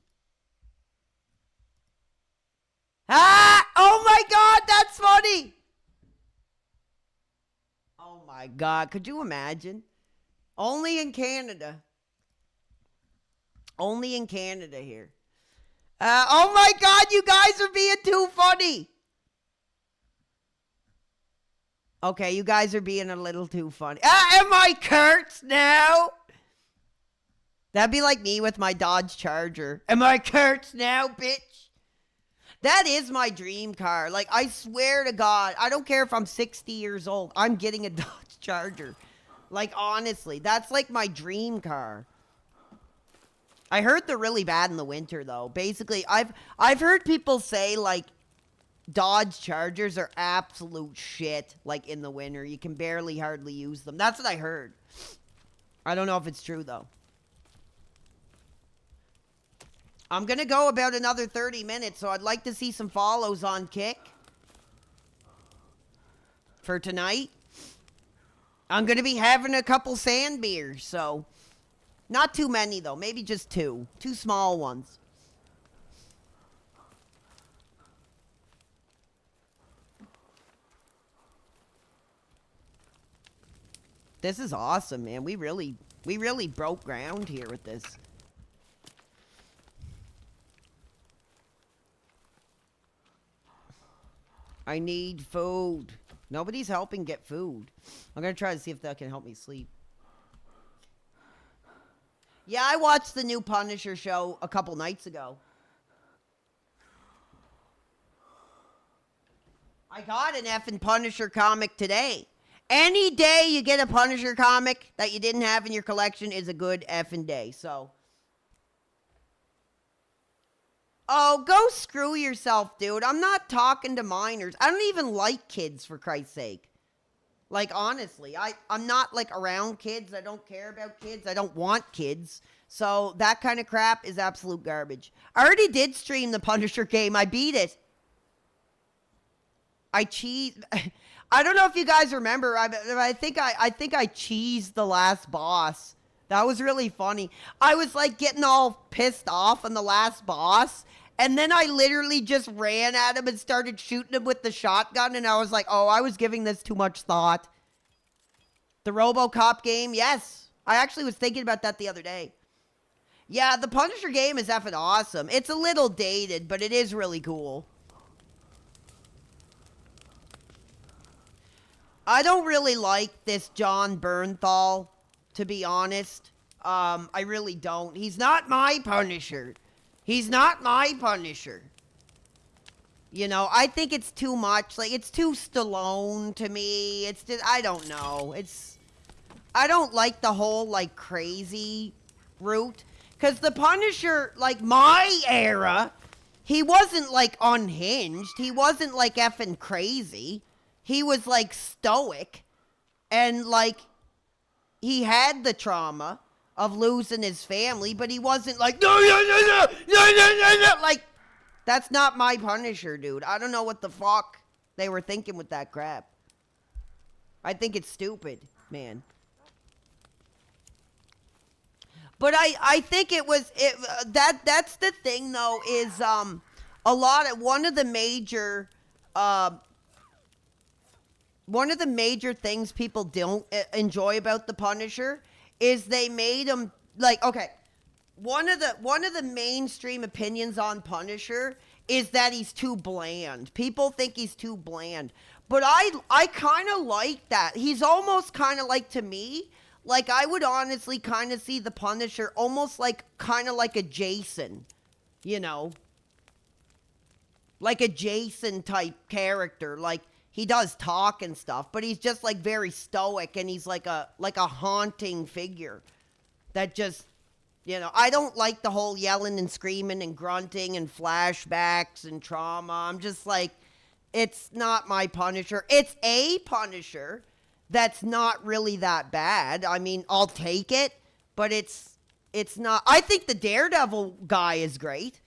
Ah! Oh my God, that's funny! Oh my God, could you imagine? Only in Canada. Only in Canada here. Oh my God, you guys are being too funny. Okay, you guys are being a little too funny. Am I Kurtz now? That'd be like me with my Dodge Charger. Am I Kurtz now, bitch? That is my dream car. Like, I swear to God, I don't care if I'm 60 years old. I'm getting a Dodge Charger. Like, honestly, that's like my dream car. I heard they're really bad in the winter, though. Basically, I've heard people say, like, Dodge Chargers are absolute shit, like, in the winter. You can barely hardly use them. That's what I heard. I don't know if it's true, though. I'm going to go about another 30 minutes, so I'd like to see some follows on Kick for tonight. I'm going to be having a couple sand beers, so not too many, though. Maybe just two. Two small ones. This is awesome, man. We really broke ground here with this. I need food. Nobody's helping get food. I'm going to try to see if that can help me sleep. Yeah, I watched the new Punisher show a couple nights ago. I got an effing Punisher comic today. Any day you get a Punisher comic that you didn't have in your collection is a good effing day, so. Oh, go screw yourself, dude. I'm not talking to minors. I don't even like kids, for Christ's sake. Like, honestly, I'm not, like, around kids. I don't care about kids. I don't want kids. So that kind of crap is absolute garbage. I already did stream the Punisher game. I beat it. I don't know if you guys remember. I think I cheesed the last boss. That was really funny. I was like getting all pissed off on the last boss, and then I literally just ran at him and started shooting him with the shotgun, and I was like, oh, I was giving this too much thought. The RoboCop game, yes. I actually was thinking about that the other day. Yeah, the Punisher game is effing awesome. It's a little dated, but it is really cool. I don't really like this Jon Bernthal, to be honest. I really don't. He's not my Punisher. He's not my Punisher. You know, I think it's too much. Like, it's too Stallone to me. It's just, I don't know. I don't like the whole, like, crazy route. Because the Punisher, like, my era, he wasn't, like, unhinged. He wasn't, like, effing crazy. He was, like, stoic, and, like, he had the trauma of losing his family, but he wasn't like, no, like, that's not my Punisher, dude. I don't know what the fuck they were thinking with that crap. I think it's stupid, man. But I think it was, that's the thing, though, is, one of the major things people don't enjoy about the Punisher is they made him, like, okay, one of the mainstream opinions on Punisher is that he's too bland. People think he's too bland. But I kind of like that. He's almost kind of like, to me, like, I would honestly kind of see the Punisher almost like, kind of like a Jason, you know? Like a Jason type character, like, he does talk and stuff, but he's just, like, very stoic, and he's like a haunting figure that just, you know, I don't like the whole yelling and screaming and grunting and flashbacks and trauma. I'm just like, it's not my Punisher. It's a Punisher that's not really that bad. I mean, I'll take it, but it's not. I think the Daredevil guy is great,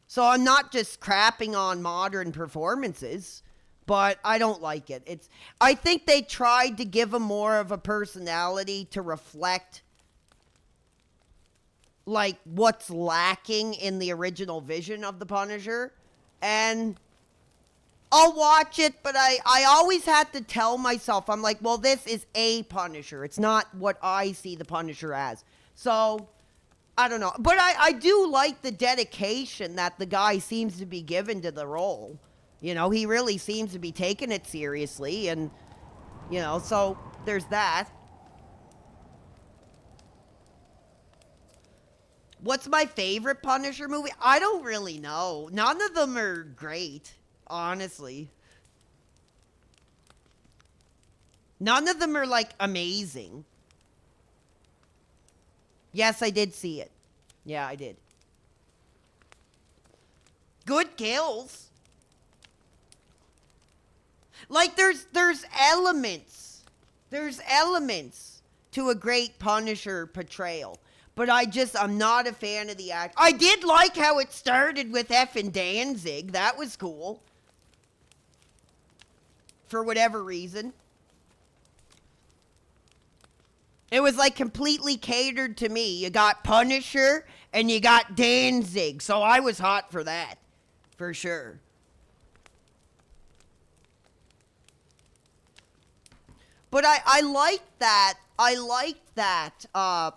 so I'm not just crapping on modern performances. But I don't like it. I think they tried to give him more of a personality to reflect, like, what's lacking in the original vision of the Punisher. And I'll watch it, but I always had to tell myself, I'm like, well, this is a Punisher. It's not what I see the Punisher as. So, I don't know. But I do like the dedication that the guy seems to be given to the role. You know, he really seems to be taking it seriously, and, you know, so there's that. What's my favorite Punisher movie? I don't really know. None of them are great, honestly. None of them are, like, amazing. Yes, I did see it. Yeah, I did. Good kills. Like, there's elements. There's elements to a great Punisher portrayal. But I'm not a fan of the act. I did like how it started with effing Danzig. That was cool. For whatever reason. It was, like, completely catered to me. You got Punisher and you got Danzig. So I was hot for that. For sure. But I like that. I liked that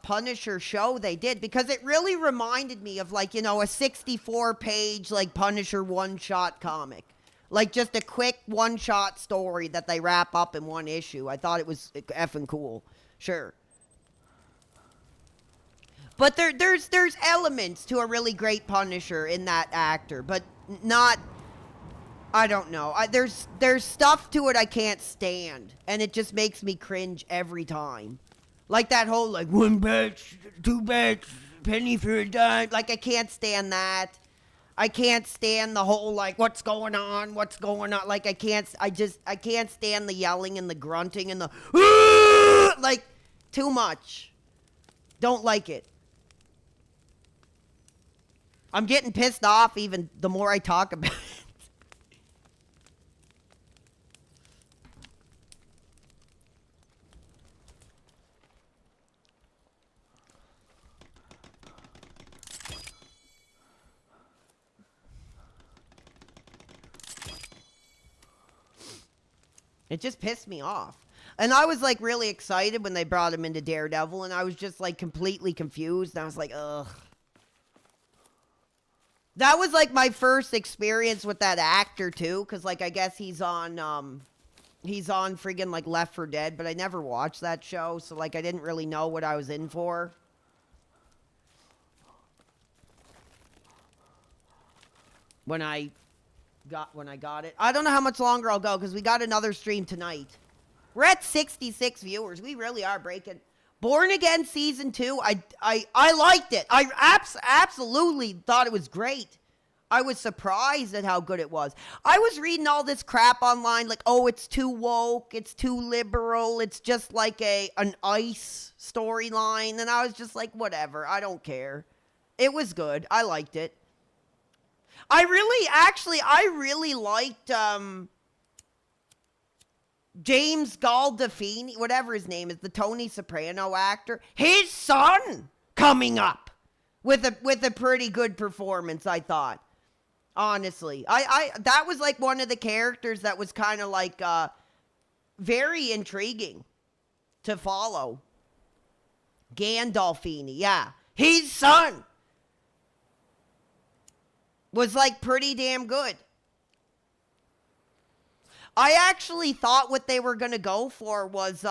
Punisher show they did, because it really reminded me of, like, you know, a 64-page, like, Punisher one-shot comic. Like just a quick one-shot story that they wrap up in one issue. I thought it was effing cool. Sure. But there's elements to a really great Punisher in that actor, but not, I don't know. There's stuff to it I can't stand, and it just makes me cringe every time. Like that whole like 1 batch, 2 batch, penny for a dime. Like I can't stand that. I can't stand the whole like what's going on. Like I can't stand the yelling and the grunting and the like too much. Don't like it. I'm getting pissed off even the more I talk about it. It just pissed me off. And I was like really excited when they brought him into Daredevil, and I was just like completely confused. And I was like, ugh. That was like my first experience with that actor too, because like I guess he's on friggin' like Left 4 Dead, but I never watched that show, so like I didn't really know what I was in for. When I got it. I don't know how much longer I'll go because we got another stream tonight. We're at 66 viewers. We really are breaking. Born Again Season 2, I liked it. I absolutely thought it was great. I was surprised at how good it was. I was reading all this crap online like, oh, it's too woke, it's too liberal, it's just like an ICE storyline. And I was just like, whatever, I don't care. It was good. I liked it. I really liked James Gandolfini, whatever his name is, the Tony Soprano actor. His son coming up with a pretty good performance, I thought. Honestly, I that was like one of the characters that was kind of like very intriguing to follow. Gandolfini, yeah, his son was like pretty damn good. I actually thought what they were going to go for was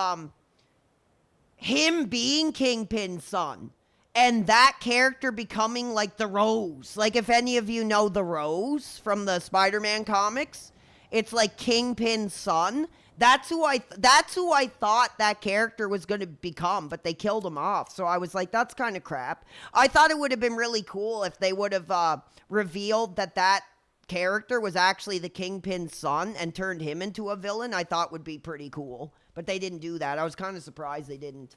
him being Kingpin's son and that character becoming like the Rose. Like if any of you know the Rose from the Spider-Man comics, it's like Kingpin's son. That's who I thought that character was going to become, but they killed him off. So I was like, that's kind of crap. I thought it would have been really cool if they would have revealed that character was actually the Kingpin's son and turned him into a villain. I thought would be pretty cool, but they didn't do that. I was kind of surprised they didn't.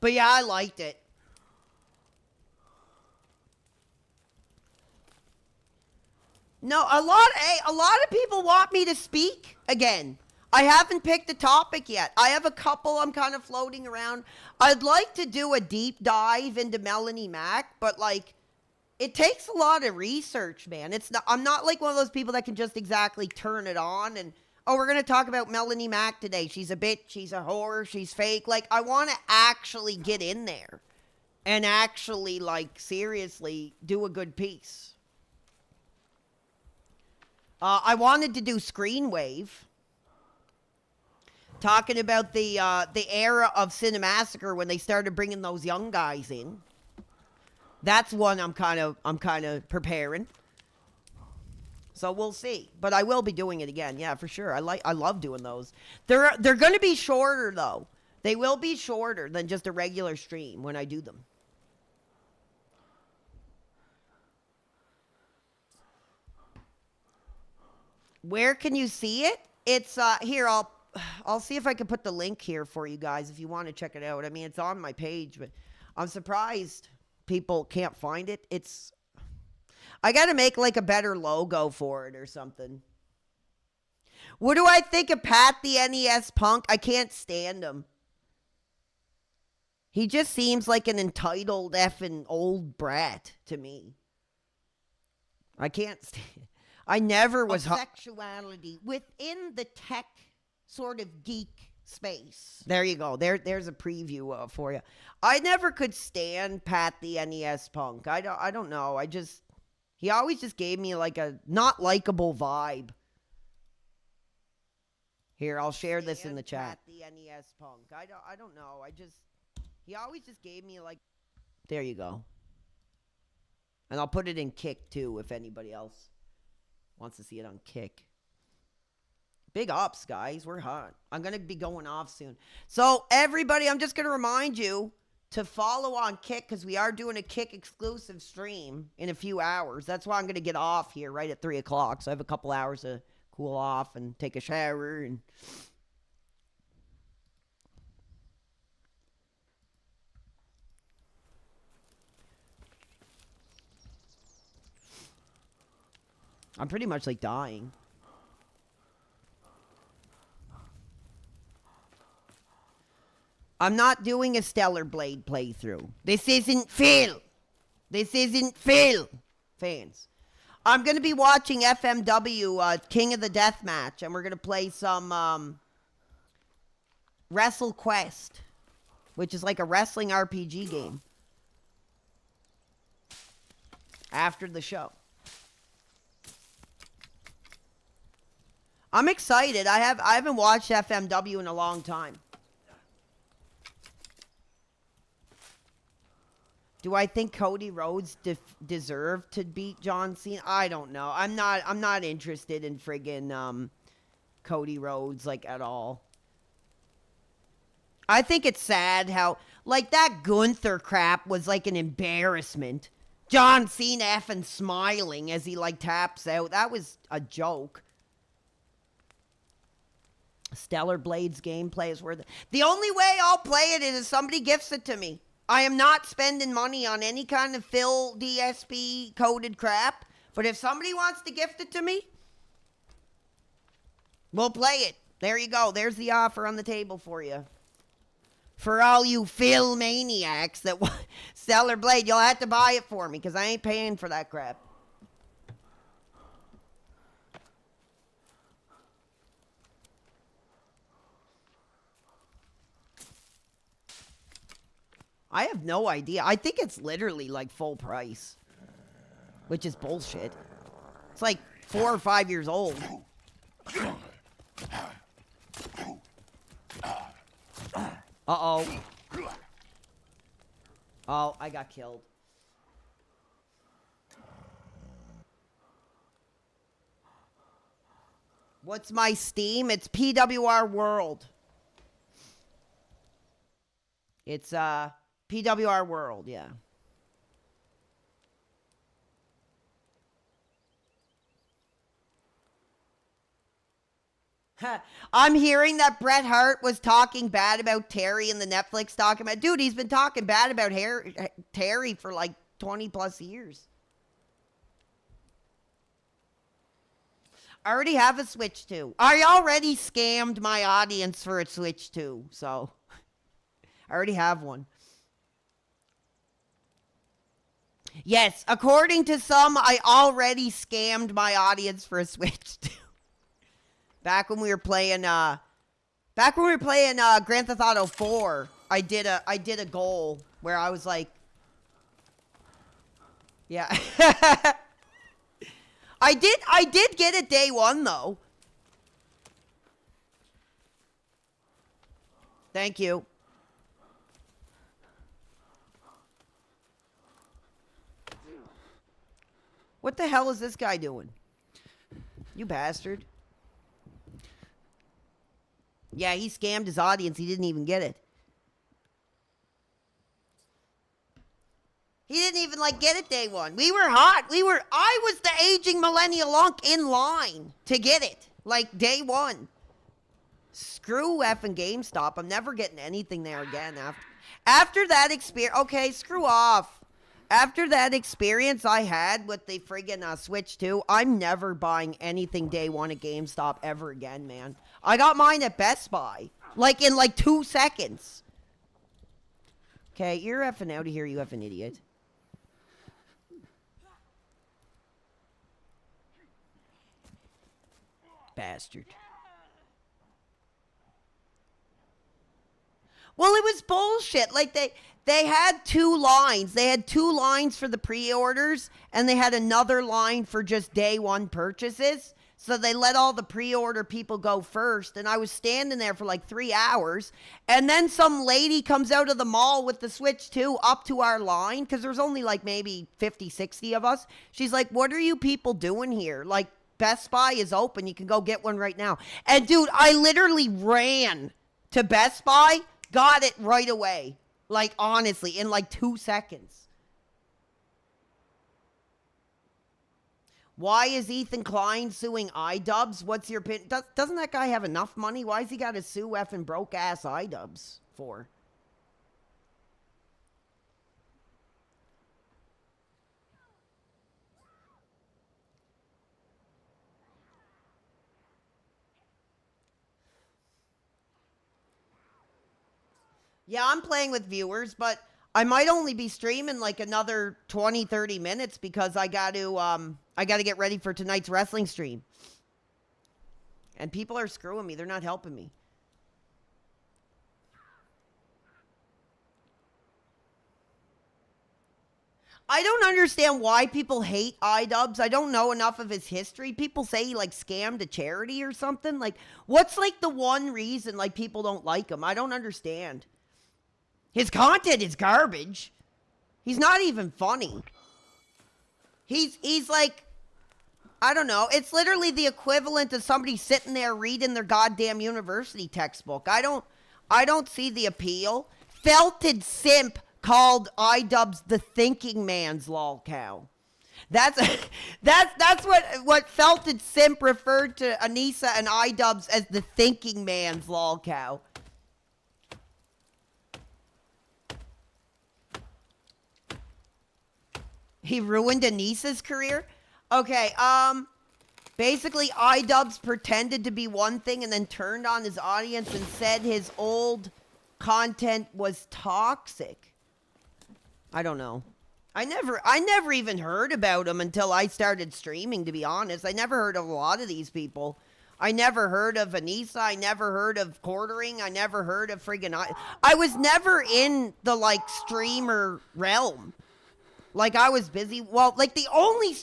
But yeah, I liked it. No, a lot of people want me to speak again. I haven't picked a topic yet. I have a couple I'm kind of floating around. I'd like to do a deep dive into Melanie Mack, but like it takes a lot of research, man. I'm not like one of those people that can just exactly turn it on and, oh, we're going to talk about Melanie Mack today. She's a bitch, she's a whore, she's fake. Like I want to actually get in there and actually like seriously do a good piece. I wanted to do Screenwave, talking about the era of Cinemassacre when they started bringing those young guys in. That's one I'm kind of preparing. So we'll see, but I will be doing it again. Yeah, for sure. I love doing those. They're going to be shorter though. They will be shorter than just a regular stream when I do them. Where can you see it? It's here. I'll see if I can put the link here for you guys if you want to check it out. I mean, it's on my page, but I'm surprised people can't find it. I got to make like a better logo for it or something. What do I think of Pat the NES Punk? I can't stand him. He just seems like an entitled effing old brat to me. I can't stand. I never was sexuality within the tech sort of geek space. There you go. There's a preview for you. I never could stand Pat the NES Punk. I don't know. He always just gave me like a not likable vibe. Here, I'll share this in the chat. Pat the NES Punk. I don't know. He always just gave me like. There you go. And I'll put it in Kick too if anybody else wants to see it on Kick. Big ups, guys. We're hot. I'm going to be going off soon. So, everybody, I'm just going to remind you to follow on Kick because we are doing a Kick exclusive stream in a few hours. That's why I'm going to get off here right at 3 o'clock. So, I have a couple hours to cool off and take a shower and... I'm pretty much like dying. I'm not doing a Stellar Blade playthrough. This isn't Phil. This isn't Phil. Fans. I'm going to be watching FMW King of the Deathmatch, and we're going to play some WrestleQuest, which is like a wrestling RPG game, after the show. I'm excited. I haven't watched FMW in a long time. Do I think Cody Rhodes deserved to beat John Cena? I don't know. I'm not interested in friggin' Cody Rhodes like at all. I think it's sad how like that Gunther crap was like an embarrassment. John Cena effing smiling as he like taps out. That was a joke. Stellar Blades gameplay is worth it. The only way I'll play it is if somebody gifts it to me. I am not spending money on any kind of Phil DSP coded crap. But if somebody wants to gift it to me, we'll play it. There you go. There's the offer on the table for you. For all you Phil maniacs that want Stellar Blade, you'll have to buy it for me because I ain't paying for that crap. I have no idea. I think it's literally like full price, which is bullshit. It's like 4 or 5 years old. Uh-oh. Oh, I got killed. What's my Steam? It's PWR World. It's, PWR World, yeah. I'm hearing that Bret Hart was talking bad about Terry in the Netflix document. Dude, he's been talking bad about Terry for like 20 plus years. I already have a Switch 2. I already scammed my audience for a Switch 2, so I already have one. Yes, according to some, I already scammed my audience for a Switch 2. Back when we were playing Grand Theft Auto 4, I did a goal where I was like, yeah. I did get it day one though. Thank you. What the hell is this guy doing? You bastard. Yeah, he scammed his audience. He didn't even get it. He didn't even, like, get it day one. We were hot. I was the aging millennial lunk in line to get it. Like, day one. Screw effing GameStop. I'm never getting anything there again. After that experience. Okay, screw off. After that experience I had with the friggin' Switch 2, I'm never buying anything day one at GameStop ever again, man. I got mine at Best Buy. Like, in, 2 seconds. Okay, you're effing out of here, you effing idiot. Bastard. Well, it was bullshit. Like they had two lines. They had two lines for the pre-orders and they had another line for just day one purchases. So they let all the pre-order people go first and I was standing there for like 3 hours and then some lady comes out of the mall with the Switch 2 up to our line cuz there's only like maybe 50, 60 of us. She's like, "What are you people doing here? Like Best Buy is open. You can go get one right now." And dude, I literally ran to Best Buy, got it right away. Like honestly, in like 2 seconds. Why is Ethan Klein suing iDubbbz? What's your opinion? Doesn't that guy have enough money? Why has he got to sue effing broke ass iDubbbz for? Yeah, I'm playing with viewers, but I might only be streaming like another 20, 30 minutes because I got to get ready for tonight's wrestling stream. And people are screwing me. They're not helping me. I don't understand why people hate iDubbbz. I don't know enough of his history. People say he like scammed a charity or something. Like, what's like the one reason like people don't like him? I don't understand. His content is garbage. He's not even funny. He's like, I don't know. It's literally the equivalent of somebody sitting there reading their goddamn university textbook. I don't see the appeal. Felted Simp called iDubbbz the thinking man's lol cow. That's that's what Felted Simp referred to Anissa and iDubbbz as the thinking man's lol cow. He ruined Anissa's career? Okay, basically iDubbbz pretended to be one thing and then turned on his audience and said his old content was toxic. I don't know. I never even heard about him until I started streaming, to be honest. I never heard of a lot of these people. I never heard of Anissa. I never heard of Quartering. I never heard of friggin' I was never in the like streamer realm. Like I was busy. Well, like the only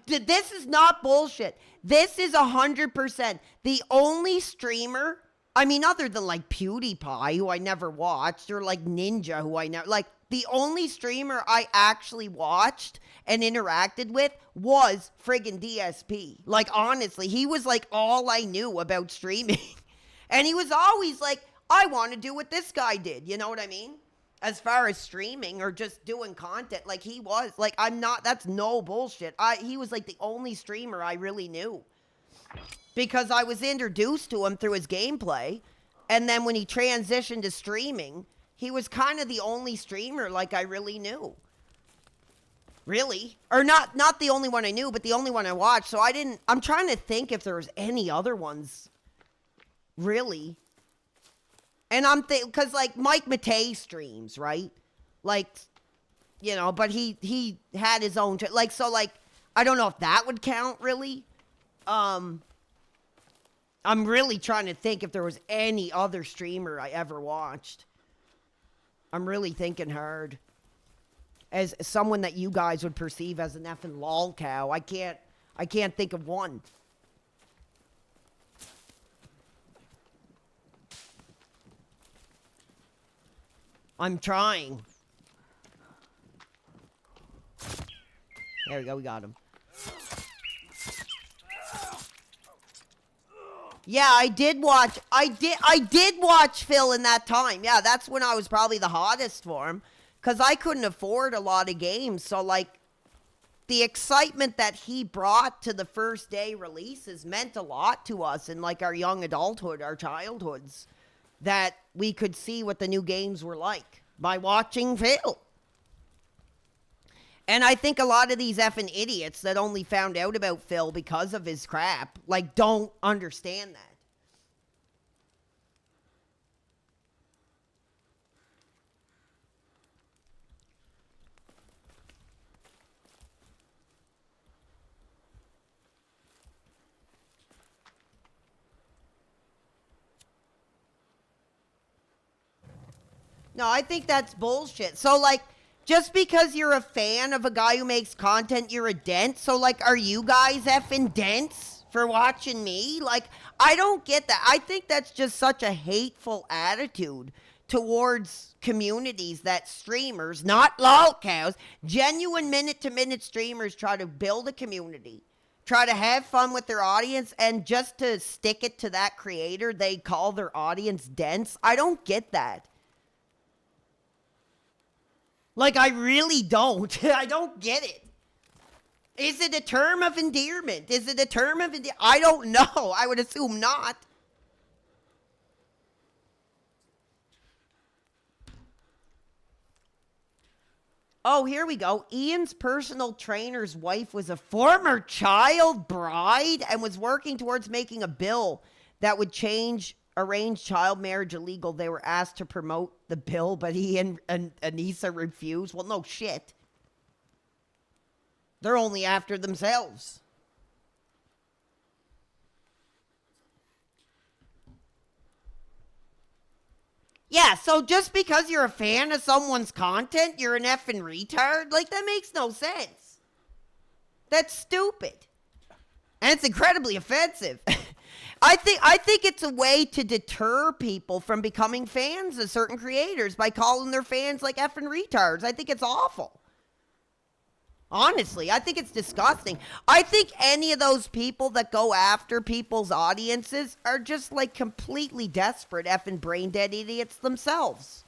this is not bullshit. This is 100% the only streamer. I mean, other than like PewDiePie, who I never watched, or like Ninja, who I never like. The only streamer I actually watched and interacted with was friggin' DSP. Like honestly, he was like all I knew about streaming, and he was always like, "I want to do what this guy did." You know what I mean? As far as streaming or just doing content, like he was like, I'm not, that's no bullshit. He was like the only streamer I really knew because I was introduced to him through his gameplay. And then when he transitioned to streaming, he was kind of the only streamer like I really knew. Really? Or not the only one I knew, but the only one I watched. So I'm trying to think if there was any other ones really. And I'm because like Mike Matei streams, right? Like, you know, but he had his own like, so like I don't know if that would count really. I'm really trying to think if there was any other streamer I ever watched. I'm really thinking hard. As someone that you guys would perceive as an effing lol cow, I can't think of one. I'm trying. There we go, we got him. Yeah, I did watch Phil in that time. Yeah, that's when I was probably the hottest for him. Because I couldn't afford a lot of games. So, like, the excitement that he brought to the first day releases meant a lot to us in, like, our young adulthood, our childhoods. That we could see what the new games were like by watching Phil. And I think a lot of these effing idiots that only found out about Phil because of his crap, like, don't understand that. No, I think that's bullshit. So, like, just because you're a fan of a guy who makes content, you're a dent. So, like, are you guys effing dents for watching me? Like, I don't get that. I think that's just such a hateful attitude towards communities that streamers, not lolcows, genuine minute-to-minute streamers try to build a community, try to have fun with their audience, and just to stick it to that creator, they call their audience dense. I don't get that. Like, I really don't. I don't get it. Is it a term of endearment? Is it a term of endearment? I don't know. I would assume not. Oh, here we go. Ian's personal trainer's wife was a former child bride and was working towards making a bill that would change arranged child marriage illegal. They were asked to promote the bill, but he and Anissa refused. Well, no shit. They're only after themselves. Yeah, so just because you're a fan of someone's content, you're an effing retard? Like, that makes no sense. That's stupid. And it's incredibly offensive. I think it's a way to deter people from becoming fans of certain creators by calling their fans like effing retards. I think it's awful. Honestly, I think it's disgusting. I think any of those people that go after people's audiences are just like completely desperate effing brain dead idiots themselves.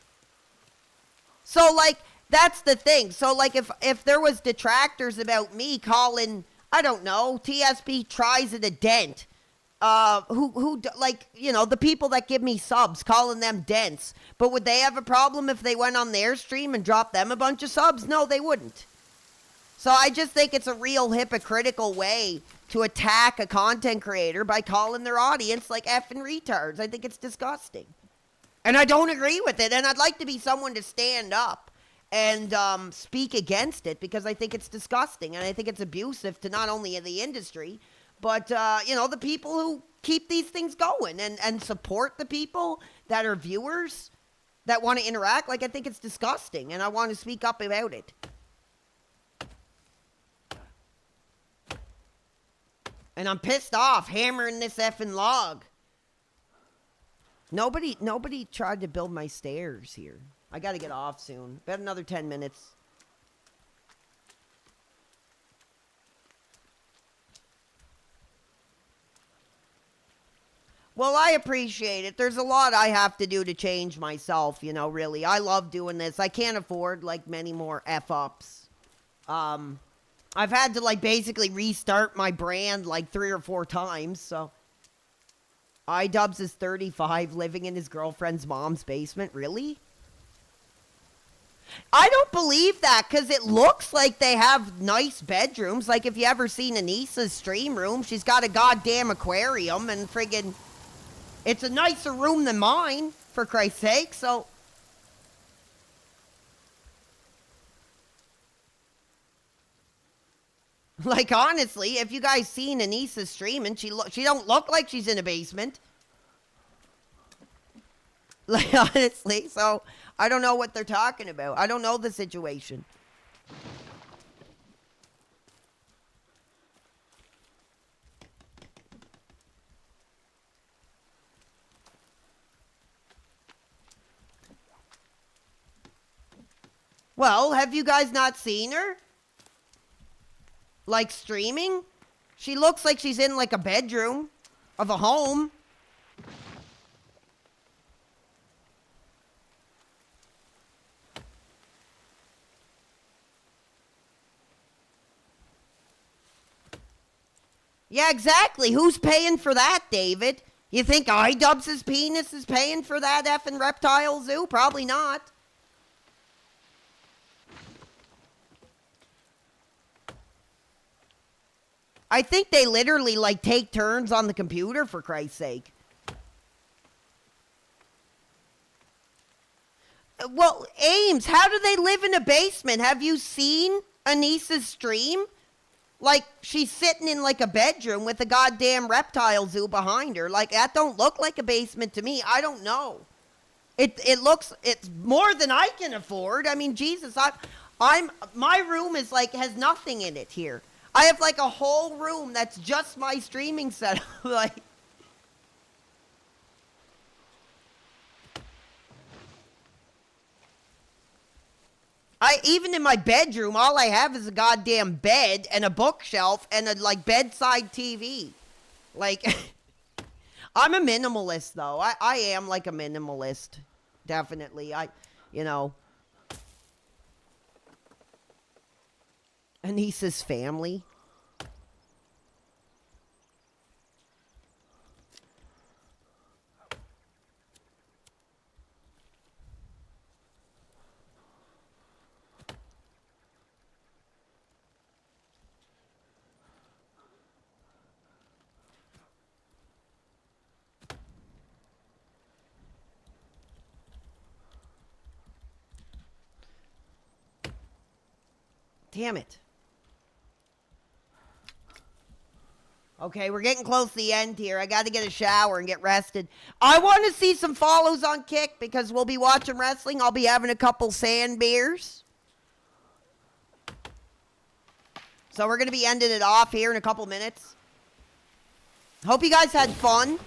So like, that's the thing. So like, if there was detractors about me calling, I don't know, TSP tries it a dent, like, you know, the people that give me subs, calling them dents, but would they have a problem if they went on their stream and dropped them a bunch of subs? No, they wouldn't. So I just think it's a real hypocritical way to attack a content creator by calling their audience like effing retards. I think it's disgusting. And I don't agree with it. And I'd like to be someone to stand up and speak against it, because I think it's disgusting. And I think it's abusive to not only the industry, but, you know, the people who keep these things going and support the people that are viewers that want to interact. Like, I think it's disgusting. And I want to speak up about it. And I'm pissed off hammering this effing log. Nobody tried to build my stairs here. I got to get off soon. About another 10 minutes. Well, I appreciate it. There's a lot I have to do to change myself, you know, really. I love doing this. I can't afford, like, many more F-ups. I've had to, like, basically restart my brand, like, 3 or 4 times, so. iDubbbz is 35, living in his girlfriend's mom's basement. Really? I don't believe that, because it looks like they have nice bedrooms. Like, if you ever seen Anissa's stream room, she's got a goddamn aquarium, and friggin', it's a nicer room than mine, for Christ's sake, so. Like, honestly, if you guys seen Anissa streaming, she don't look like she's in a basement. Like, honestly, so I don't know what they're talking about. I don't know the situation. Well, have you guys not seen her? Like, streaming? She looks like she's in, like, a bedroom of a home. Yeah, exactly. Who's paying for that, David? You think iDubbbz's penis is paying for that effing reptile zoo? Probably not. I think they literally, like, take turns on the computer, for Christ's sake. Well, Ames, how do they live in a basement? Have you seen Anissa's stream? Like, she's sitting in, like, a bedroom with a goddamn reptile zoo behind her. Like, that don't look like a basement to me. I don't know. It's more than I can afford. I mean, Jesus, my room is like has nothing in it here. I have like a whole room that's just my streaming setup. Like, even in my bedroom, all I have is a goddamn bed and a bookshelf and a like bedside TV. Like, I'm a minimalist though. I am like a minimalist, definitely. You know. Anissa's family. Damn it. Okay, we're getting close to the end here. I got to get a shower and get rested. I want to see some follows on Kick because we'll be watching wrestling. I'll be having a couple sand beers. So we're going to be ending it off here in a couple minutes. Hope you guys had fun.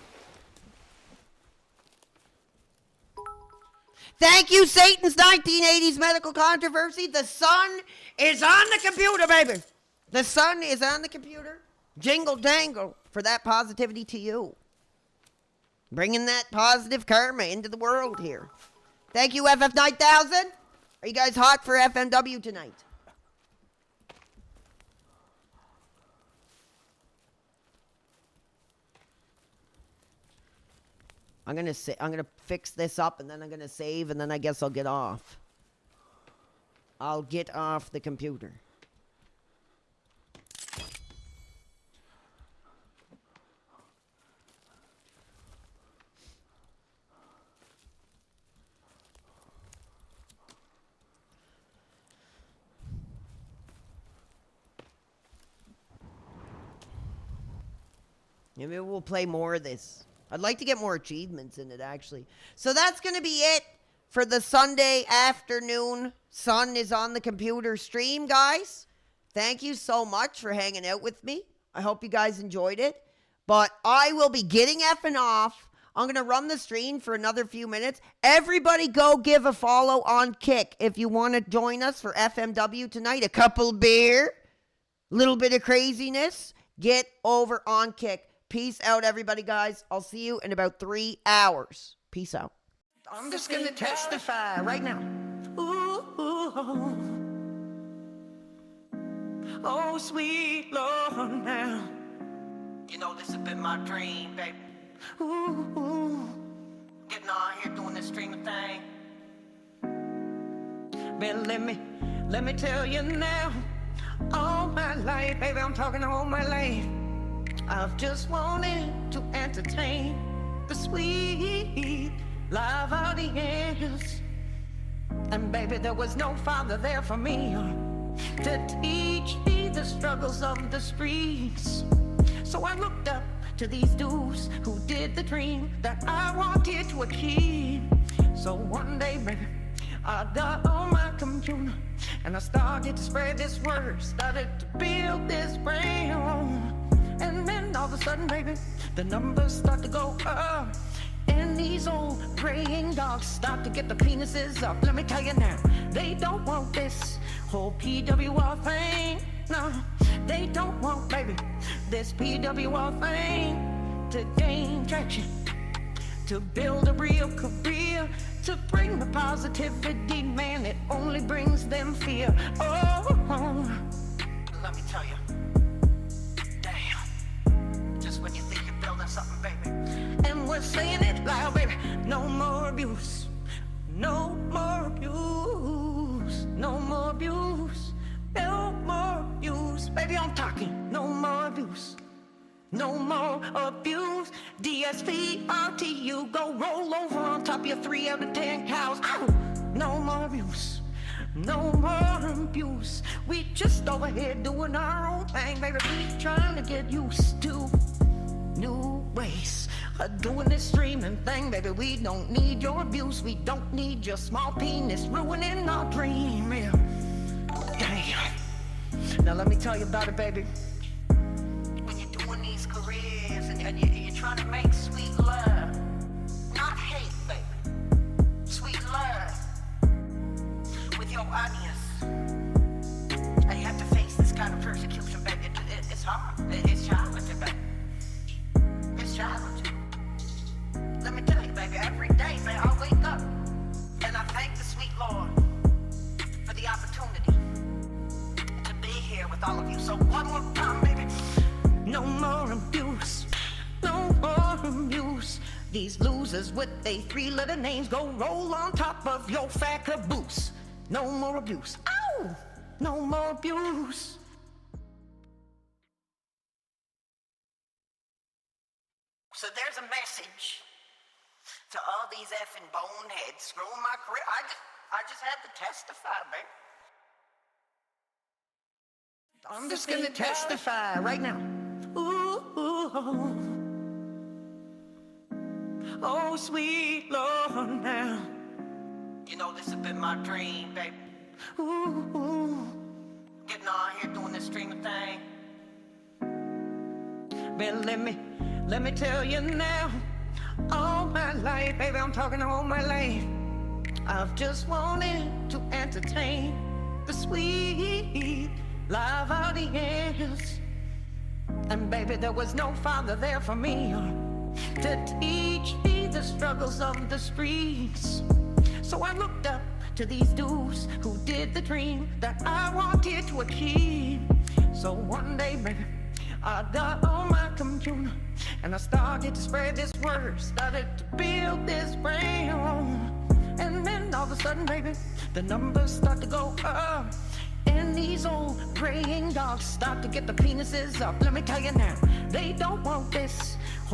Thank you, Satan's 1980s Medical Controversy. The sun is on the computer, baby. The sun is on the computer. Jingle dangle for that positivity to you. Bringing that positive karma into the world here. Thank you, FF9000. Are you guys hot for FMW tonight? I'm gonna fix this up and then I'm gonna save and then I guess I'll get off. I'll get off the computer. Maybe we'll play more of this. I'd like to get more achievements in it, actually. So that's going to be it for the Sunday afternoon Sun is on the computer stream, guys. Thank you so much for hanging out with me. I hope you guys enjoyed it. But I will be getting effing off. I'm going to run the stream for another few minutes. Everybody go give a follow on Kick if you want to join us for FMW tonight. A couple beer, little bit of craziness. Get over on Kick. Peace out, everybody, guys. I'll see you in about 3 hours. Peace out. I'm just gonna testify right now. Ooh, ooh, oh, sweet Lord, now. You know this has been my dream, baby. Ooh, ooh. Getting on here doing this streaming thing. Man, let me tell you now. All my life, baby, I'm talking all my life. I've just wanted to entertain the sweet live audience. And baby, there was no father there for me to teach me the struggles of the streets. So I looked up to these dudes who did the dream that I wanted to achieve. So one day, baby, I got on my computer and I started to spread this word, started to build this brand. And then all of a sudden, baby, the numbers start to go up. And these old praying dogs start to get the penises up. Let me tell you now, they don't want this whole PWR thing. No, they don't want, baby, this PWR thing to gain traction, to build a real career, to bring the positivity, man, it only brings them fear. Oh, let me tell you. When you think you're building something, baby. And we're saying it loud, baby. No more abuse. No more abuse. No more abuse. No more abuse. Baby, I'm talking. No more abuse. No more abuse. DSP, RTU, go roll over on top of your 3 out of 10 cows. Ow! No more abuse. No more abuse. We just over here doing our own thing, baby. We trying to get used to new ways Doing this streaming thing, baby, we don't need your abuse. We don't need your small penis ruining our dream. Yeah. Damn. Now let me tell you about it, baby. When you're doing these careers and you're trying to make sweet love, not hate, baby. Sweet love with your audience. And you have to face this kind of persecution, baby. It's hard. It's challenging, baby. It's challenging. Let me tell you, baby, every day, man, I wake up and I thank the sweet Lord for the opportunity to be here with all of you. So one more time, baby. No more abuse. No more abuse. These losers with they three-letter names go roll on top of your fat caboose. No more abuse. Ow! No more abuse. So there's a message to all these effing boneheads screwing my career. I just had to testify, baby. I'm just gonna testify right now. Ooh, oh, sweet Lord, now. You know this has been my dream, baby. Ooh, getting on here doing this streaming thing. Man, let me tell you now. All my life, baby, I'm talking all my life, I've just wanted to entertain the sweet live audience. And baby, there was no father there for me to teach me the struggles of the streets. So I looked up to these dudes who did the dream that I wanted to achieve. So one day, baby, I got on my computer and I started to spread this word, started to build this brand. And then all of a sudden, baby, the numbers start to go up. And these old praying dogs start to get the penises up. Let me tell you now, they don't want this.